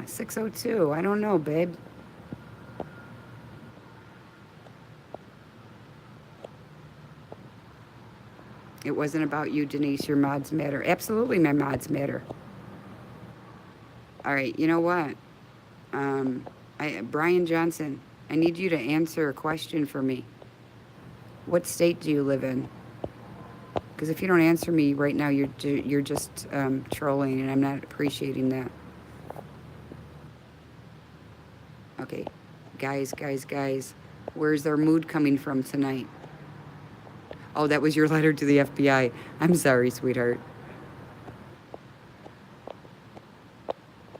602. I don't know, babe. It wasn't about you, Denise. Your mods matter. Absolutely, my mods matter. All right, you know what? Brian Johnson, I need you to answer a question for me. What state do you live in? Because if you don't answer me right now, you're just trolling, and I'm not appreciating that. Okay, guys, where's their mood coming from tonight? Oh, that was your letter to the FBI. I'm sorry, sweetheart.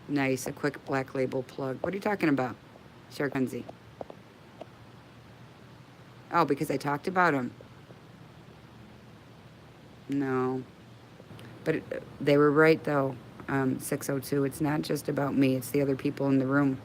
Nice, a quick Black Label plug. What are you talking about, Sharkunzi? Oh, because I talked about him. No. But they were right, though, 602. It's not just about me. It's the other people in the room.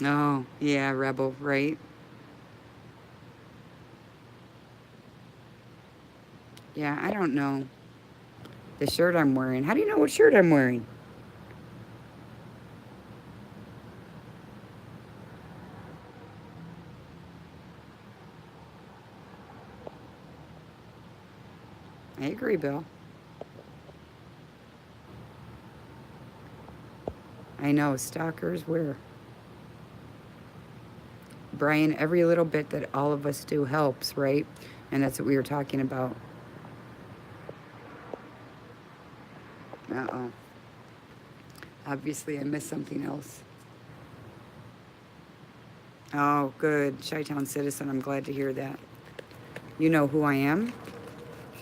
Oh, yeah, Rebel, right? Yeah, I don't know. The shirt I'm wearing. How do you know what shirt I'm wearing? I agree, Bill. I know, stalkers, where? Brian, every little bit that all of us do helps, right? And that's what we were talking about. Uh-oh. Obviously, I missed something else. Oh, good. Chi-Town citizen, I'm glad to hear that. You know who I am?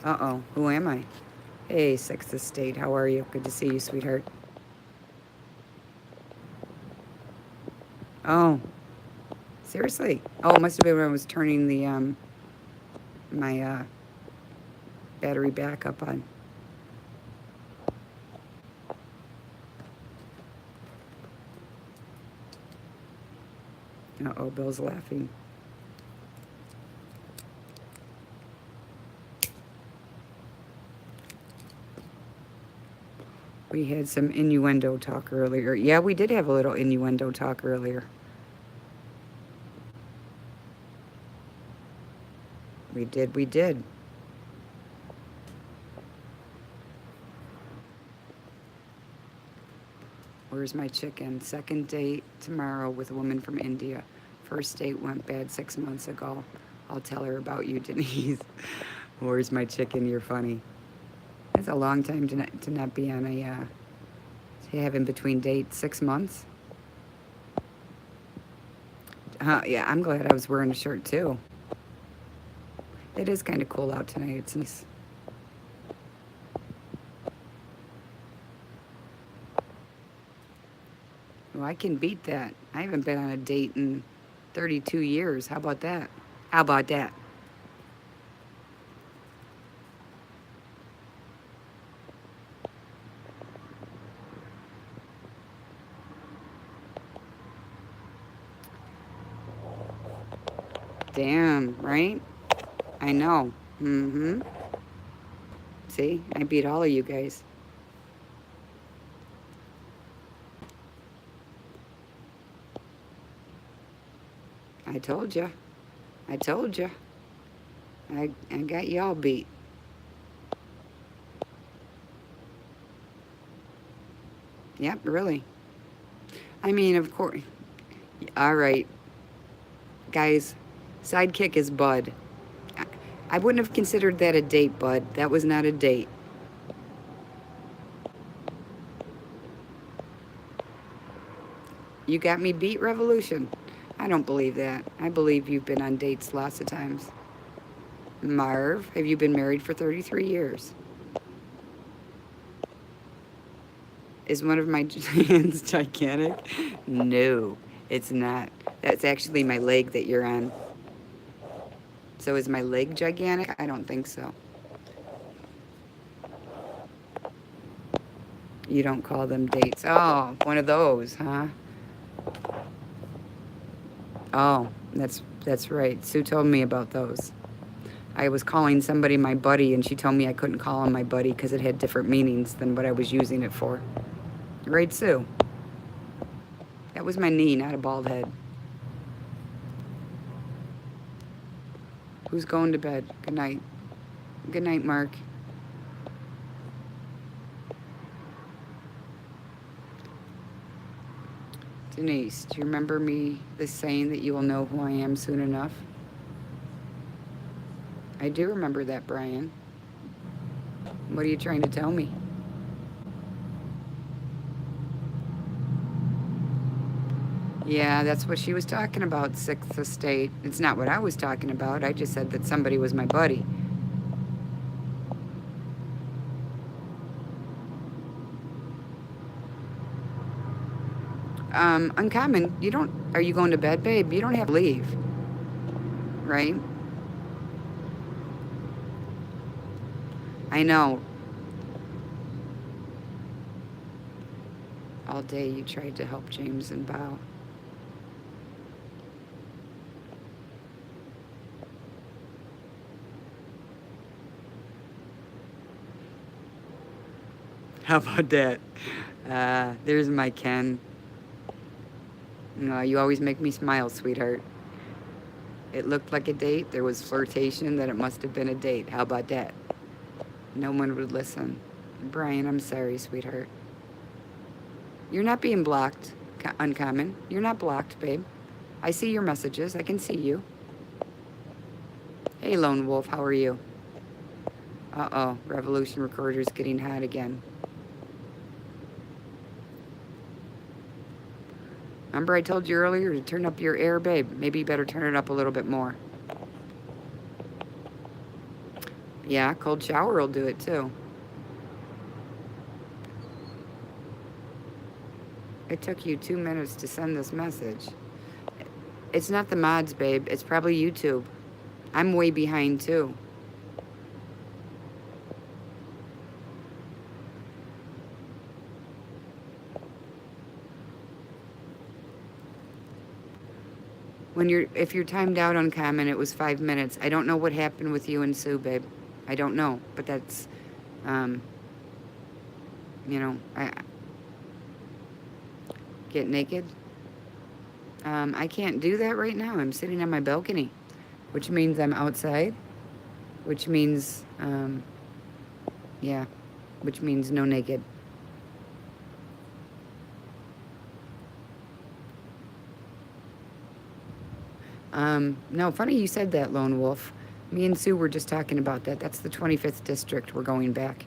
Uh-oh, who am I? Hey, Sixth Estate, how are you? Good to see you, sweetheart. Oh, seriously? Oh, it must have been when I was turning the, my, battery back up on. Uh-oh, Bill's laughing. We had some innuendo talk earlier. Yeah, we did have a little innuendo talk earlier. We did. Where's my chicken? Second date tomorrow with a woman from India. First date went bad 6 months ago. I'll tell her about you, Denise. Where's my chicken? You're funny. That's a long time to not be on a, to have in between dates. 6 months? Yeah, I'm glad I was wearing a shirt too. It is kind of cool out tonight. It's nice. Well, I can beat that. I haven't been on a date in 32 years. How about that? How about that? Damn, right? I know. Mm-hmm. See, I beat all of you guys. I told you. I told you. I got y'all beat. Yep, really. I mean, of course. All right. Guys, sidekick is Bud. I wouldn't have considered that a date, Bud. That was not a date. You got me beat, Revolution. I don't believe that. I believe you've been on dates lots of times. Marv, have you been married for 33 years? Is one of my hands gigantic? No, it's not. That's actually my leg that you're on. So is my leg gigantic? I don't think so. You don't call them dates. Oh, one of those, huh? Oh, that's right. Sue told me about those. I was calling somebody my buddy, and she told me I couldn't call him my buddy because it had different meanings than what I was using it for. Right, Sue? That was my knee, not a bald head. Who's going to bed? Good night. Good night, Mark. Denise, do you remember me, the saying that you will know who I am soon enough? I do remember that, Brian. What are you trying to tell me? Yeah, that's what she was talking about, Sixth Estate. It's not what I was talking about. I just said that somebody was my buddy. Uncommon, you don't, are you going to bed, babe? You don't have to leave, right? I know. All day you tried to help James and Bao. How about that? There's my Ken. No, you always make me smile, sweetheart. It looked like a date. There was flirtation, that it must have been a date. How about that? No one would listen. Brian, I'm sorry, sweetheart. You're not being blocked, Uncommon. You're not blocked, babe. I see your messages. I can see you. Hey, Lone Wolf, how are you? Uh-oh, Revolution Recorder's getting hot again. Remember I told you earlier to turn up your air, babe? Maybe you better turn it up a little bit more. Yeah, cold shower will do it too. It took you 2 minutes to send this message. It's not the mods, babe. It's probably YouTube. I'm way behind too. If you're timed out Uncommon, it was 5 minutes. I don't know what happened with you and Sue, babe. I don't know, but that's, I get naked. I can't do that right now. I'm sitting on my balcony, which means I'm outside, which means, which means no naked. No, funny you said that, Lone Wolf. Me and Sue were just talking about that. That's the 25th district. We're going back.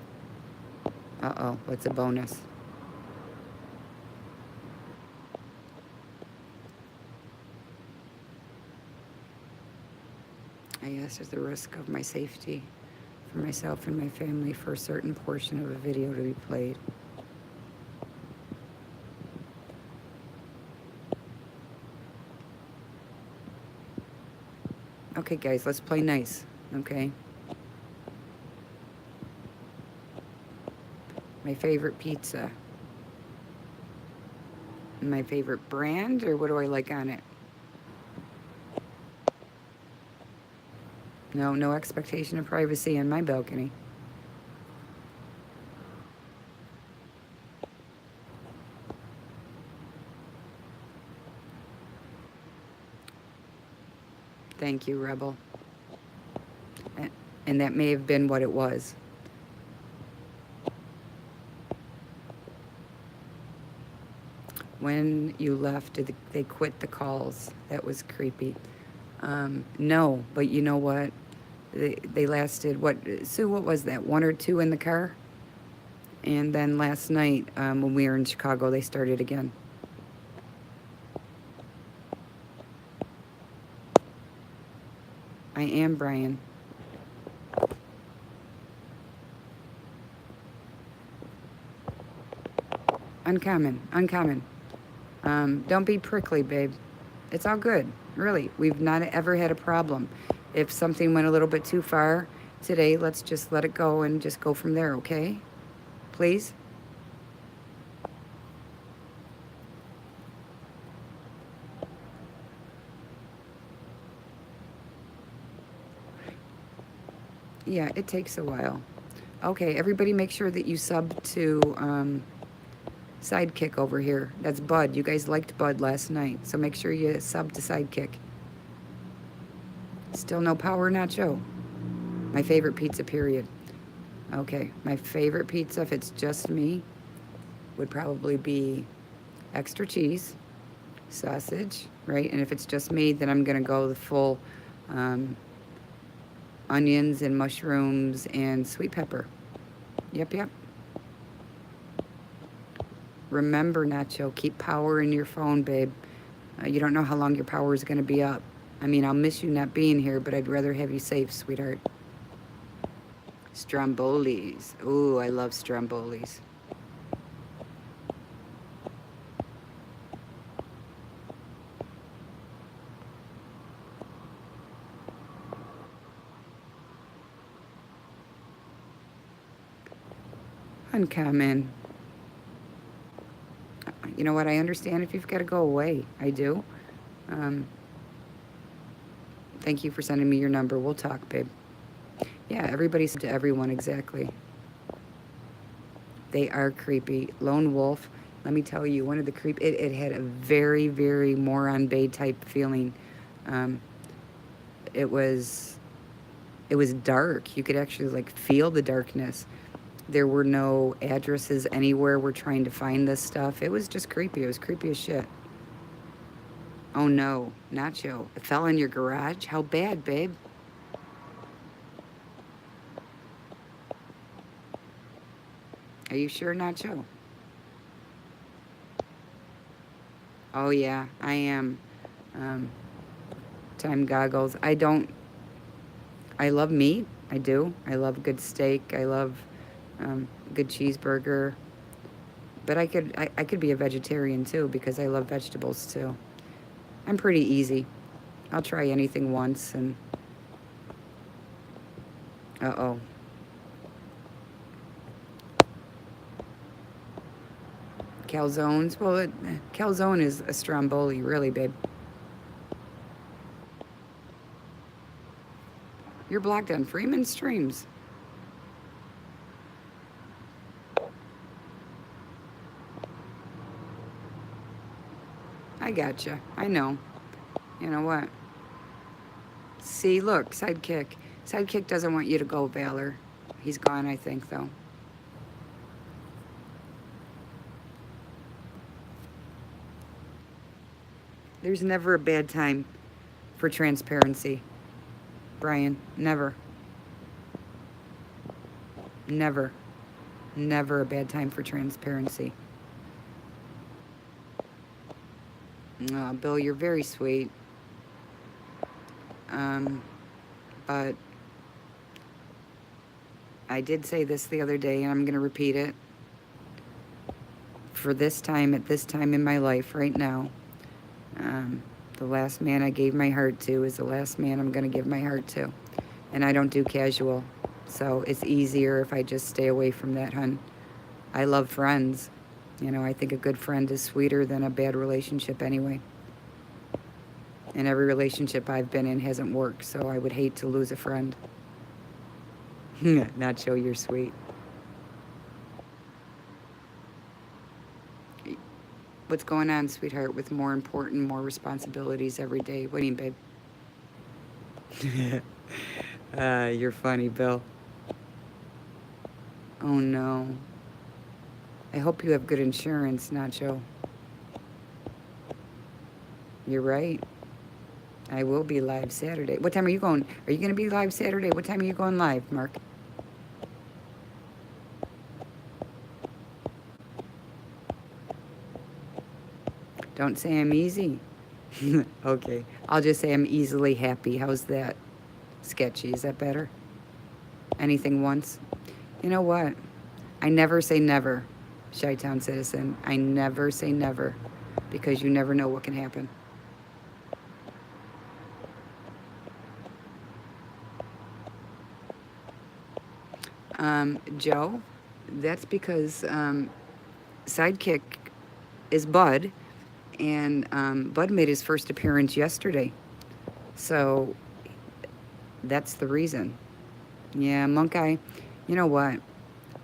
Uh-oh, what's a bonus? I guess there's the risk of my safety for myself and my family for a certain portion of a video to be played. Okay, guys, let's play nice, okay? My favorite pizza. My favorite brand, or what do I like on it? No expectation of privacy on my balcony. Thank you, Rebel. And that may have been what it was. When you left, did they quit the calls? That was creepy. No, but you know what? They lasted, Sue, what was that, 1 or 2 in the car? And then last night, when we were in Chicago, they started again. I am, Brian. Uncommon. Don't be prickly, babe. It's all good. Really, we've not ever had a problem. If something went a little bit too far today, let's just let it go and just go from there, okay? Please? Yeah, it takes a while. Okay, everybody make sure that you sub to Sidekick over here. That's Bud. You guys liked Bud last night, so make sure you sub to Sidekick. Still no Power Nacho. My favorite pizza, period. Okay, my favorite pizza, if it's just me, would probably be extra cheese, sausage, right? And if it's just me, then I'm gonna go the full onions and mushrooms and sweet pepper. Yep, yep. Remember, Nacho, keep power in your phone, babe. You don't know how long your power is gonna be up. I mean, I'll miss you not being here, but I'd rather have you safe, sweetheart. Strombolis. Ooh, I love strombolis. Uncommon. You know what? I understand if you've got to go away. I do. Thank you for sending me your number. We'll talk, babe. Yeah, everybody's to everyone, exactly. They are creepy. Lone Wolf, let me tell you, one of the it had a very, very Moron Bay type feeling. It was dark. You could actually like feel the darkness. There were no addresses anywhere. We're trying to find this stuff. It was just creepy. It was creepy as shit. Oh no, Nacho. It fell in your garage? How bad, babe? Are you sure, Nacho? Oh yeah, I am. Time goggles. I love meat. I do. I love good steak. I love good cheeseburger. But I could be a vegetarian too because I love vegetables too. I'm pretty easy. I'll try anything once and... Uh-oh. Calzones. Well, calzone is a stromboli, really, babe. You're blocked on Freeman Streams. I gotcha. I know. You know what? See, look, Sidekick. Sidekick doesn't want you to go, Valor. He's gone, I think, though. There's never a bad time for transparency, Brian. Never. Never. Never a bad time for transparency. Oh, Bill, you're very sweet. But I did say this the other day, and I'm going to repeat it. For this time, at this time in my life, right now, the last man I gave my heart to is the last man I'm going to give my heart to. And I don't do casual. So it's easier if I just stay away from that, hun. I love friends. You know, I think a good friend is sweeter than a bad relationship anyway. And every relationship I've been in hasn't worked, so I would hate to lose a friend. Nacho, you're sweet. What's going on, sweetheart, with more important, more responsibilities every day? What do you mean, babe? You're funny, Bill. Oh, no. I hope you have good insurance, Nacho. You're right. I will be live Saturday. What time are you going? Are you going to be live Saturday? What time are you going live, Mark? Don't say I'm easy. Okay. I'll just say I'm easily happy. How's that? Sketchy. Is that better? Anything once? You know what? I never say never, Chi-Town citizen. I never say never because you never know what can happen. Joe, that's because Sidekick is Bud, and Bud made his first appearance yesterday. So that's the reason. Yeah, Monk Eye, you know what?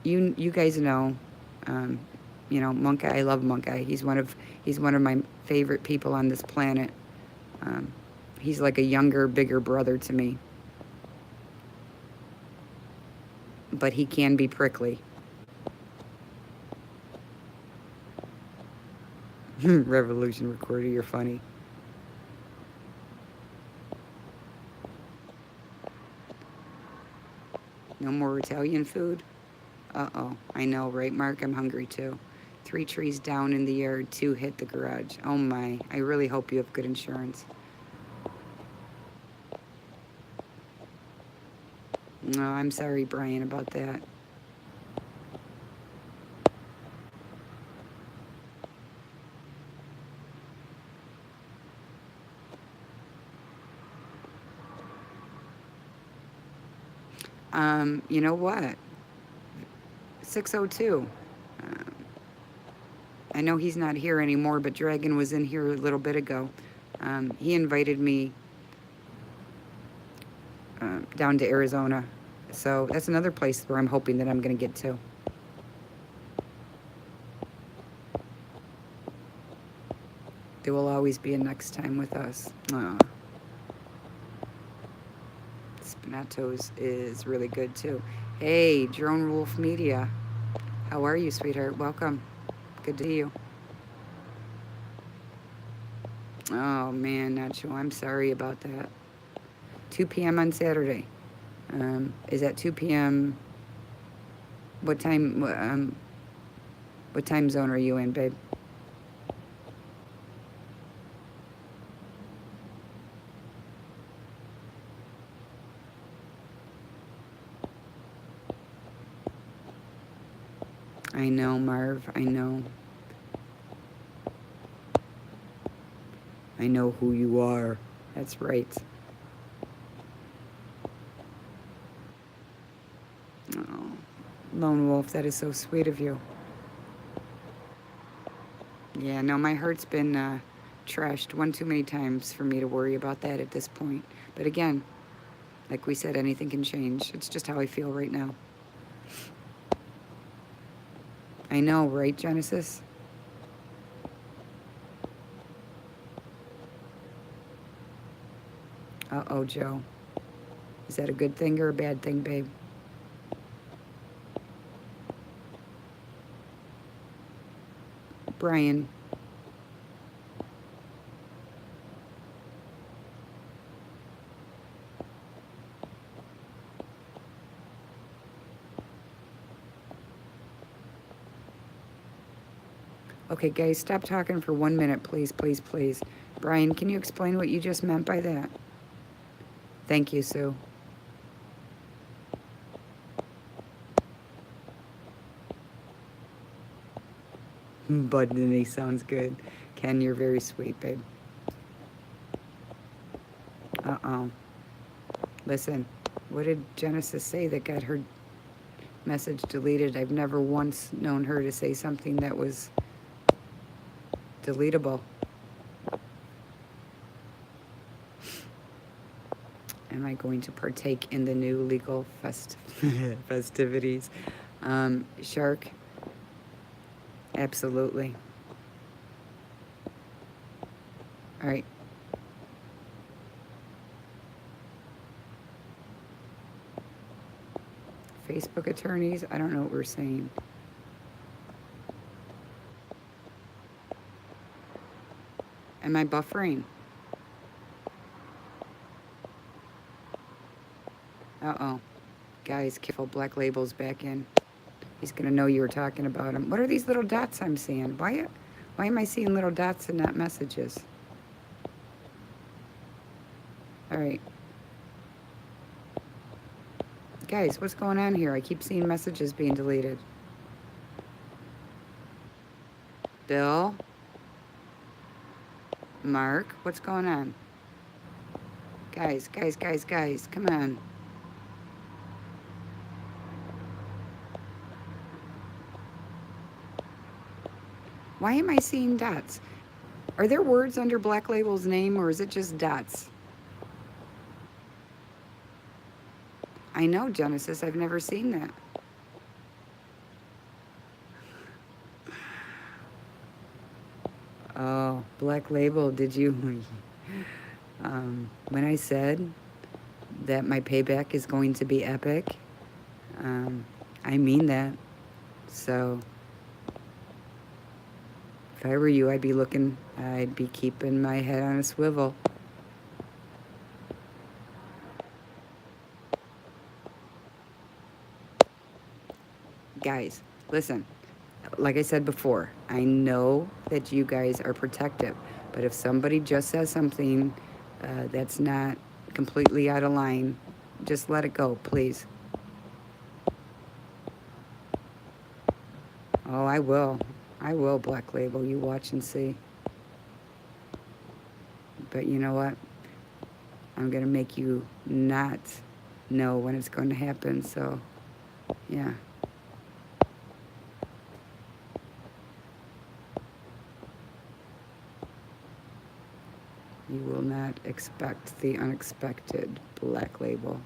You guys know, um, Monk Eye. I love Monk Eye. He's one of my favorite people on this planet. Um, he's like a younger, bigger brother to me, but he can be prickly. Revolution Recorder, you're funny. No more Italian food? Uh-oh. I know, right, Mark? I'm hungry too. 3 trees down in the yard, 2 hit the garage. Oh my. I really hope you have good insurance. No, I'm sorry, Brian, about that. You know what? 602. I know he's not here anymore, but Dragon was in here a little bit ago. He invited me down to Arizona. So that's another place where I'm hoping that I'm going to get to. There will always be a next time with us. Spinatos is really good too. Hey, Drone Wolf Media. How are you, sweetheart? Welcome. Good to see you. Oh man, Nacho, I'm sorry about that. 2 p.m. on Saturday. Is that 2 p.m.? What time? What time zone are you in, babe? I know, Marv. I know. I know who you are. That's right. Oh, Lone Wolf, that is so sweet of you. Yeah, no, my heart's been trashed one too many times for me to worry about that at this point. But again, like we said, anything can change. It's just how I feel right now. I know, right, Genesis? Uh-oh, Joe. Is that a good thing or a bad thing, babe? Brian. Okay, guys, stop talking for 1 minute, please, please, please. Brian, can you explain what you just meant by that? Thank you, Sue. Bud Denise sounds good. Ken, you're very sweet, babe. Uh-oh. Listen, what did Genesis say that got her message deleted? I've never once known her to say something that was deletable. Am I going to partake in the new legal festivities? Shark, absolutely. All right. Facebook attorneys, I don't know what we're saying. Am I buffering? Uh-oh. Guys, careful, Black Label's back in. He's going to know you were talking about him. What are these little dots I'm seeing? Why am I seeing little dots and not messages? All right. Guys, what's going on here? I keep seeing messages being deleted. Bill? Mark? What's going on? Guys, come on. Why am I seeing dots? Are there words under Black Label's name, or is it just dots? I know, Genesis. I've never seen that. Oh, Black Label, did you? When I said that my payback is going to be epic, I mean that. So, if I were you, I'd be keeping my head on a swivel. Guys, listen. Like I said before, I know that you guys are protective, but if somebody just says something that's not completely out of line, just let it go, please. Oh, I will. I will, Black Label. You watch and see. But you know what? I'm going to make you not know when it's going to happen, so yeah. You will not expect the unexpected, Black Label.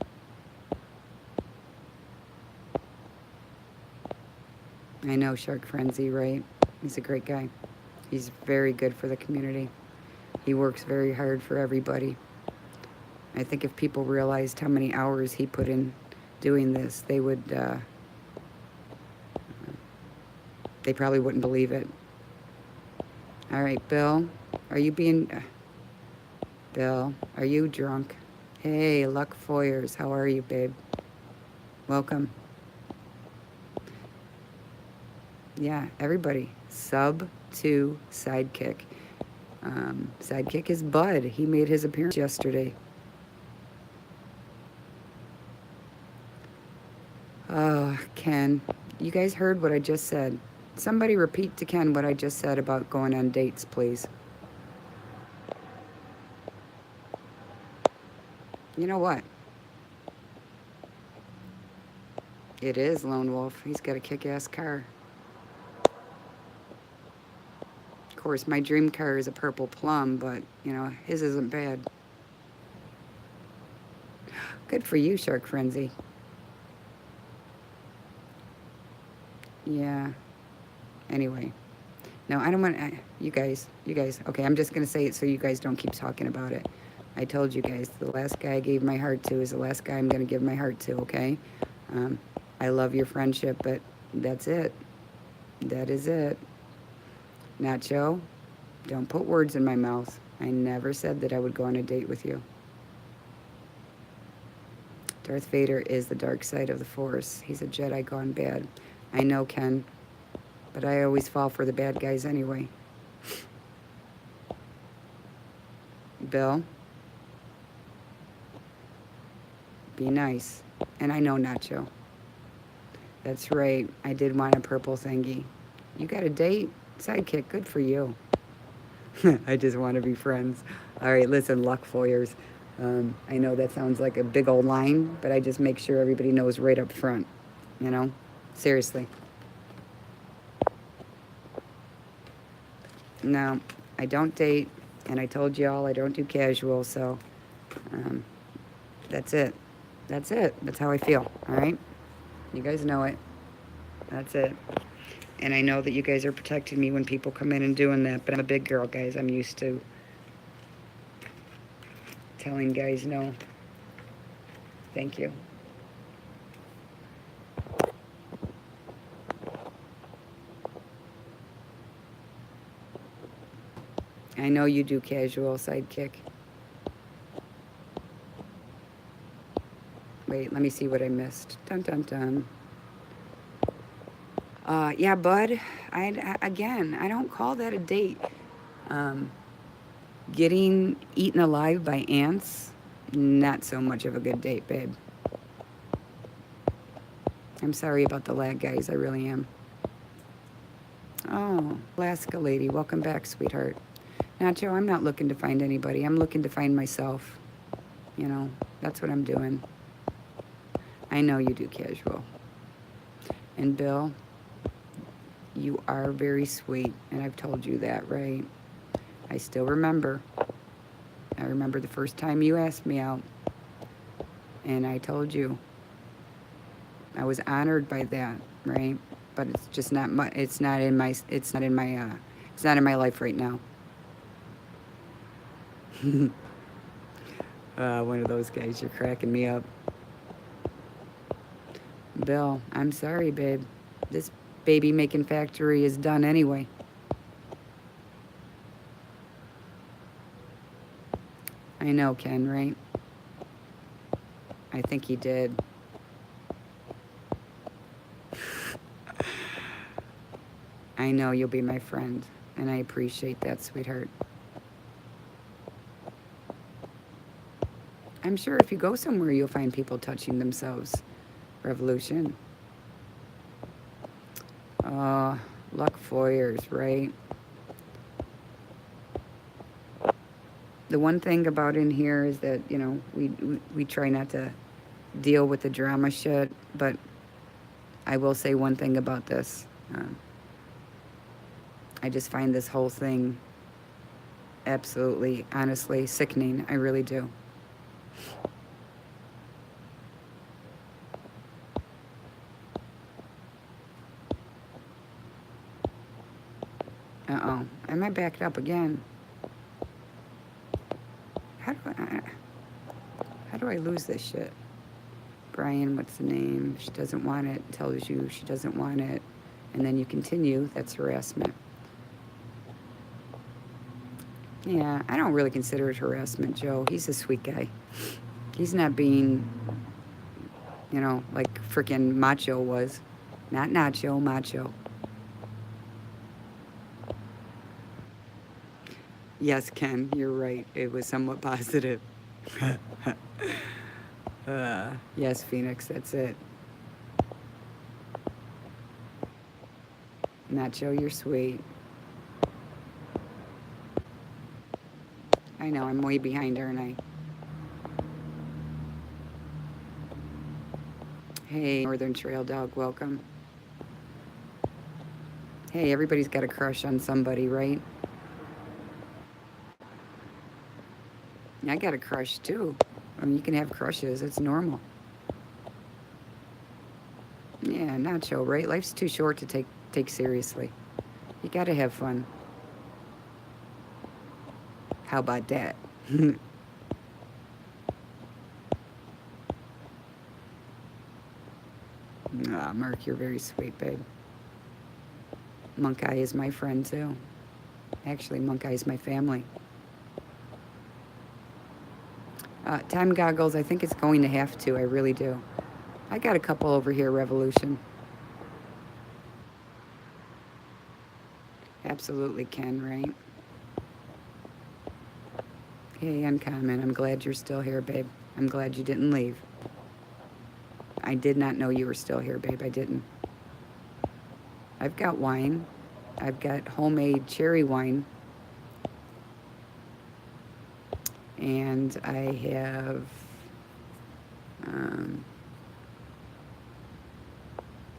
I know Shark Frenzy, right? He's a great guy. He's very good for the community. He works very hard for everybody. I think if people realized how many hours he put in doing this, they probably wouldn't believe it. All right, Bill, Bill, are you drunk? Hey, Luck Foyers, how are you, babe? Welcome. Yeah, everybody. Sub to Sidekick. Sidekick is Bud. He made his appearance yesterday. Oh, Ken, you guys heard what I just said. Somebody repeat to Ken what I just said about going on dates, please. You know what? It is Lone Wolf. He's got a kick-ass car. Of course, my dream car is a purple plum, but, you know, his isn't bad. Good for you, Shark Frenzy. Yeah. Anyway. No, I don't want you guys. Okay, I'm just going to say it so you guys don't keep talking about it. I told you guys, the last guy I gave my heart to is the last guy I'm going to give my heart to, okay? I love your friendship, but that's it. That is it. Nacho, don't put words in my mouth. I never said that I would go on a date with you. Darth Vader is the dark side of the Force. He's a Jedi gone bad. I know, Ken, but I always fall for the bad guys anyway. Bill, be nice. And I know, Nacho. That's right. I did want a purple thingy. You got a date? Sidekick, good for you. I just want to be friends. All right, listen, Luck Foyers. I know that sounds like a big old line, but I just make sure everybody knows right up front. You know? Seriously. No, I don't date, and I told y'all I don't do casual, so that's it. That's it. That's how I feel, all right? You guys know it. That's it. And I know that you guys are protecting me when people come in and doing that, but I'm a big girl, guys. I'm used to telling guys no. Thank you. I know you do casual, Sidekick. Wait, let me see what I missed. Dun, dun, dun. Yeah, Bud, again, I don't call that a date. Getting eaten alive by ants, not so much of a good date, babe. I'm sorry about the lag, guys. I really am. Oh, Alaska lady, welcome back, sweetheart. Nacho, I'm not looking to find anybody. I'm looking to find myself. You know, that's what I'm doing. I know you do casual. And Bill, You are very sweet, and I've told you that, right? I still remember. I remember the first time you asked me out, and I told you I was honored by that, right? But it's just not my. It's not in my life right now. One of those guys. You're cracking me up, Bill. I'm sorry, babe. This baby making factory is done anyway. I know, Ken, right? I think he did. I know you'll be my friend, and I appreciate that, sweetheart. I'm sure if you go somewhere, you'll find people touching themselves. Revolution. Luck Foyers, right? The one thing about in here is that, you know, we try not to deal with the drama shit, but I will say one thing about this. I just find this whole thing absolutely, honestly, sickening. I really do. Uh-oh. Am I backed up again? How do I lose this shit? Brian, what's the name? She doesn't want it. Tells you she doesn't want it. And then you continue. That's harassment. Yeah, I don't really consider it harassment, Joe. He's a sweet guy. He's not being, you know, like freaking Macho was. Not Nacho, Macho. Yes, Ken, you're right. It was somewhat positive. Yes, Phoenix, that's it. Nacho, you're sweet. I know, I'm way behind, aren't I? Hey, Northern Trail Dog, welcome. Hey, everybody's got a crush on somebody, right? I got a crush too. I mean, you can have crushes, it's normal. Yeah, Nacho, right? Life's too short to take seriously. You gotta have fun. How about that? Mark, you're very sweet, babe. Monk Eye is my friend too. Actually, Monk Eye is my family. Time goggles, I think it's going to have to. I really do. I got a couple over here, Revolution. Absolutely can, right? Hey, Uncommon, I'm glad you're still here, babe. I'm glad you didn't leave. I did not know you were still here, babe. I didn't. I've got wine. I've got homemade cherry wine. And I have,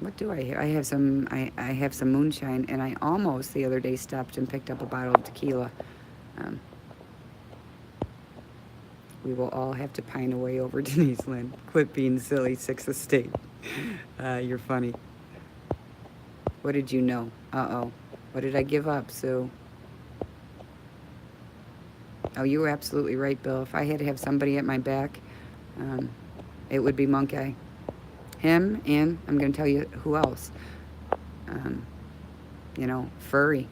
what do I have? I have some moonshine, and I almost the other day stopped and picked up a bottle of tequila. We will all have to pine away over Denise Lynn. Quit being silly, Sixth Estate. You're funny. What did you know? Uh-oh. What did I give up, Sue? Oh, you were absolutely right, Bill. If I had to have somebody at my back, it would be Monk Eye. Him, and I'm going to tell you who else. You know, Furry.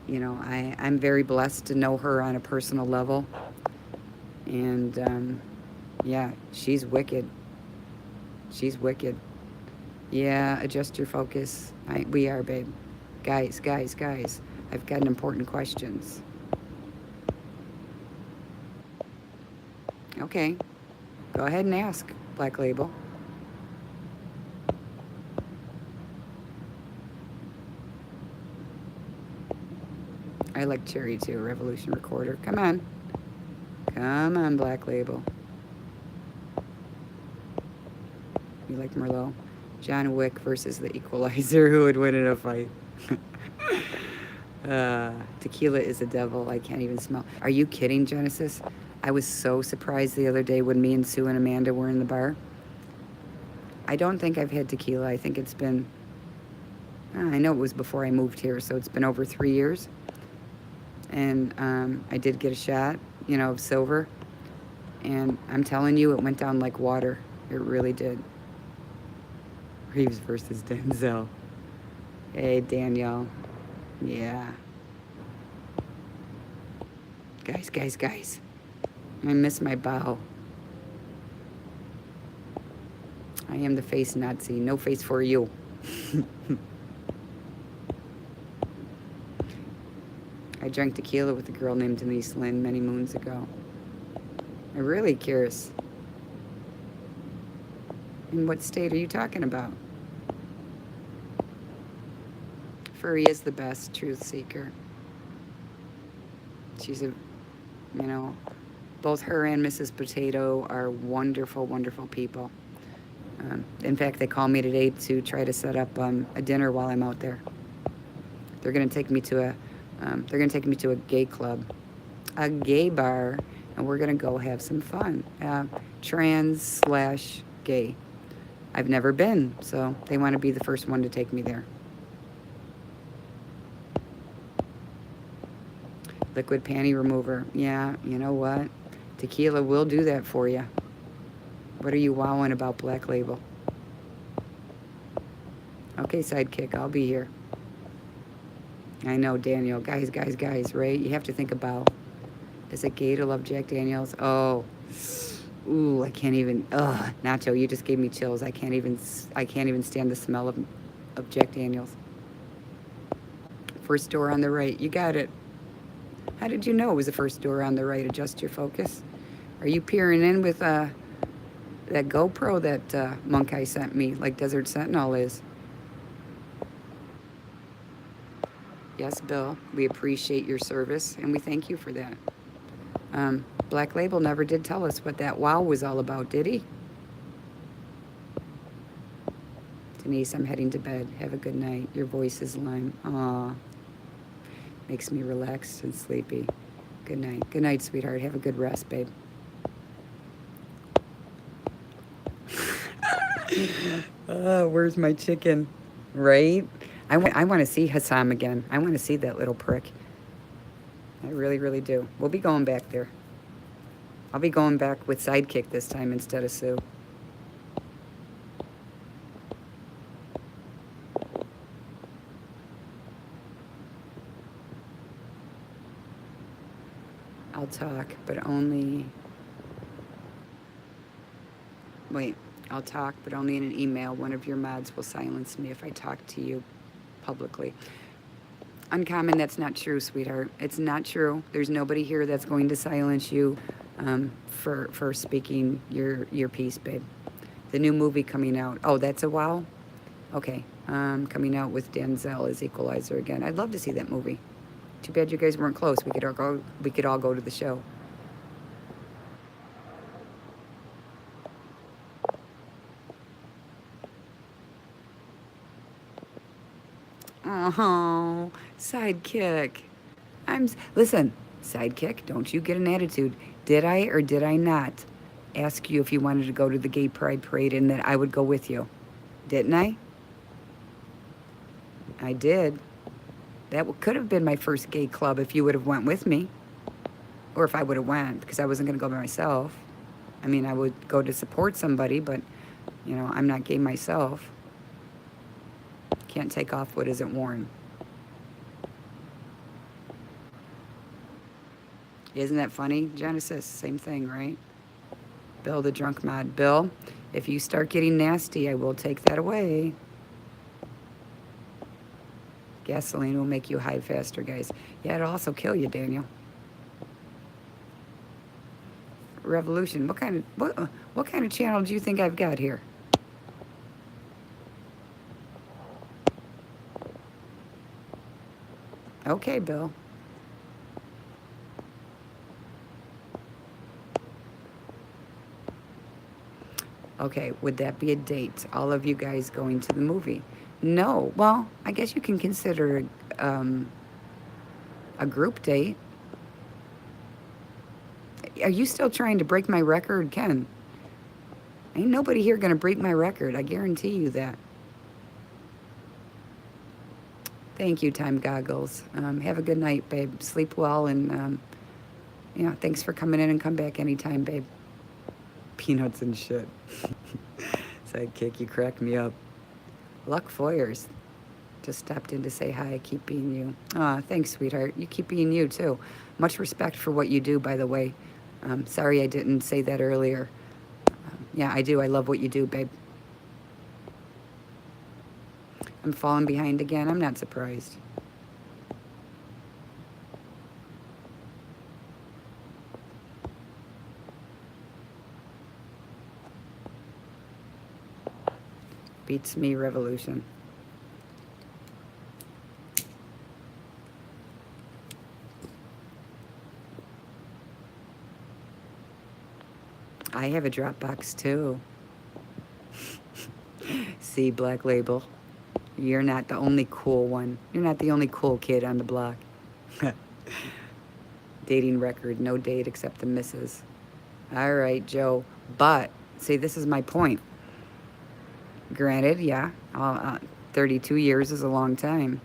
You know, I'm very blessed to know her on a personal level. And, yeah, she's wicked. She's wicked. Yeah, adjust your focus. We are, babe. Guys. I've got an important questions. Okay. Go ahead and ask, Black Label. I like Cherry too, Revolution Recorder. Come on. Come on, Black Label. You like Merlot? John Wick versus the Equalizer. Who would win in a fight? Tequila is a devil. I can't even smell. Are you kidding, Genesis? I was so surprised the other day when me and Sue and Amanda were in the bar. I don't think I've had tequila. I think it's been, I know it was before I moved here, so it's been over 3 years. And I did get a shot, of silver. And I'm telling you, it went down like water. It really did. Reeves versus Denzel. Hey, Danielle. Yeah. Guys. I miss my bow. I am the face Nazi. No face for you. I drank tequila with a girl named Denise Lynn many moons ago. I'm really curious. In what state are you talking about? Furry is the best truth seeker. She's both her and Mrs. Potato are wonderful, wonderful people. In fact, they called me today to try to set up a dinner while I'm out there. They're going to take me to a gay club, a gay bar, and we're going to go have some fun. Trans/gay. I've never been, so they want to be the first one to take me there. Liquid panty remover. Yeah, you know what? Tequila will do that for you. What are you wowing about, Black Label? Okay, Sidekick, I'll be here. I know, Daniel. Guys, right? You have to think about, is it gay to love Jack Daniels? Oh, ooh, I can't even, Nacho, you just gave me chills. I can't even stand the smell of Jack Daniels. First door on the right. You got it. How did you know it was the first door on the right? Adjust your focus. Are you peering in with that GoPro that Monk Eye sent me, like Desert Sentinel is? Yes, Bill. We appreciate your service, and we thank you for that. Black Label never did tell us what that wow was all about, did he? Denise, I'm heading to bed. Have a good night. Your voice is lime. Aw. Makes me relaxed and sleepy. Good night. Good night, sweetheart. Have a good rest, babe. Where's my chicken? Right? I want to see Hassam again. I want to see that little prick. I really, really do. We'll be going back there. I'll be going back with Sidekick this time instead of Sue. I'll talk, but only... Wait. I'll talk, but only in an email. One of your mods will silence me if I talk to you publicly. Uncommon, that's not true, sweetheart. It's not true. There's nobody here that's going to silence you for speaking your piece, babe. The new movie coming out. Oh, that's a wow? Okay. Coming out with Denzel as Equalizer again. I'd love to see that movie. Too bad you guys weren't close. We could all go to the show. Oh, Sidekick. Listen, Sidekick, don't you get an attitude. Did I or did I not ask you if you wanted to go to the Gay Pride Parade and that I would go with you? Didn't I? I did. That could have been my first gay club if you would have went with me. Or if I would have went, because I wasn't going to go by myself. I mean, I would go to support somebody, but, I'm not gay myself. Can't take off what isn't worn. Isn't that funny, Genesis? Same thing, right? Bill the drunk mod. Bill, if you start getting nasty, I will take that away. Gasoline will make you high faster, guys. Yeah, it'll also kill you, Daniel. Revolution. What kind of channel do you think I've got here? Okay, Bill. Okay, would that be a date? All of you guys going to the movie? No. Well, I guess you can consider a group date. Are you still trying to break my record, Ken? Ain't nobody here gonna break my record. I guarantee you that. Thank you, Time Goggles. Have a good night, babe. Sleep well, and thanks for coming in and come back anytime, babe. Peanuts and shit. Sidekick, you crack me up. Luck Foyers just stopped in to say hi. I keep being you. Aw, thanks, sweetheart. You keep being you, too. Much respect for what you do, by the way. Sorry I didn't say that earlier. Yeah, I do. I love what you do, babe. I'm falling behind again. I'm not surprised. Beats me, Revolution. I have a Dropbox too. See, Black Label. You're not the only cool one. You're not the only cool kid on the block. Dating record, no date except the missus. All right, Joe. But, see, this is my point. Granted, yeah, 32 years is a long time.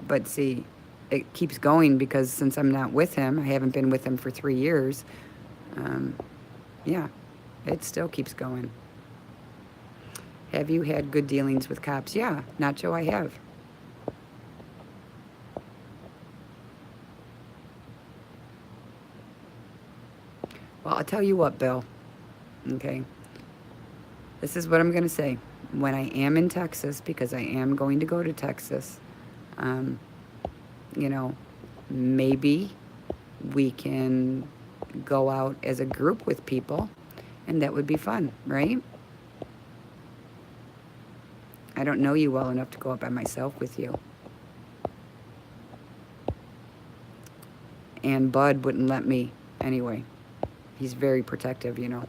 But see, it keeps going because since I'm not with him, I haven't been with him for 3 years. Yeah, it still keeps going. Have you had good dealings with cops? Yeah, Nacho, I have. Well, I'll tell you what, Bill. Okay. This is what I'm going to say. When I am in Texas, because I am going to go to Texas, you know, maybe we can go out as a group with people, and that would be fun, right? I don't know you well enough to go out by myself with you. And Bud wouldn't let me anyway. He's very protective, you know.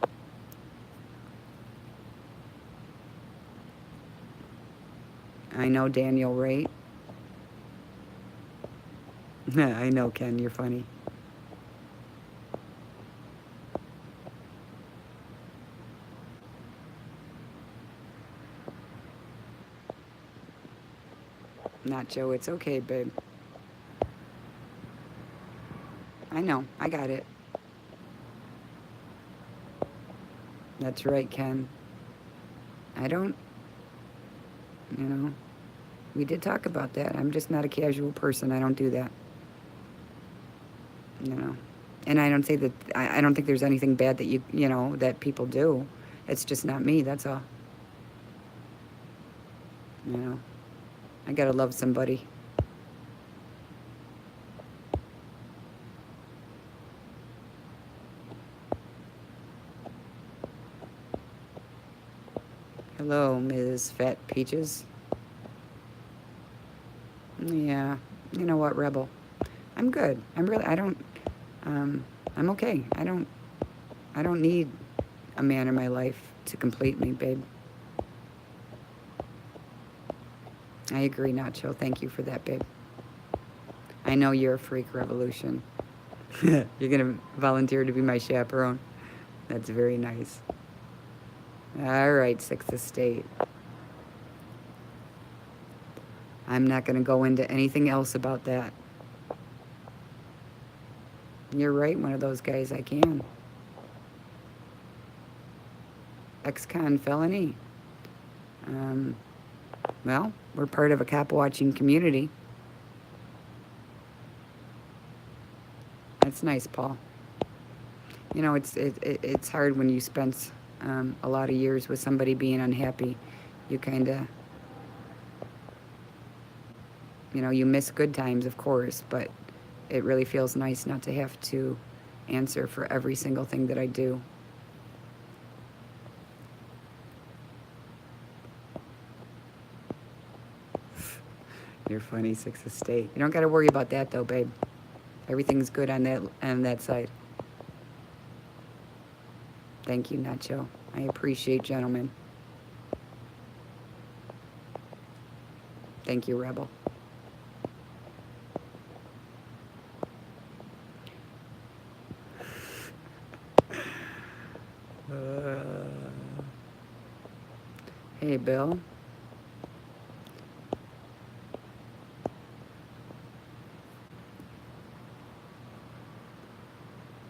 I know, Daniel, right? I know, Ken, you're funny. Nacho, it's okay, babe. I know, I got it. That's right, Ken. I don't, you know, we did talk about that. I'm just not a casual person. I don't do that. You know. And I don't say that, I don't think there's anything bad that that people do. It's just not me, that's all. You know. I gotta love somebody. Hello, Ms. Fat Peaches. Yeah, you know what, Rebel? I'm good. I'm okay. I don't need a man in my life to complete me, babe. I agree, Nacho. Thank you for that, babe. I know you're a freak, Revolution. You're gonna volunteer to be my chaperone? That's very nice. All right, Sixth Estate. I'm not gonna go into anything else about that. You're right, one of those guys I can. Ex-con felony. Well, we're part of a cop-watching community. That's nice, Paul. You know, it's hard when you spend a lot of years with somebody being unhappy. You kind of, you miss good times, of course, but it really feels nice not to have to answer for every single thing that I do. You're funny, Sixth Estate. You don't got to worry about that, though, babe. Everything's good on that side. Thank you, Nacho. I appreciate gentlemen. Thank you, Rebel. Hey, Bill.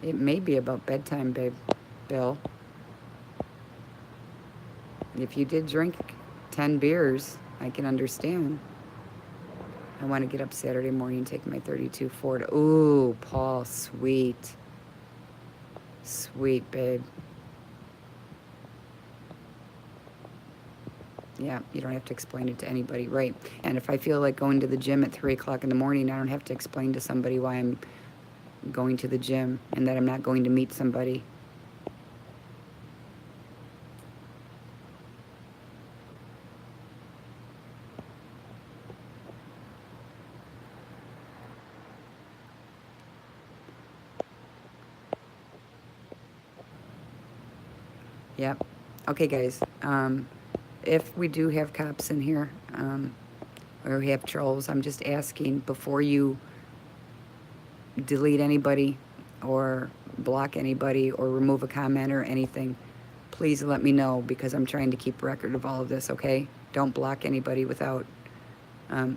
It may be about bedtime, babe. Bill. If you did drink 10 beers, I can understand. I want to get up Saturday morning and take my 32 Ford. Ooh, Paul, sweet. Sweet, babe. Yeah, you don't have to explain it to anybody, right? And if I feel like going to the gym at 3 o'clock in the morning, I don't have to explain to somebody why I'm going to the gym and that I'm not going to meet somebody. Yep. Okay, guys. If we do have cops in here, or we have trolls, I'm just asking before you delete anybody or block anybody or remove a comment or anything, please let me know because I'm trying to keep record of all of this, okay? Don't block anybody without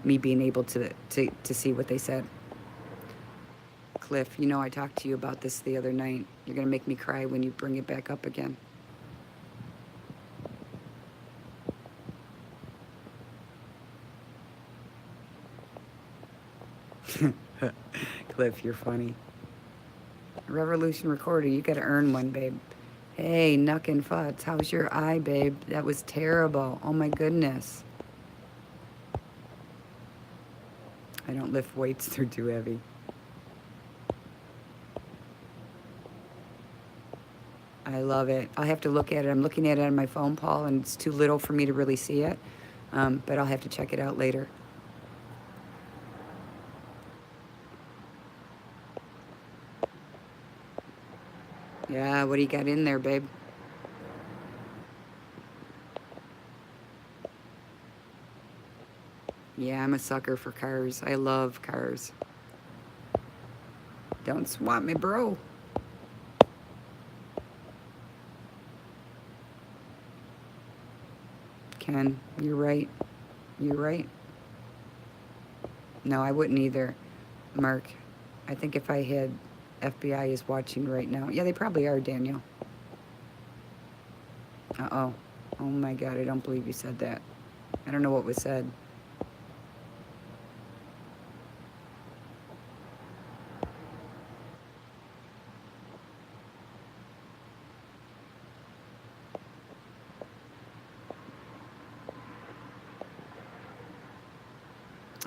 me being able to see what they said. Cliff, you know I talked to you about this the other night. You're going to make me cry when you bring it back up again. Cliff, you're funny. Revolution Recorder, you got to earn one, babe. Hey, Nuck and Futz, how's your eye, babe? That was terrible. Oh my goodness. I don't lift weights, they're too heavy. I love it. I'll have to look at it. I'm looking at it on my phone, Paul, and it's too little for me to really see it. But I'll have to check it out later. Yeah, what do you got in there, babe? Yeah, I'm a sucker for cars. I love cars. Don't swat me, bro. Ken, you're right. You're right. No, I wouldn't either, Mark. I think if I had FBI is watching right now. Yeah, they probably are, Daniel. Uh-oh. Oh my God, I don't believe you said that. I don't know what was said.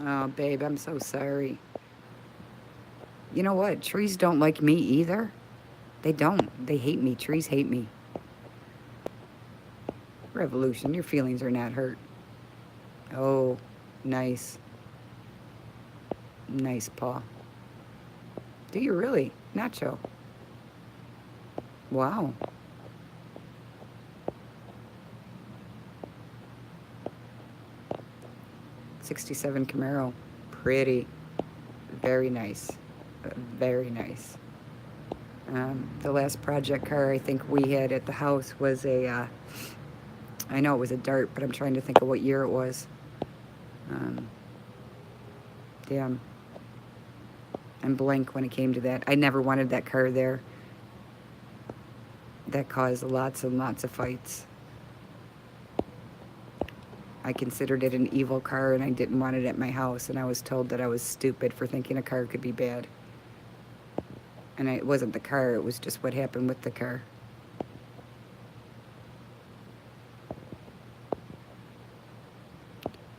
Oh, babe, I'm so sorry. You know what? Trees don't like me either. They don't. They hate me. Trees hate me. Revolution, your feelings are not hurt. Oh, nice. Nice paw. Do you really? Nacho. Wow. 67 Camaro. Pretty. Very nice. Very nice. The last project car I think we had at the house was a, I know it was a Dart, but I'm trying to think of what year it was. Damn. I'm blank when it came to that. I never wanted that car there. That caused lots and lots of fights. I considered it an evil car and I didn't want it at my house, and I was told that I was stupid for thinking a car could be bad. And it wasn't the car, it was just what happened with the car.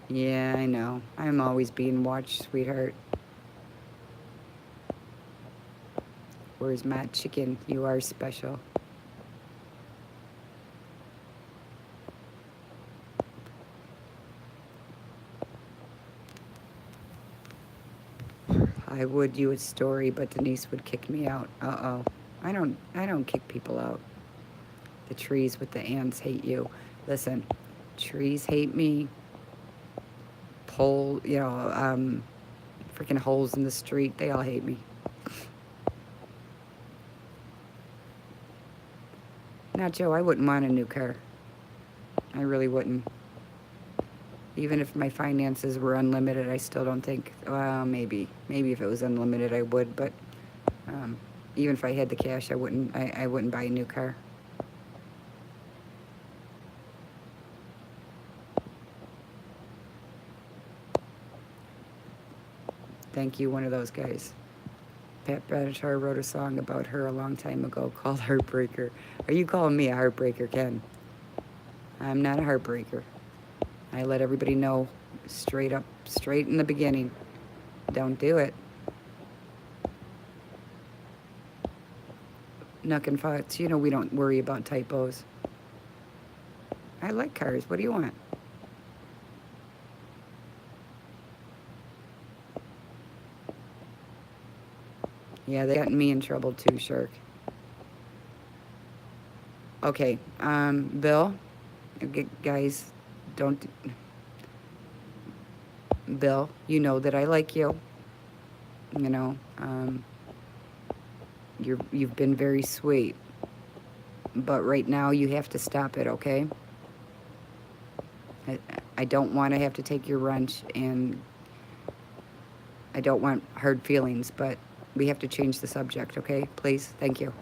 Yeah, I know. I'm always being watched, sweetheart. Where's my chicken? You are special. I would you a story, but Denise would kick me out. Uh-oh. I don't kick people out. The trees with the ants hate you. Listen, trees hate me. Pole, freaking holes in the street, they all hate me. Now, Joe, I wouldn't want a new car. I really wouldn't. Even if my finances were unlimited, I still don't think, well, maybe if it was unlimited, I would, but even if I had the cash, I wouldn't buy a new car. Thank you, one of those guys. Pat Benatar wrote a song about her a long time ago called Heartbreaker. Are you calling me a heartbreaker, Ken? I'm not a heartbreaker. I let everybody know straight in the beginning. Don't do it. Nuck and Fox, we don't worry about typos. I like cars. What do you want? Yeah, they got me in trouble too, Shark. Okay, Bill, guys, don't. Bill, you know that I like you. You've been very sweet, but right now you have to stop it, okay? I don't want to have to take your wrench, and I don't want hard feelings, but we have to change the subject, okay? Please, thank you.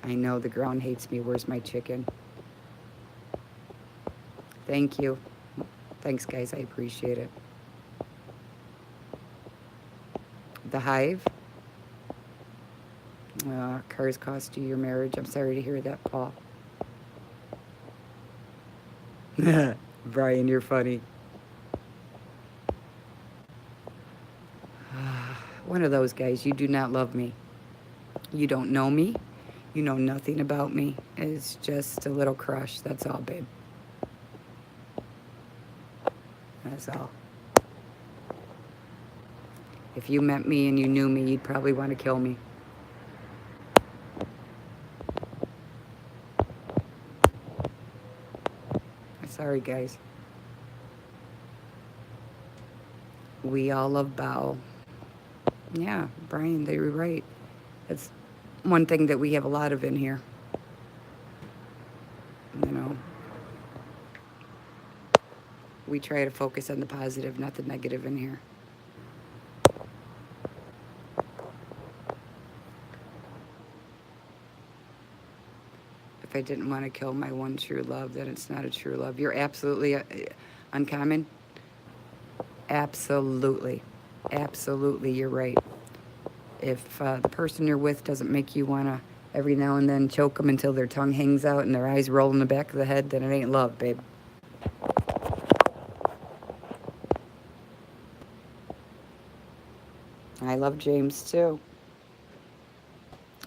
I know the ground hates me. Where's my chicken? Thank you. Thanks, guys. I appreciate it. The Hive. Cars cost you your marriage. I'm sorry to hear that, Paul. Brian, you're funny. One of those guys. You do not love me. You don't know me. You know nothing about me. It's just a little crush. That's all, babe. That's all. If you met me and you knew me, you'd probably want to kill me. Sorry, guys. We all love Bao. Yeah, Brian, they were right. It's one thing that we have a lot of in here. We try to focus on the positive, not the negative in here. If I didn't want to kill my one true love, then it's not a true love. You're absolutely uncommon. Absolutely. Absolutely, you're right. If the person you're with doesn't make you want to every now and then choke them until their tongue hangs out and their eyes roll in the back of the head, then it ain't love, babe. I love James, too.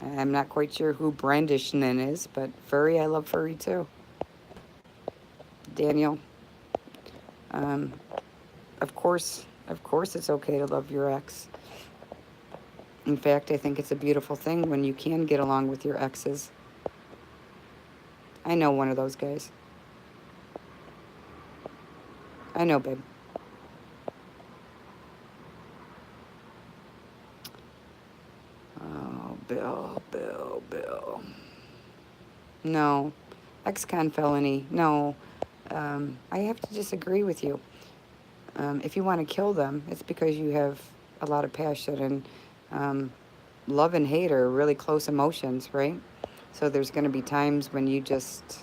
I'm not quite sure who Brandishnan is, but Furry, I love Furry, too. Daniel, of course it's okay to love your ex. In fact, I think it's a beautiful thing when you can get along with your exes. I know one of those guys. I know, babe. Oh, Bill. No. Ex-con felony. No. I have to disagree with you. If you want to kill them, it's because you have a lot of passion, and love and hate are really close emotions, right? So there's going to be times when you just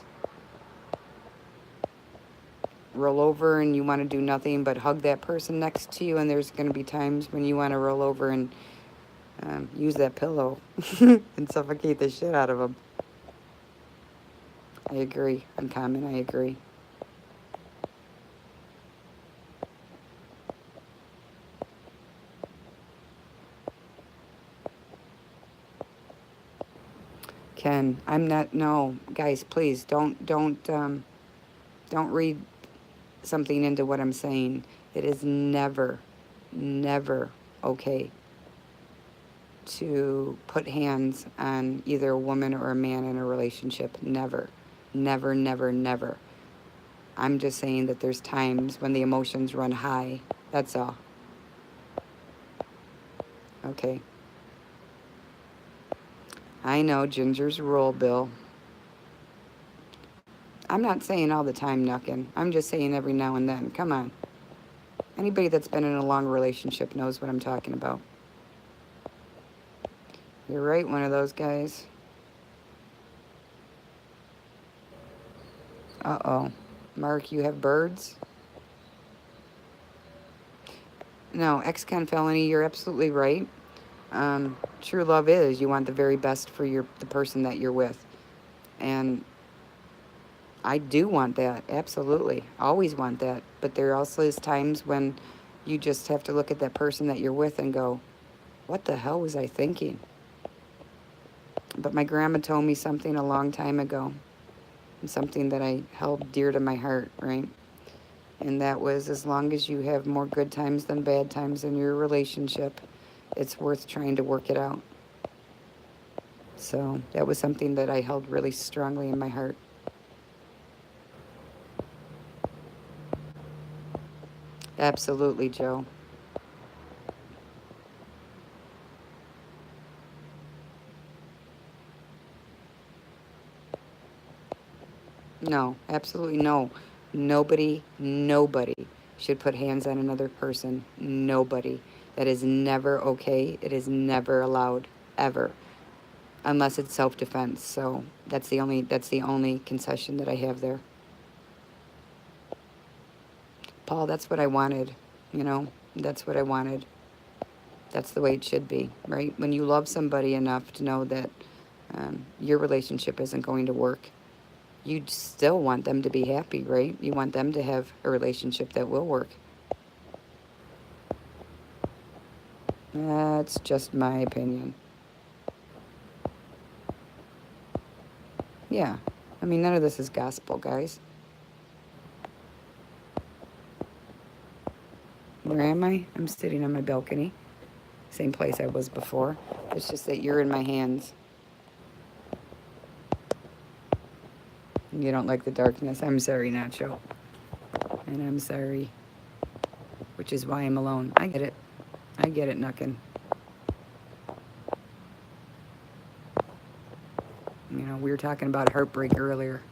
roll over and you want to do nothing but hug that person next to you, and there's going to be times when you want to roll over and use that pillow and suffocate the shit out of them. I agree. Uncommon, I agree. Ken, I'm not. No, guys, please don't read something into what I'm saying. It is never okay to put hands on either a woman or a man in a relationship. Never. Never, never, never. I'm just saying that there's times when the emotions run high. That's all. Okay. I know, Ginger's rule, Bill. I'm not saying all the time, Nuckin. I'm just saying every now and then. Come on. Anybody that's been in a long relationship knows what I'm talking about. You're right, one of those guys. Uh-oh. Mark, you have birds? No, ex-con felony, you're absolutely right. True love is you want the very best for the person that you're with. And I do want that, absolutely. Always want that. But there also is times when you just have to look at that person that you're with and go, what the hell was I thinking? But my grandma told me something a long time ago, and something that I held dear to my heart, right? And that was, as long as you have more good times than bad times in your relationship, it's worth trying to work it out. So that was something that I held really strongly in my heart. Absolutely, Joe. No, absolutely no. Nobody should put hands on another person. Nobody. That is never okay. It is never allowed, ever, unless it's self-defense. So that's the only concession that I have there. Paul, that's what I wanted. You know, that's what I wanted. That's the way it should be, right? When you love somebody enough to know that your relationship isn't going to work, you still want them to be happy, right? You want them to have a relationship that will work. That's just my opinion. Yeah. I mean, none of this is gospel, guys. Where am I? I'm sitting on my balcony. Same place I was before. It's just that you're in my hands. You don't like the darkness. I'm sorry, Nacho. And I'm sorry. Which is why I'm alone. I get it. I get it, Nuckin. You know, we were talking about heartbreak earlier.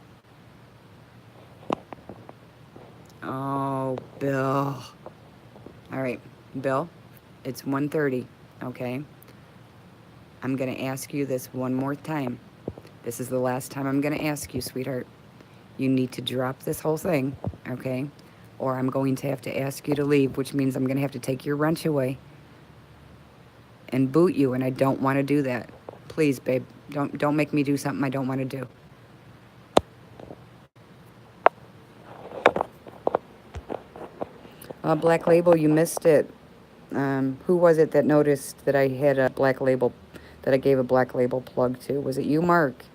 Oh, Bill. All right, Bill, it's 1:30, okay? I'm going to ask you this one more time. This is the last time I'm going to ask you, sweetheart. You need to drop this whole thing, okay? Or I'm going to have to ask you to leave, which means I'm going to have to take your wrench away and boot you, and I don't want to do that. Please, babe, don't make me do something I don't want to do. Black Label, you missed it. Who was it that noticed that I had a Black Label, that I gave a Black Label plug to? Was it you, Mark?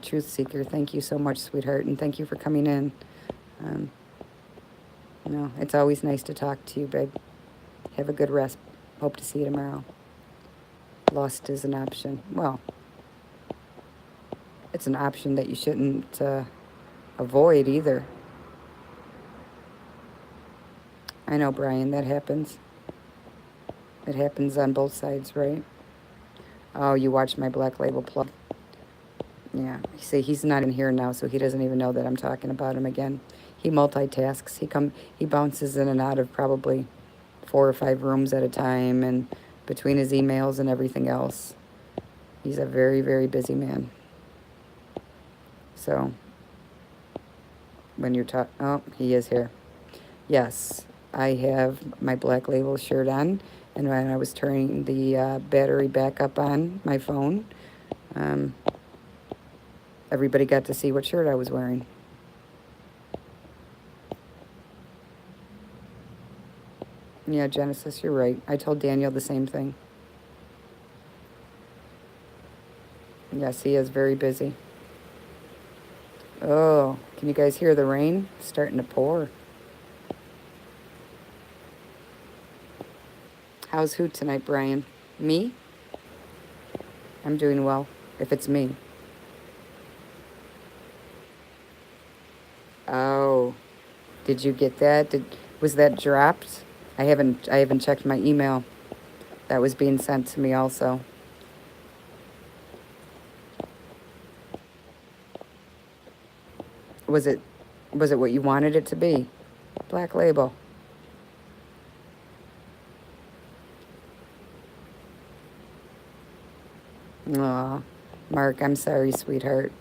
Truth Seeker, thank you so much, sweetheart, and thank you for coming in. Um, it's always nice to talk to you, babe. Have a good rest. Hope to see you tomorrow. Lost is an option. Well, it's an option that you shouldn't avoid either. I know, Brian, that happens. It happens on both sides, right? Oh, you watched my Black Label plug. Yeah, see, he's not in here now, so he doesn't even know that I'm talking about him again. He multitasks. He bounces in and out of probably 4 or 5 rooms at a time, and between his emails and everything else, he's a very, very busy man. So, when you're oh, he is here. Yes, I have my Black Label shirt on, and when I was turning the battery back up on my phone, everybody got to see what shirt I was wearing. Yeah, Genesis, you're right. I told Daniel the same thing. Yes, he is very busy. Oh, can you guys hear the rain? It's starting to pour. How's who tonight, Brian? Me? I'm doing well, if it's me. Oh, did you get that? Was that dropped? I haven't checked my email. That was being sent to me also. Was it was it what you wanted it to be? Black Label. Aw, Mark, I'm sorry, sweetheart.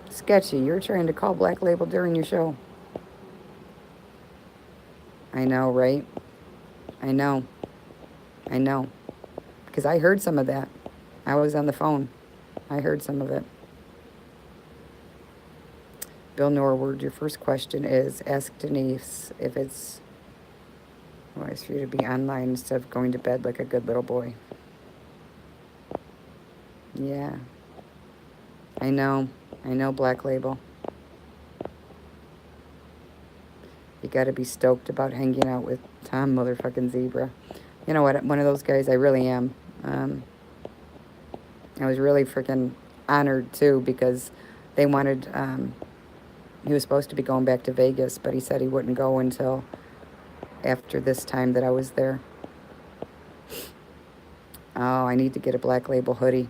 Sketchy, you're trying to call Black Label during your show. I know, right? I know. I know. Because I heard some of that. I was on the phone. I heard some of it. Bill Norwood, your first question is, ask Denise if it's wise for you to be online instead of going to bed like a good little boy. Yeah. I know. I know, Black Label. You got to be stoked about hanging out with Tom motherfucking Zebra. You know what? One of those guys, I really am. I was really freaking honored, too, because they wanted, he was supposed to be going back to Vegas, but he said he wouldn't go until after this time that I was there. Oh, I need to get a Black Label hoodie.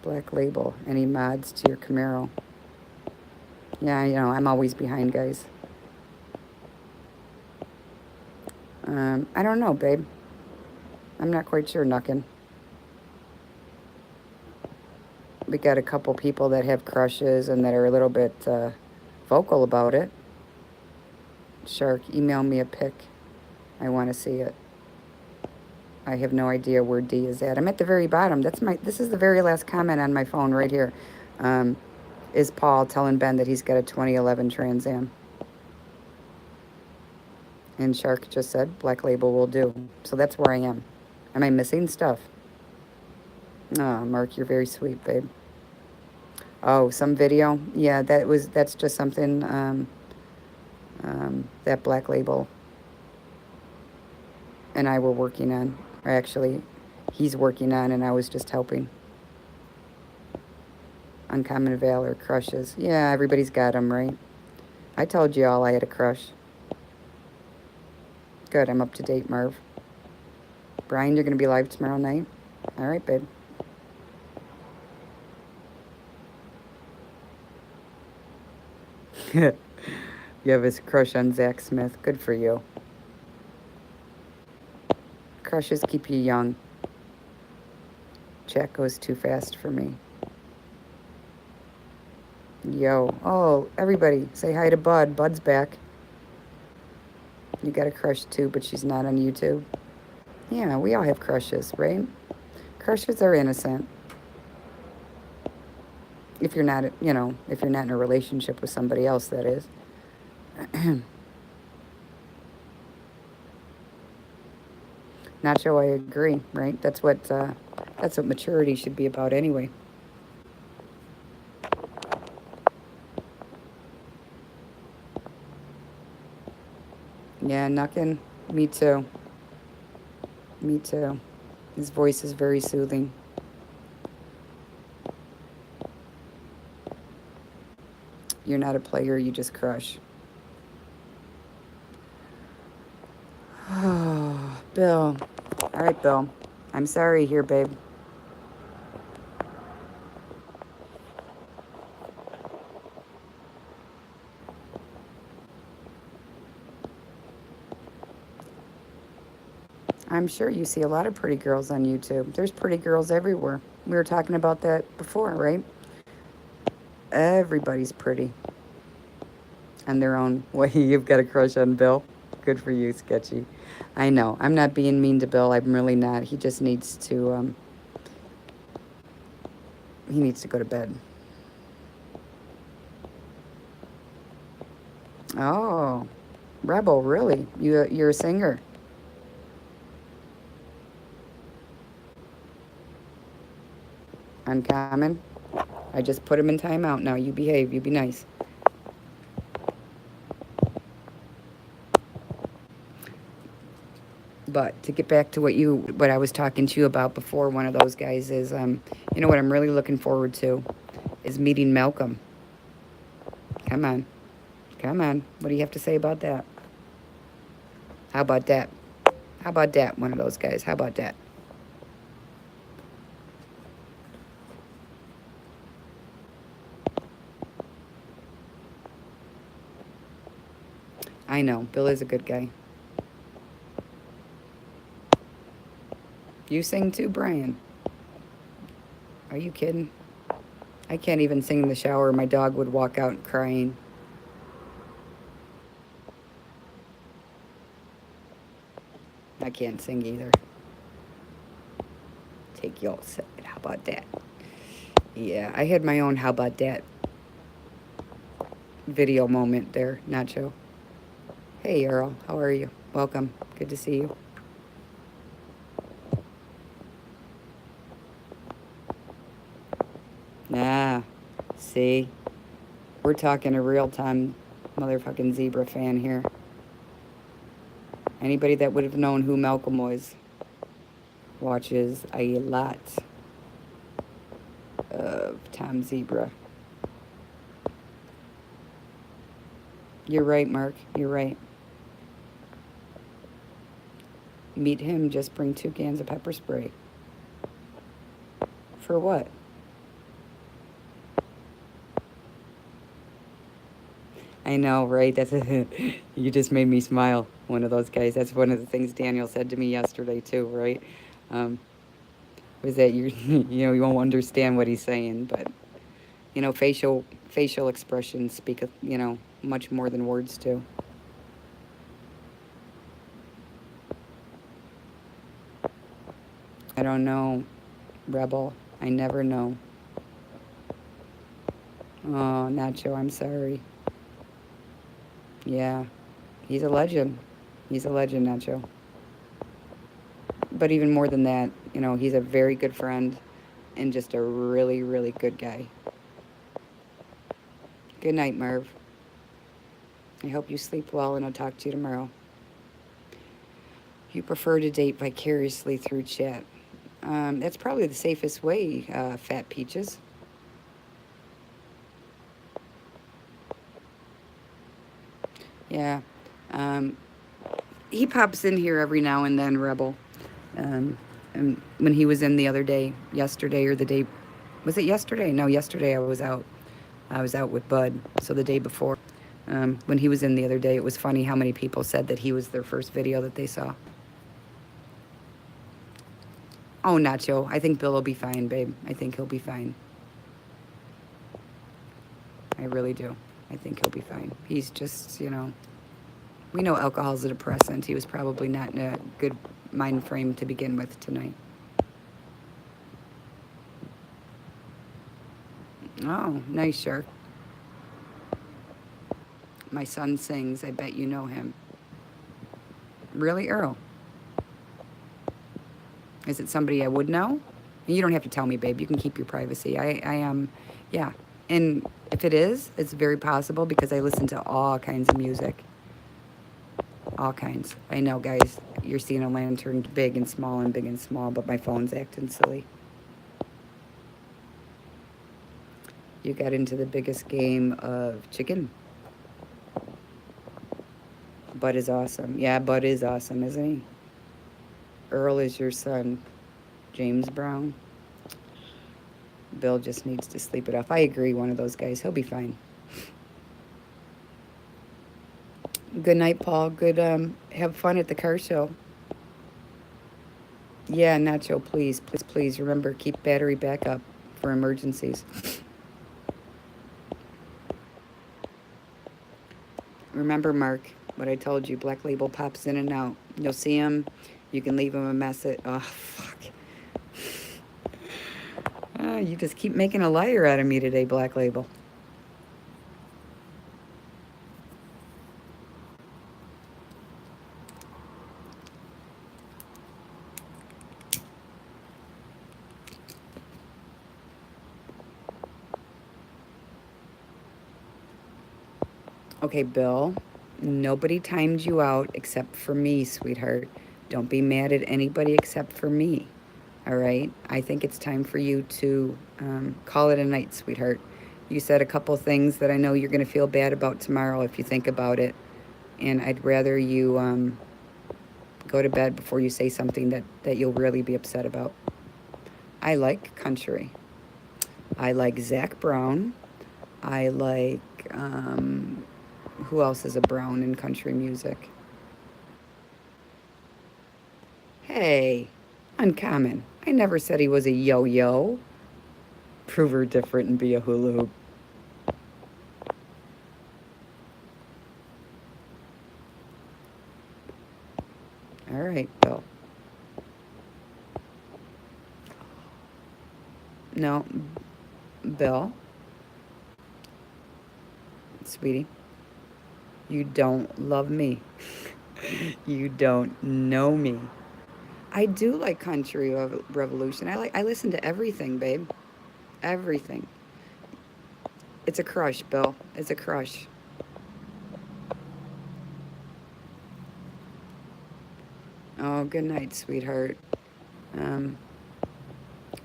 Black Label. Any mods to your Camaro? Yeah, you know, I'm always behind, guys. I don't know, babe. I'm not quite sure, Nuckin. We got a couple people that have crushes and that are a little bit vocal about it. Shark, email me a pic. I want to see it. I have no idea where D is at. I'm at the very bottom. This is the very last comment on my phone right here. Is Paul telling Ben that he's got a 2011 Trans Am? And Shark just said Black Label will do. So that's where I am. Am I missing stuff? Oh, Mark, you're very sweet, babe. Oh, some video? Yeah, that's just something that Black Label and I were working on. Or actually, he's working on and I was just helping. Uncommon Valor, crushes. Yeah, everybody's got them, right? I told you all I had a crush. Good, I'm up to date, Marv. Brian, you're going to be live tomorrow night? All right, babe. You have a crush on Zach Smith. Good for you. Crushes keep you young. Chat goes too fast for me. Yo. Oh, everybody, say hi to Bud. Bud's back. You got a crush too, but she's not on YouTube. Yeah, we all have crushes, right? Crushes are innocent. If you're not, you know, if you're not in a relationship with somebody else, that is. Nacho, I agree, right? That's what maturity should be about anyway. Yeah, Nuckin, me too. Me too. His voice is very soothing. You're not a player, you just crush. Oh, Bill. All right, Bill. I'm sorry here, babe. I'm sure you see a lot of pretty girls on YouTube. There's pretty girls everywhere. We were talking about that before, right? Everybody's pretty. On their own way. You've got a crush on Bill. Good for you, Sketchy. I know. I'm not being mean to Bill. I'm really not. He just needs to, he needs to go to bed. Oh, Rebel, really? You're a singer? Uncommon? I just put him in timeout now. You behave. You be nice. But to get back to what I was talking to you about before, one of those guys is, you know what I'm really looking forward to is meeting Malcolm. Come on. Come on. What do you have to say about that? How about that? How about that, one of those guys? How about that? I know. Bill is a good guy. You sing too, Brian. Are you kidding? I can't even sing in the shower. My dog would walk out crying. I can't sing either. Take your side. How about that? Yeah, I had my own how about that video moment there, Nacho. Hey, Earl. How are you? Welcome. Good to see you. Ah, see? We're talking a real-time motherfucking zebra fan here. Anybody that would have known who Malcolm was watches a lot of Tom Zebra. You're right, Mark. You're right. Meet him, just bring 2 cans of pepper spray. For what? I know, right? That's you just made me smile. One of those guys. That's one of the things Daniel said to me yesterday too, right? Um, was that you you know you won't understand what he's saying, but you know facial expressions speak you know much more than words do. I don't know, Rebel. I never know. Oh, Nacho, I'm sorry. Yeah, he's a legend. He's a legend, Nacho. But even more than that, you know, he's a very good friend and just a really, really good guy. Good night, Merv. I hope you sleep well, and I'll talk to you tomorrow. You prefer to date vicariously through chat. That's probably the safest way, Fat Peaches. Yeah. Um, he pops in here every now and then, Rebel. And when he was in the other day, yesterday or the day, was it yesterday? No, yesterday I was out. I was out with Bud. So the day before, when he was in the other day, it was funny how many people said that he was their first video that they saw. Oh, Nacho, I think Bill will be fine, babe. I think he'll be fine. I really do. I think he'll be fine. He's just, you know, we know alcohol's a depressant. He was probably not in a good mind frame to begin with tonight. Oh, nice, Shark. My son sings. I bet you know him. Really, Earl? Is it somebody I would know? You don't have to tell me, babe. You can keep your privacy. I am, yeah. And if it is, it's very possible because I listen to all kinds of music. All kinds. I know, guys, you're seeing a lantern big and small and big and small, but my phone's acting silly. You got into the biggest game of chicken. Bud is awesome. Yeah, Bud is awesome, isn't he? Earl is your son, James Brown. Bill just needs to sleep it off. I agree, one of those guys. He'll be fine. Good night, Paul. Good, have fun at the car show. Yeah, Nacho, please, please, please. Remember, keep battery backup for emergencies. Remember, Mark, what I told you. Black Label pops in and out. You'll see him. You can leave him a message. Oh, fuck. Oh, you just keep making a liar out of me today, Black Label. Okay, Bill, nobody timed you out except for me, sweetheart. Don't be mad at anybody except for me. All right? I think it's time for you to call it a night, sweetheart. You said a couple things that I know you're going to feel bad about tomorrow if you think about it. And I'd rather you go to bed before you say something that you'll really be upset about. I like country. I like Zach Brown. I like, who else is a Brown in country music? Hey, Uncommon. I never said he was a yo-yo. Prove her different and be a hula hoop. All right, Bill. No, Bill. Sweetie, you don't love me. You don't know me. I do like country revolution. I listen to everything, babe. Everything. It's a crush, Bill. It's a crush. Oh, good night, sweetheart. Um,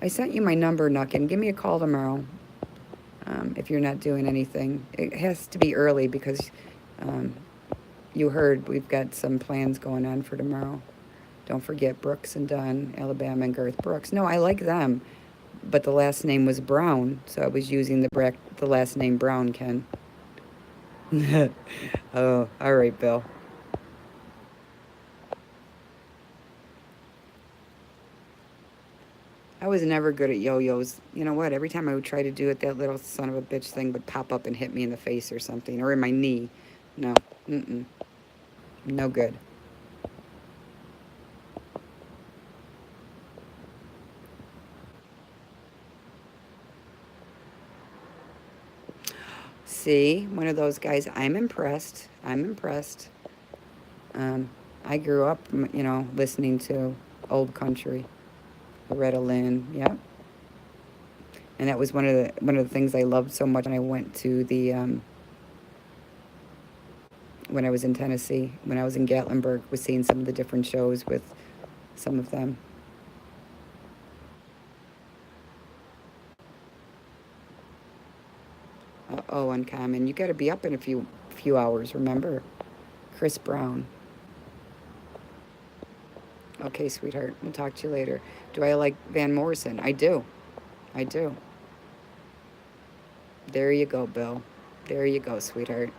I sent you my number, Nuckin. Give me a call tomorrow if you're not doing anything. It has to be early because um, you heard we've got some plans going on for tomorrow. Don't forget Brooks and Dunn, Alabama and Garth Brooks. No, I like them, but the last name was Brown, so I was using the last name Brown, Ken. Oh, all right, Bill. I was never good at yo-yos. You know what? Every time I would try to do it, that little son of a bitch thing would pop up and hit me in the face or something, or in my knee. No, mm-mm, no good. See, one of those guys. I'm impressed. I'm impressed. Um, I grew up, listening to old country, Loretta Lynn. Yep, and that was one of the things I loved so much when I went to the when I was in Tennessee, when I was in Gatlinburg, was seeing some of the different shows with some of them. Oh, Uncommon, you got to be up in a few hours. Remember, Chris Brown. Okay, sweetheart. We'll talk to you later. Do I like Van Morrison? I do. I do. There you go, Bill. There you go, sweetheart.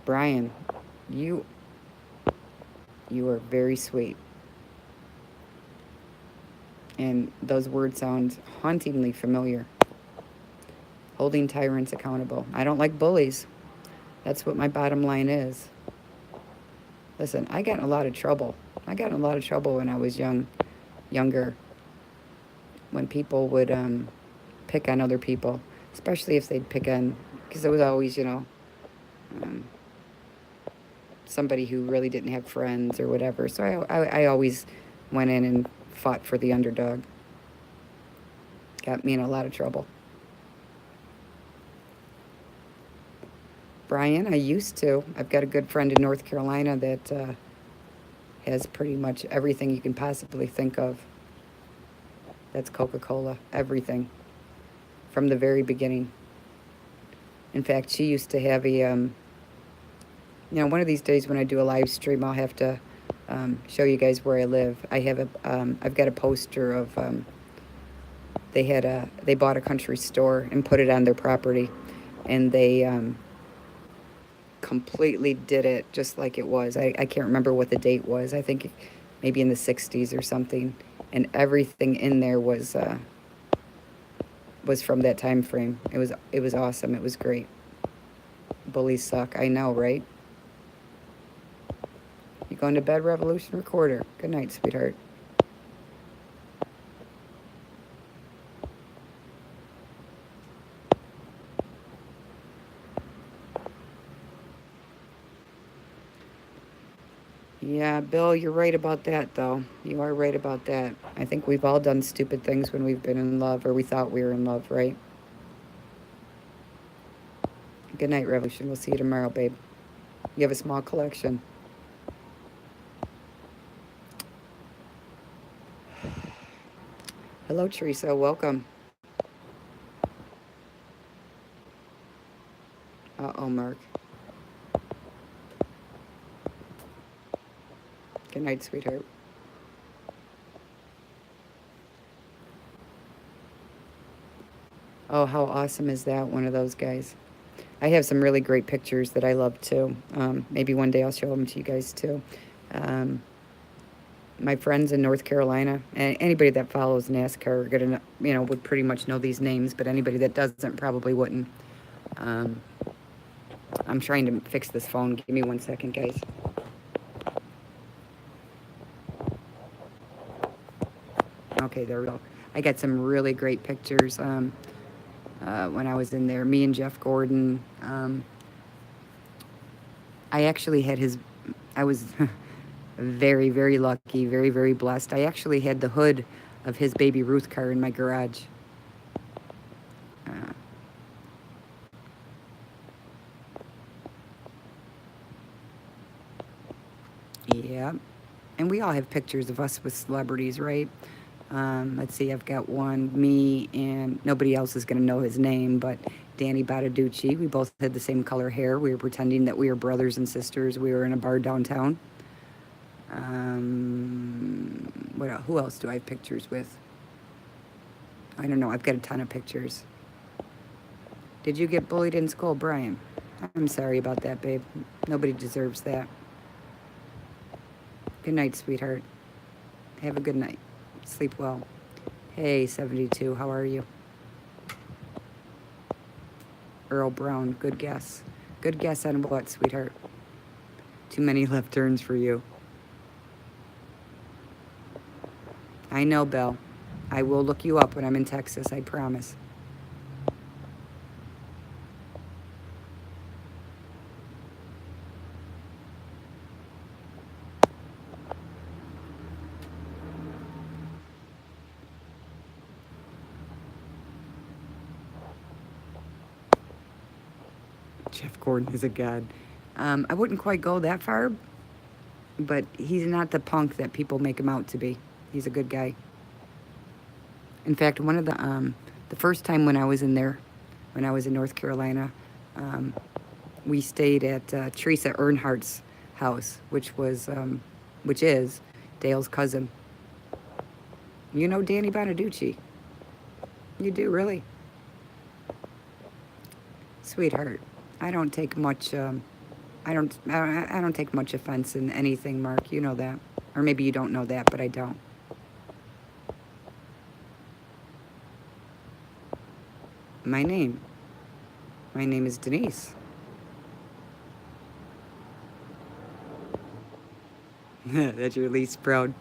Brian, you you are very sweet. And those words sound hauntingly familiar. Holding tyrants accountable. I don't like bullies. That's what my bottom line is. Listen, I got in a lot of trouble. I got in a lot of trouble when I was younger, when people would pick on other people, especially if they'd pick on, because there was always, um, somebody who really didn't have friends or whatever. So I always went in and fought for the underdog. Got me in a lot of trouble. Brian, I used to. I've got a good friend in North Carolina that has pretty much everything you can possibly think of. That's Coca-Cola. Everything. From the very beginning. In fact, she used to have one of these days when I do a live stream, I'll have to show you guys where I live. I've got a poster of, they bought a country store and put it on their property. And they completely did it just like it was. I can't remember what the date was. I think maybe in the 60s or something. And everything in there was from that time frame. It was awesome. It was great. Bullies suck. I know, right? You going to bed, Revolution Recorder? Good night, sweetheart. Yeah, Bill, you're right about that, though. You are right about that. I think we've all done stupid things when we've been in love, or we thought we were in love, right? Good night, Revolution. We'll see you tomorrow, babe. You have a small collection. Hello, Teresa. Welcome. Uh-oh, Mark. Good night, sweetheart. Oh, how awesome is that? One of those guys. I have some really great pictures that I love too. Maybe one day I'll show them to you guys too. Um, my friends in North Carolina, and anybody that follows NASCAR are gonna, would pretty much know these names, but anybody that doesn't probably wouldn't. Um, I'm trying to fix this phone. Give me 1 second, guys. Okay, there we go. I got some really great pictures when I was in there. Me and Jeff Gordon. I actually had I was very, very lucky, very, very blessed. I actually had the hood of his Baby Ruth car in my garage. Yeah. And we all have pictures of us with celebrities, right? Let's see, I've got one, me, and nobody else is going to know his name, but Danny Bottaducci. We both had the same color hair. We were pretending that we were brothers and sisters. We were in a bar downtown. Who else do I have pictures with? I don't know. I've got a ton of pictures. Did you get bullied in school, Brian? I'm sorry about that, babe. Nobody deserves that. Good night, sweetheart. Have a good night. Sleep well. Hey, 72, how are you? Earl Brown, good guess. Good guess on what, sweetheart? Too many left turns for you. I know, Belle. I will look you up when I'm in Texas, I promise. Jeff Gordon is a god. I wouldn't quite go that far, but he's not the punk that people make him out to be. He's a good guy. In fact, one of the first time when I was in there, when I was in North Carolina, we stayed at Teresa Earnhardt's house, which is Dale's cousin. You know Danny Bonaducci. You do, really? Sweetheart, I don't take much. I don't take much offense in anything, Mark. You know that, or maybe you don't know that, but I don't. My name is Denise. That's your least proud.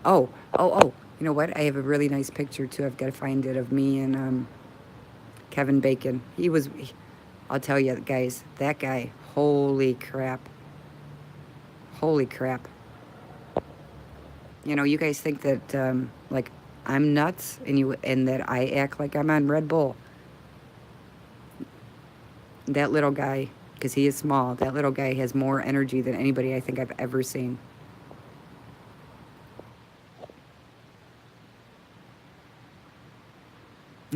Oh. You know what? I have a really nice picture too. I've got to find it of me and Kevin Bacon. I'll tell you guys, that guy, holy crap. Holy crap. You know, you guys think that like I'm nuts and that I act like I'm on Red Bull. That little guy, because he is small, that little guy has more energy than anybody I think I've ever seen.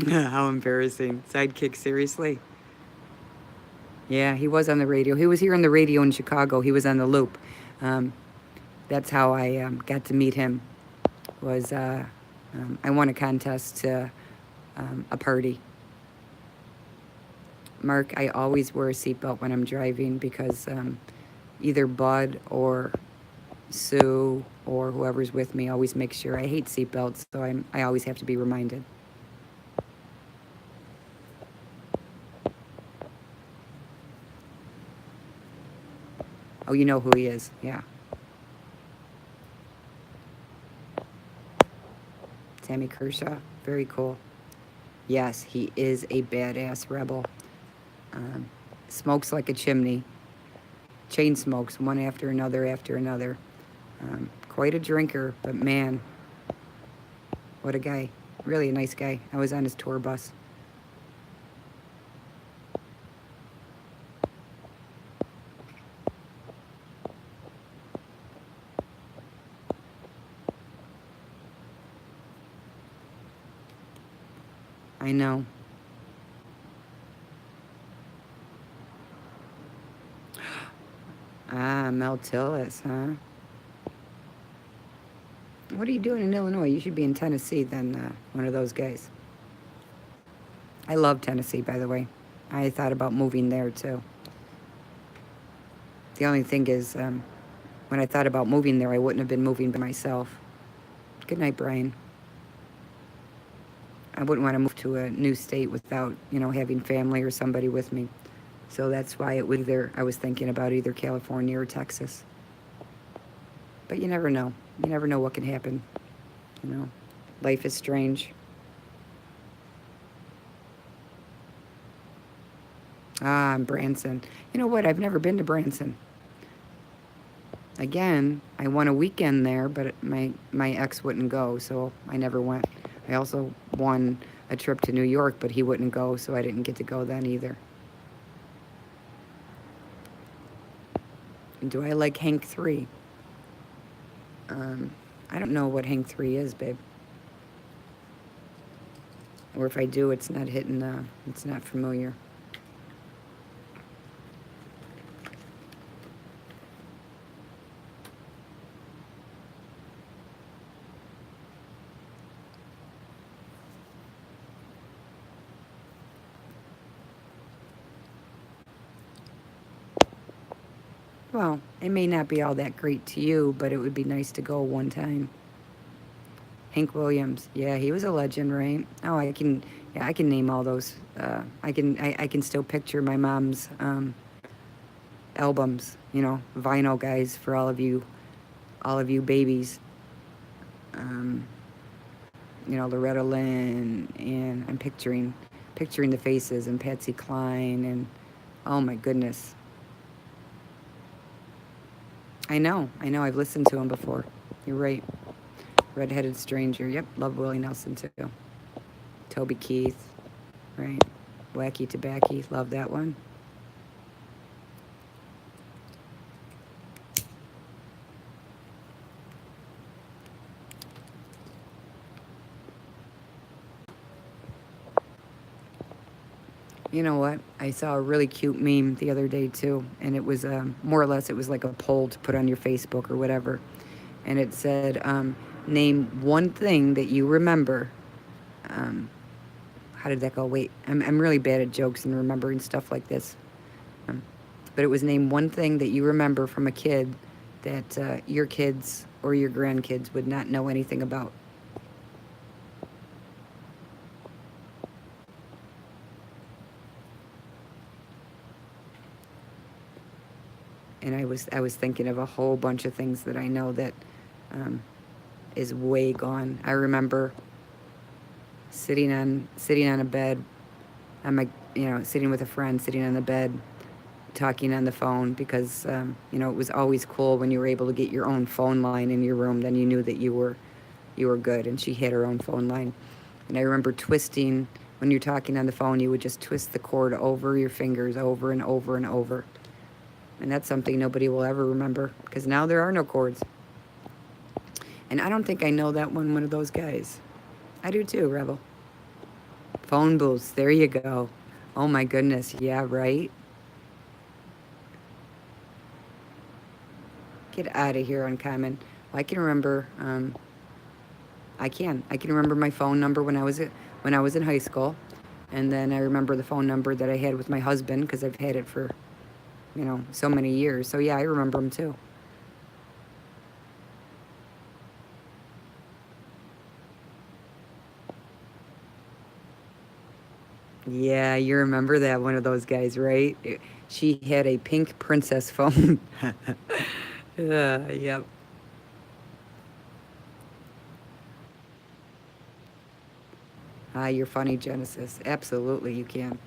How embarrassing. Sidekick, seriously? Yeah, he was on the radio. He was here on the radio in Chicago. He was on the Loop. That's how I got to meet him. I won a contest to a party. Mark, I always wear a seatbelt when I'm driving because either Bud or Sue or whoever's with me always makes sure. I hate seatbelts, so I always have to be reminded. Oh, you know who he is, yeah. Sammy Kershaw, very cool. Yes, he is a badass rebel. Smokes like a chimney. Chain smokes one after another after another. Quite a drinker, but man, what a guy. Really a nice guy. I was on his tour bus. I know. Ah, Mel Tillis, huh? What are you doing in Illinois? You should be in Tennessee then, one of those guys. I love Tennessee, by the way. I thought about moving there, too. The only thing is, when I thought about moving there, I wouldn't have been moving by myself. Good night, Brian. I wouldn't want to move to a new state without, having family or somebody with me. So that's why it was either, I was thinking about either California or Texas. But you never know. You never know what can happen. Life is strange. Ah, Branson. You know what? I've never been to Branson. Again, I won a weekend there, but my ex wouldn't go, so I never went. I also won a trip to New York, but he wouldn't go, so I didn't get to go then either. And do I like Hank 3? I don't know what Hank 3 is, babe. Or if I do, it's not hitting, it's not familiar. Well, it may not be all that great to you, but it would be nice to go one time. Hank Williams, yeah, he was a legend, right? Oh, I can name all those. I can still picture my mom's albums, vinyl guys for all of you babies. Loretta Lynn, and I'm picturing the faces, and Patsy Cline, and oh my goodness. I know, I've listened to him before. You're right. Redheaded Stranger, yep, love Willie Nelson too. Toby Keith, right. Wacky Tobacco, love that one. You know what? I saw a really cute meme the other day too, and it was more or less, it was like a poll to put on your Facebook or whatever, and it said, name one thing that you remember. How did that go? Wait, I'm really bad at jokes and remembering stuff like this. But it was name one thing that you remember from a kid that your kids or your grandkids would not know anything about. And I was thinking of a whole bunch of things that I know that is way gone. I remember sitting on a bed, sitting with a friend, sitting on the bed, talking on the phone, because it was always cool when you were able to get your own phone line in your room. Then you knew that you were good. And she had her own phone line. And I remember twisting, when you're talking on the phone, you would just twist the cord over your fingers over and over and over. And that's something nobody will ever remember, because now there are no cords. And I don't think I know that one of those guys. I do too, Rebel. Phone booths, there you go. Oh my goodness, yeah, right? Get out of here, Uncommon. Well, I can remember, I can remember my phone number when I was in high school. And then I remember the phone number that I had with my husband, because I've had it for, so many years. So yeah, I remember them too. Yeah, you remember that, one of those guys, right? She had a pink princess phone. Yep. Ah, you're funny, Genesis. Absolutely, you can.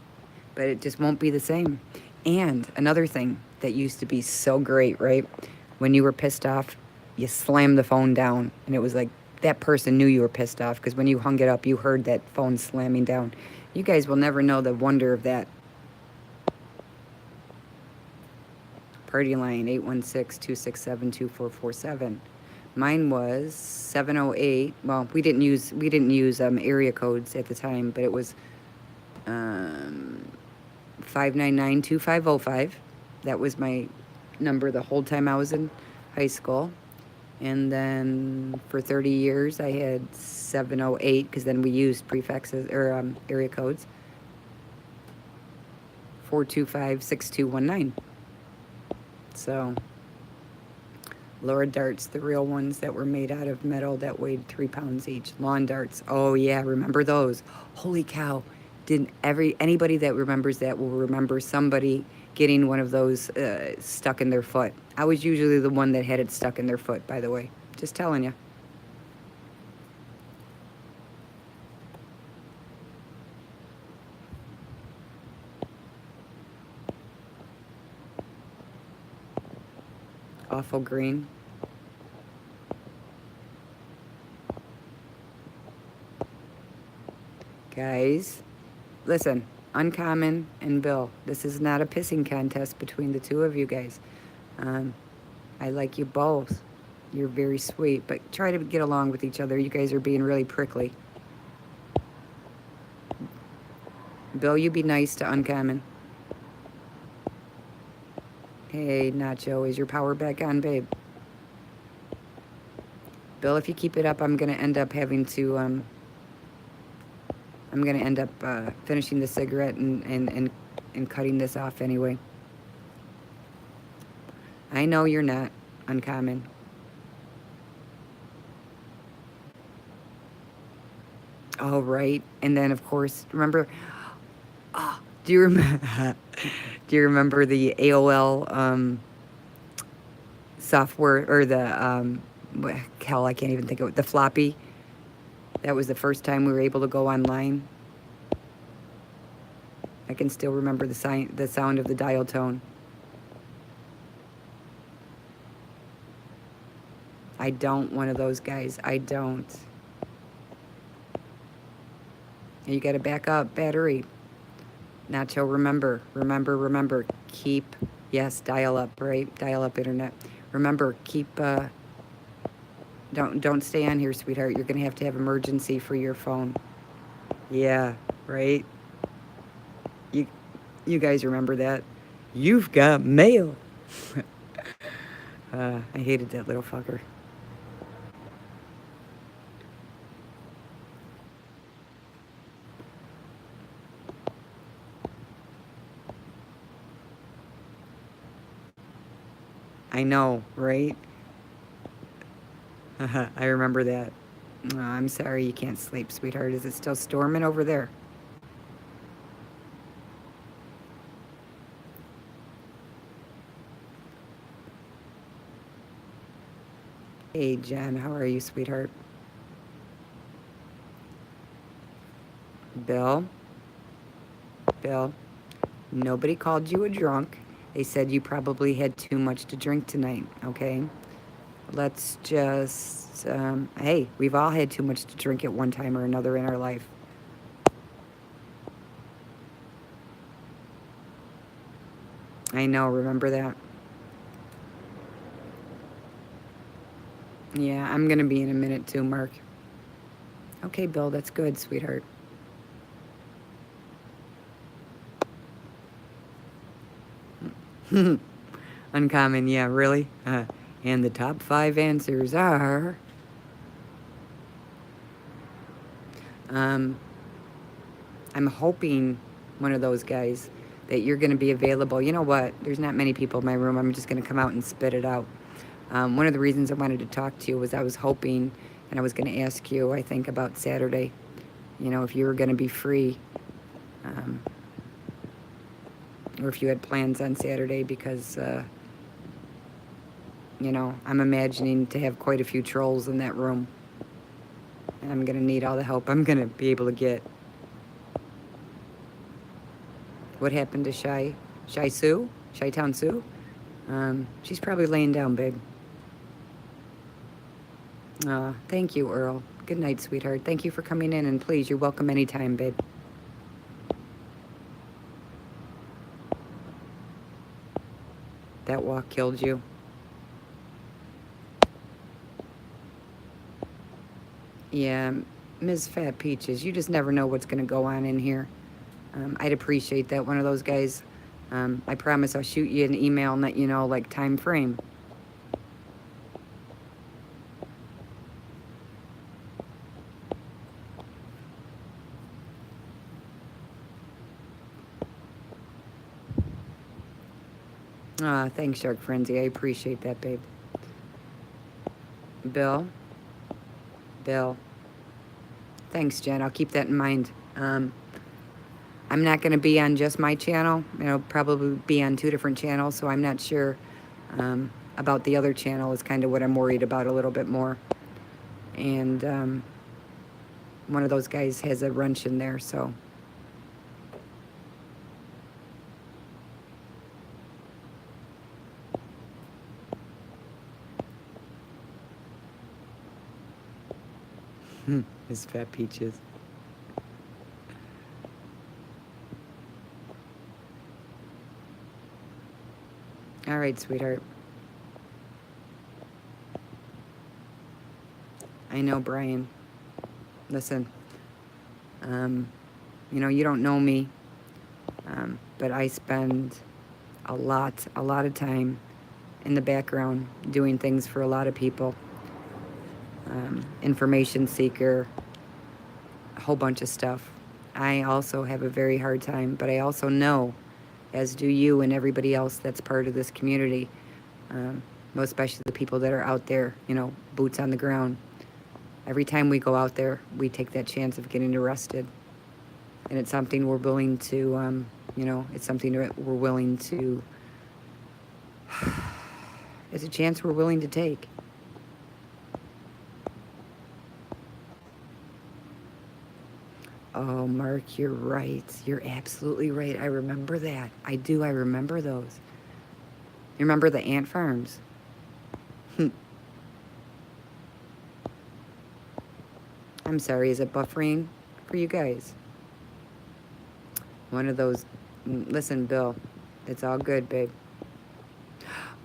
But it just won't be the same. And another thing that used to be so great, right? When you were pissed off, you slammed the phone down, and it was like that person knew you were pissed off, because when you hung it up, you heard that phone slamming down. You guys will never know the wonder of that. Party line 816-267-2447. Mine was 708. Well, we didn't use area codes at the time, but it was 599-2505. That was my number the whole time I was in high school. And then for 30 years, I had 708, because then we used prefixes or area codes. 425-6219. So, Laura darts, the real ones that were made out of metal that weighed 3 pounds each. Lawn darts. Oh yeah, remember those? Holy cow! Didn't anybody that remembers that will remember somebody getting one of those stuck in their foot. I was usually the one that had it stuck in their foot, by the way. Just telling you. Awful green. Guys, listen, Uncommon and Bill, this is not a pissing contest between the two of you guys. I like you both. You're very sweet, but try to get along with each other. You guys are being really prickly. Bill, you be nice to Uncommon. Hey, Nacho, is your power back on, babe? Bill, if you keep it up, I'm going to end up having to, finishing the cigarette and cutting this off anyway. I know you're not Uncommon. Oh, right. And then, of course, remember, do you remember, do you remember the AOL software, or the, hell, I can't even think of it, the floppy? That was the first time we were able to go online. I can still remember the sound of the dial tone. I don't one of those guys. I don't. You got to back up battery. Nacho, remember. Keep, yes, dial up, right? Dial up internet. Remember, keep. Don't stay on here, sweetheart. You're gonna have to have emergency for your phone. Yeah, right. You guys remember that? You've got mail. I hated that little fucker. I know, right? I remember that. Oh, I'm sorry you can't sleep, sweetheart. Is it still storming over there? Hey, Jen, how are you, sweetheart? Bill? Bill? Nobody called you a drunk. They said you probably had too much to drink tonight, okay? Let's just, hey, we've all had too much to drink at one time or another in our life. I know, remember that? Yeah, I'm gonna be in a minute too, Mark. Okay, Bill, that's good, sweetheart. Uncommon, yeah, really? And the top 5 answers are... I'm hoping, one of those guys, that you're going to be available. You know what? There's not many people in my room. I'm just going to come out and spit it out. One of the reasons I wanted to talk to you was I was hoping, and I was going to ask you, I think, about Saturday, you know, if you were going to be free, or if you had plans on Saturday, because, you know, I'm imagining to have quite a few trolls in that room. And I'm going to need all the help I'm going to be able to get. What happened to Shy Sue? Shy-Town Sue? She's probably laying down, babe. Thank you, Earl. Good night, sweetheart. Thank you for coming in, and please, you're welcome anytime, babe. That walk killed you. Yeah, Ms. Fat Peaches, you just never know what's going to go on in here. I'd appreciate that. One of those guys. I promise I'll shoot you an email and let you know, like, time frame. Thanks, Shark Frenzy. I appreciate that, babe. Bill? Bill. Thanks, Jen. I'll keep that in mind. I'm not going to be on just my channel. I'll probably be on 2 different channels, so I'm not sure about the other channel is kind of what I'm worried about a little bit more. And one of those guys has a wrench in there, so... His Fat Peaches. All right, sweetheart. I know, Brian. Listen, you don't know me, but I spend a lot of time in the background doing things for a lot of people. Information seeker, a whole bunch of stuff. I also have a very hard time, but I also know, as do you and everybody else that's part of this community, most especially the people that are out there, boots on the ground. Every time we go out there, we take that chance of getting arrested. And it's something we're willing to, it's something that we're willing to, it's a chance we're willing to take. Oh, Mark, you're right. You're absolutely right. I remember that. I do. I remember those. You remember the ant farms? I'm sorry. Is it buffering for you guys? One of those. Listen, Bill. It's all good, babe.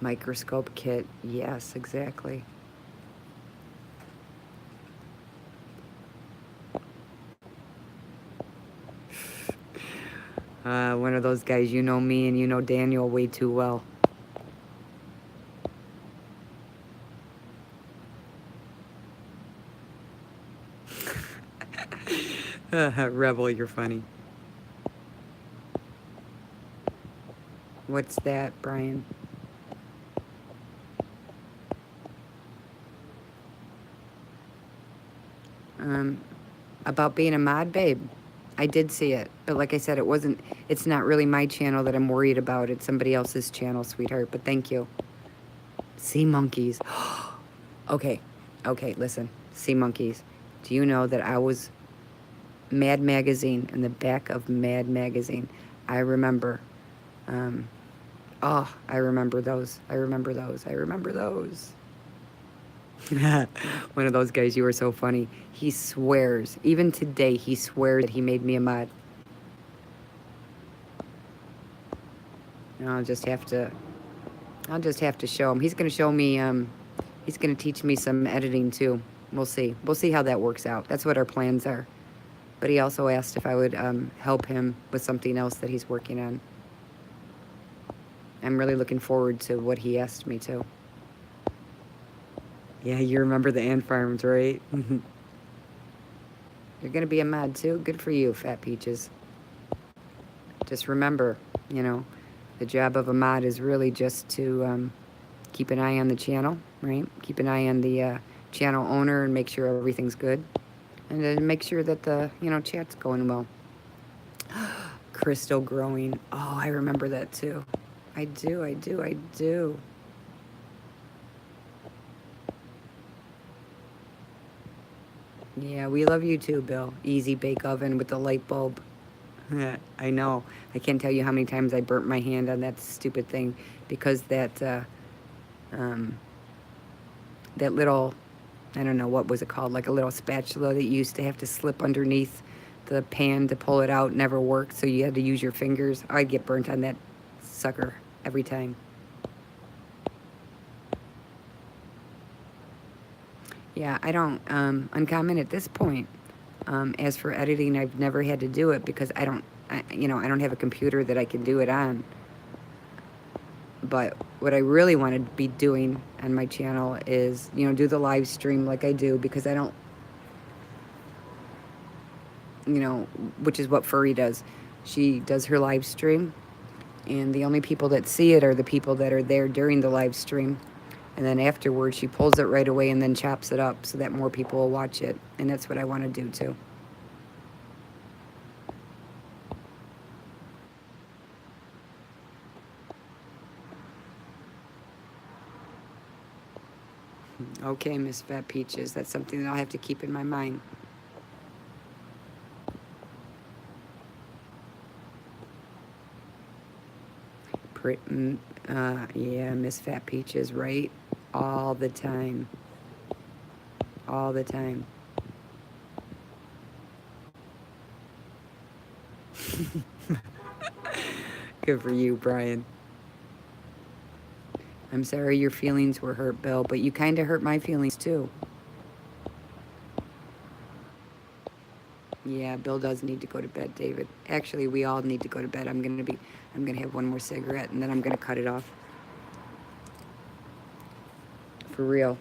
Microscope kit. Yes, exactly. One of those guys, you know me and you know Daniel way too well. Rebel, you're funny. What's that, Brian? About being a mod, babe. I did see it, but like I said, it's not really my channel that I'm worried about. It's somebody else's channel, sweetheart, but thank you. Sea monkeys. Okay, listen. Sea monkeys. Do you know that I was Mad Magazine, in the back of Mad Magazine? I remember. I remember those. I remember those. One of those guys, you were so funny. He swears, even today, he swears that he made me a mod. And I'll just have to show him. He's going to show me, he's going to teach me some editing too. We'll see. We'll see how that works out. That's what our plans are. But he also asked if I would help him with something else that he's working on. I'm really looking forward to what he asked me to. Yeah, you remember the ant farms, right? You're going to be a mod too? Good for you, Fat Peaches. Just remember, the job of a mod is really just to keep an eye on the channel, right? Keep an eye on the channel owner and make sure everything's good. And then make sure that the, chat's going well. Crystal growing. Oh, I remember that too. I do. Yeah, we love you too, Bill. Easy bake oven with the light bulb. Yeah, I know. I can't tell you how many times I burnt my hand on that stupid thing because that little, I don't know, what was it called? Like a little spatula that you used to have to slip underneath the pan to pull it out never worked, so you had to use your fingers. I'd get burnt on that sucker every time. Yeah, I don't, Uncommon at this point. As for editing, I've never had to do it because I don't have a computer that I can do it on. But what I really want to be doing on my channel is, do the live stream like I do because I don't, you know, which is what Furry does. She does her live stream, and the only people that see it are the people that are there during the live stream. And then afterwards, she pulls it right away and then chops it up so that more people will watch it. And that's what I want to do too. Okay, Miss Fat Peaches, that's something that I'll have to keep in my mind. Yeah, Miss Fat Peaches, right? All the time. All the time. Good for you, Brian. I'm sorry your feelings were hurt, Bill, but you kind of hurt my feelings too. Yeah, Bill does need to go to bed, David. Actually, we all need to go to bed. I'm gonna have one more cigarette and then I'm gonna cut it off. For real.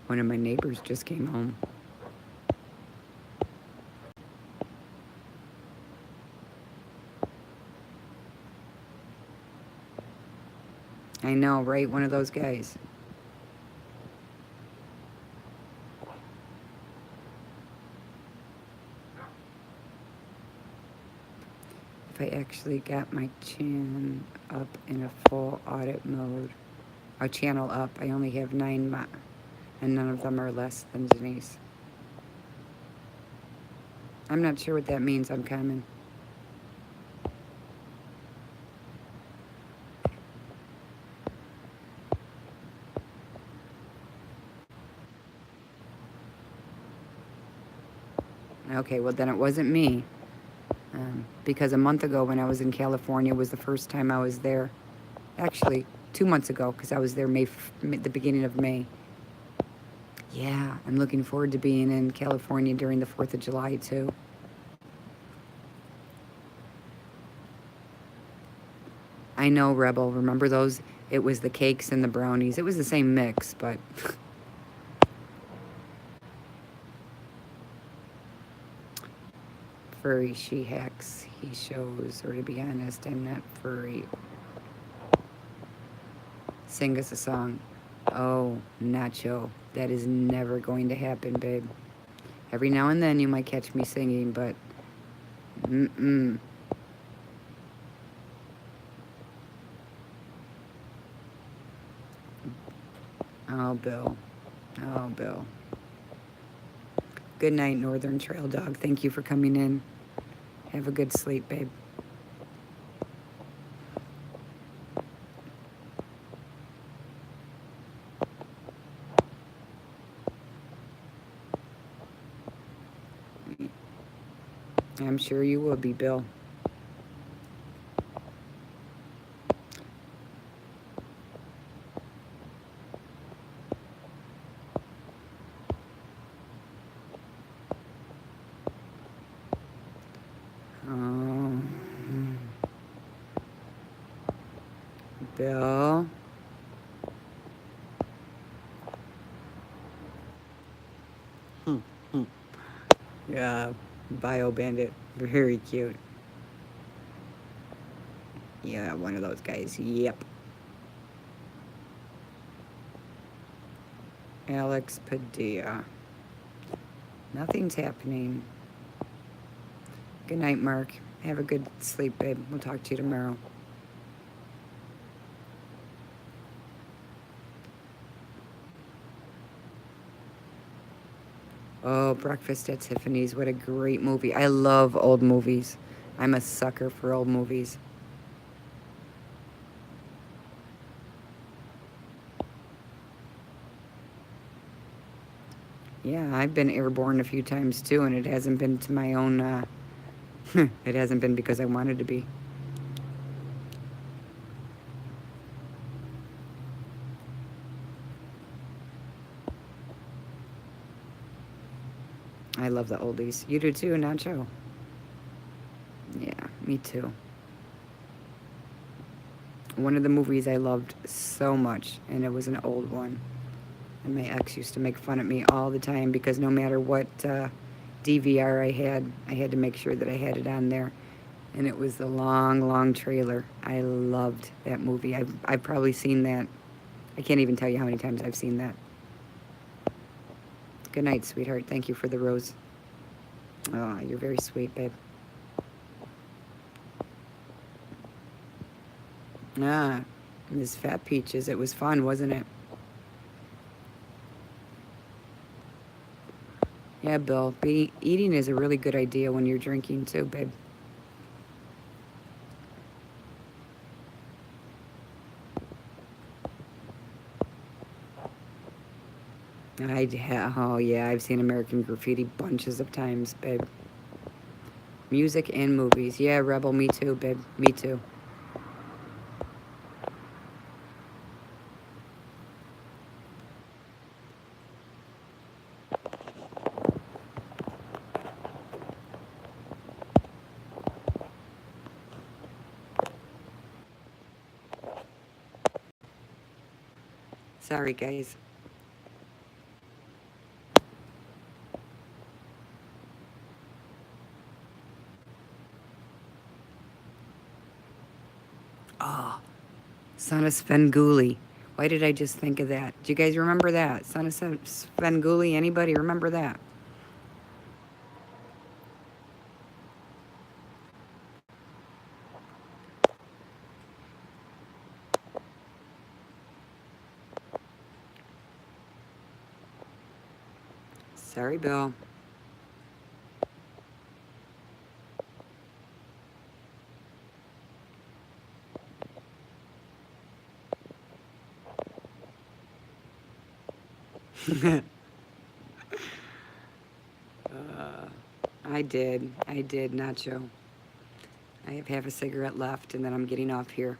One of my neighbors just came home. I know, right? One of those guys. If I actually got my chin up in a full audit mode, our channel up, I only have 9 and none of them are less than Denise. I'm not sure what that means, Uncommon. Okay, well then it wasn't me. Because a month ago when I was in California was the first time I was there. Actually, 2 months ago because I was there the beginning of May. Yeah, I'm looking forward to being in California during the 4th of July too. I know, Rebel. Remember those? It was the cakes and the brownies. It was the same mix, but... Furry, she hacks, he shows, or to be honest, I'm not furry. Sing us a song. Oh, Nacho, that is never going to happen, babe. Every now and then you might catch me singing, but... Mm-mm. Oh, Bill. Oh, Bill. Good night, Northern Trail Dog. Thank you for coming in. Have a good sleep, babe. I'm sure you will be, Bill. Oh, Bill. Yeah, Bio Bandit. Very cute. Yeah, one of those guys. Yep. Alex Padilla. Nothing's happening. Good night, Mark. Have a good sleep, babe. We'll talk to you tomorrow. Oh, Breakfast at Tiffany's. What a great movie. I love old movies. I'm a sucker for old movies. Yeah, I've been airborne a few times too, and it hasn't been to my own, it hasn't been because I wanted to be. I love the oldies. You do too, Nacho? Yeah, me too. One of the movies I loved so much, and it was an old one. And my ex used to make fun of me all the time because no matter what DVR I had to make sure that I had it on there. And it was the long, long trailer. I loved that movie. I've probably seen that. I can't even tell you how many times I've seen that. Good night, sweetheart. Thank you for the rose. Oh, you're very sweet, babe. Ah, Ms. Fat Peaches. It was fun, wasn't it? Yeah, Bill. Eating is a really good idea when you're drinking too, babe. Oh yeah, I've seen American Graffiti bunches of times, babe. Music and movies. Yeah, Rebel, me too, babe. Me too. Sorry, guys. Oh, Son of Svengoolie. Why did I just think of that? Do you guys remember that? Son of Svengoolie? Anybody remember that? Sorry, Bill. I did. I did, Nacho. I have half a cigarette left, and then I'm getting off here.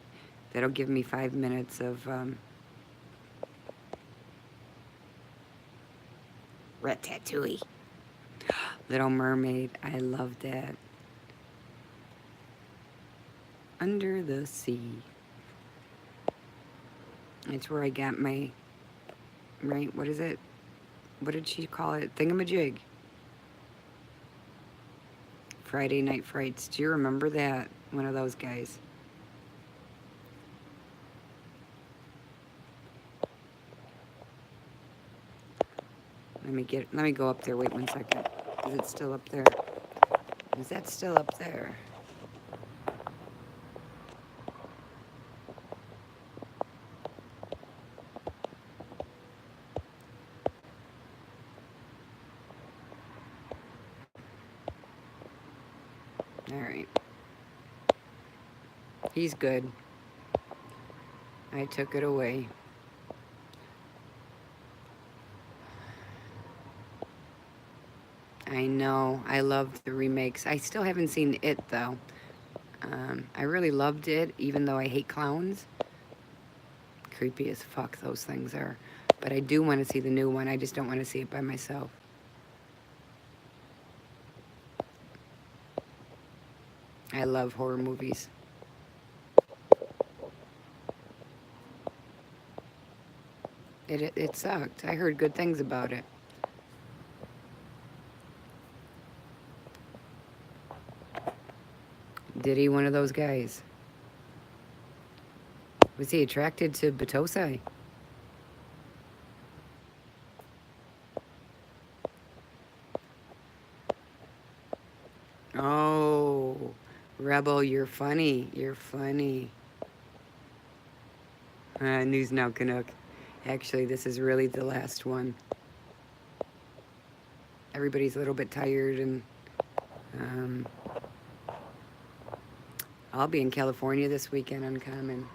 That'll give me 5 minutes of Ratatouille. Little Mermaid. I love that. Under the Sea. It's where I got my, right, what is it? What did she call it? Thingamajig. Friday Night Frights. Do you remember that? One of those guys. Let me go up there. Wait 1 second. Is it still up there? Is that still up there? All right. He's good. I took it away. I know. I loved the remakes. I still haven't seen it, though. I really loved it, even though I hate clowns. Creepy as fuck those things are. But I do want to see the new one. I just don't want to see it by myself. I love horror movies. It sucked. I heard good things about it. Did he one of those guys? Was he attracted to Batosai? Oh, Rebel, you're funny. You're funny. News Now Canuck. Actually, this is really the last one. Everybody's a little bit tired, and I'll be in California this weekend, Uncommon.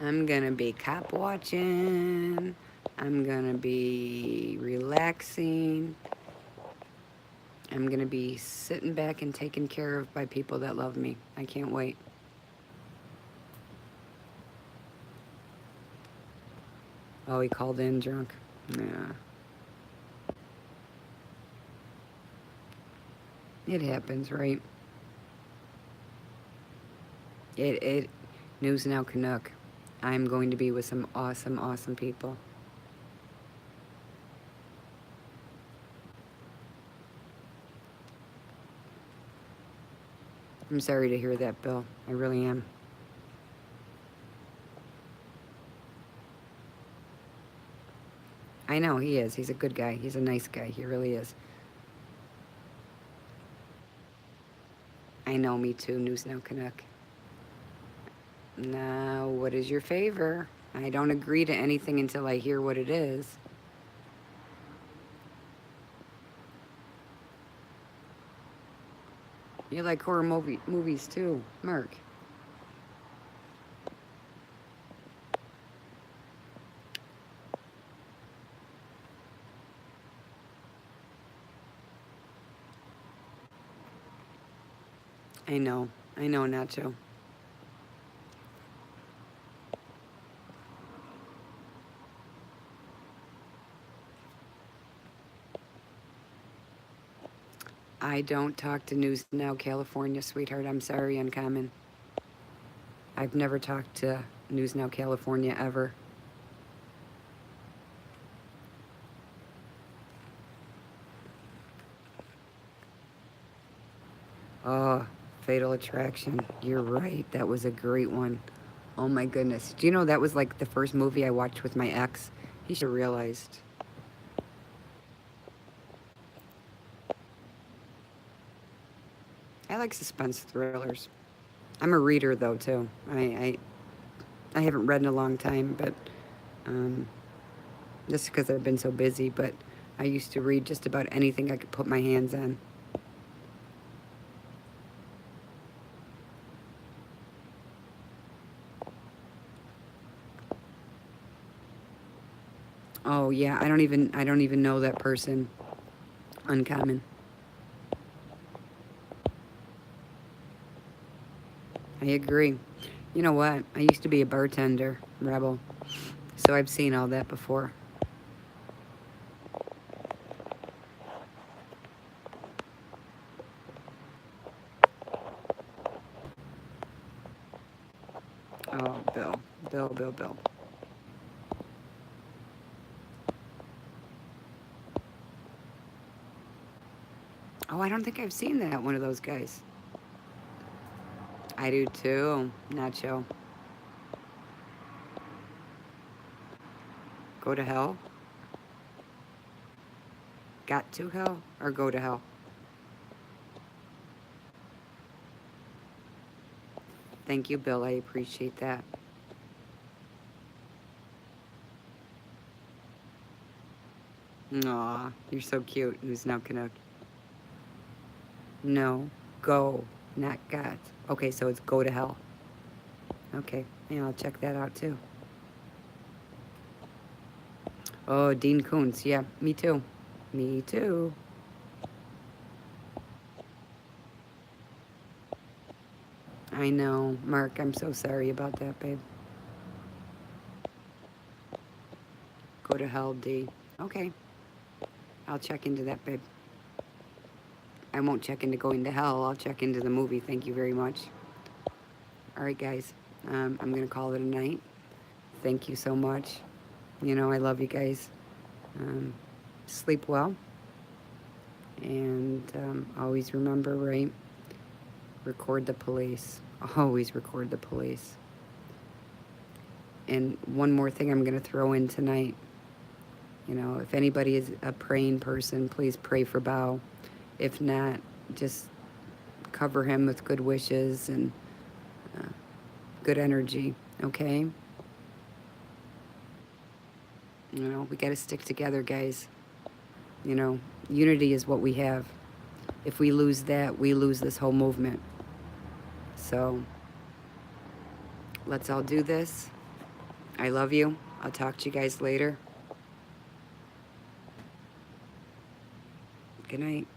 I'm gonna be cop watching. I'm gonna be relaxing. I'm gonna be sitting back and taken care of by people that love me. I can't wait. Oh, he called in drunk. Yeah. It happens, right? It News Now Canuck. I'm going to be with some awesome, awesome people. I'm sorry to hear that, Bill. I really am. I know he is. He's a good guy. He's a nice guy. He really is. I know, me too, News Now Canuck. Now, what is your favor? I don't agree to anything until I hear what it is. You like horror movies too, Mark. I know, Nacho. I don't talk to News Now California, sweetheart. I'm sorry, Uncommon. I've never talked to News Now California ever. Oh, Fatal Attraction. You're right. That was a great one. Oh my goodness. Do you know that was like the first movie I watched with my ex? He should have realized. I like suspense thrillers. I'm a reader though too. I haven't read in a long time, but um, just because I've been so busy. But I used to read just about anything I could put my hands on. Oh yeah, I don't even know that person. Uncommon. I agree. You know what? I used to be a bartender, Rebel. So I've seen all that before. Oh, Bill. Bill. Oh, I don't think I've seen that one of those guys. I do too, Nacho. Go to hell? Got to hell? Or go to hell? Thank you, Bill. I appreciate that. Aw, you're so cute. Who's now Canuck? No, go, not got. Okay, so it's go to hell. Okay, yeah, I'll check that out too. Oh, Dean Koontz. Yeah, me too. Me too. I know. Mark, I'm so sorry about that, babe. Go to hell, D. Okay, I'll check into that, babe. I won't check into going to hell. I'll check into the movie. Thank you very much. All right, guys. I'm going to call it a night. Thank you so much. You know, I love you guys. Um, Sleep well. And always remember, right? Record the police. Always record the police. And one more thing I'm going to throw in tonight. You know, if anybody is a praying person, please pray for Bao. If not, just cover him with good wishes and good energy, okay? You know, we got to stick together, guys. You know, unity is what we have. If we lose that, we lose this whole movement. So, let's all do this. I love you. I'll talk to you guys later. Good night.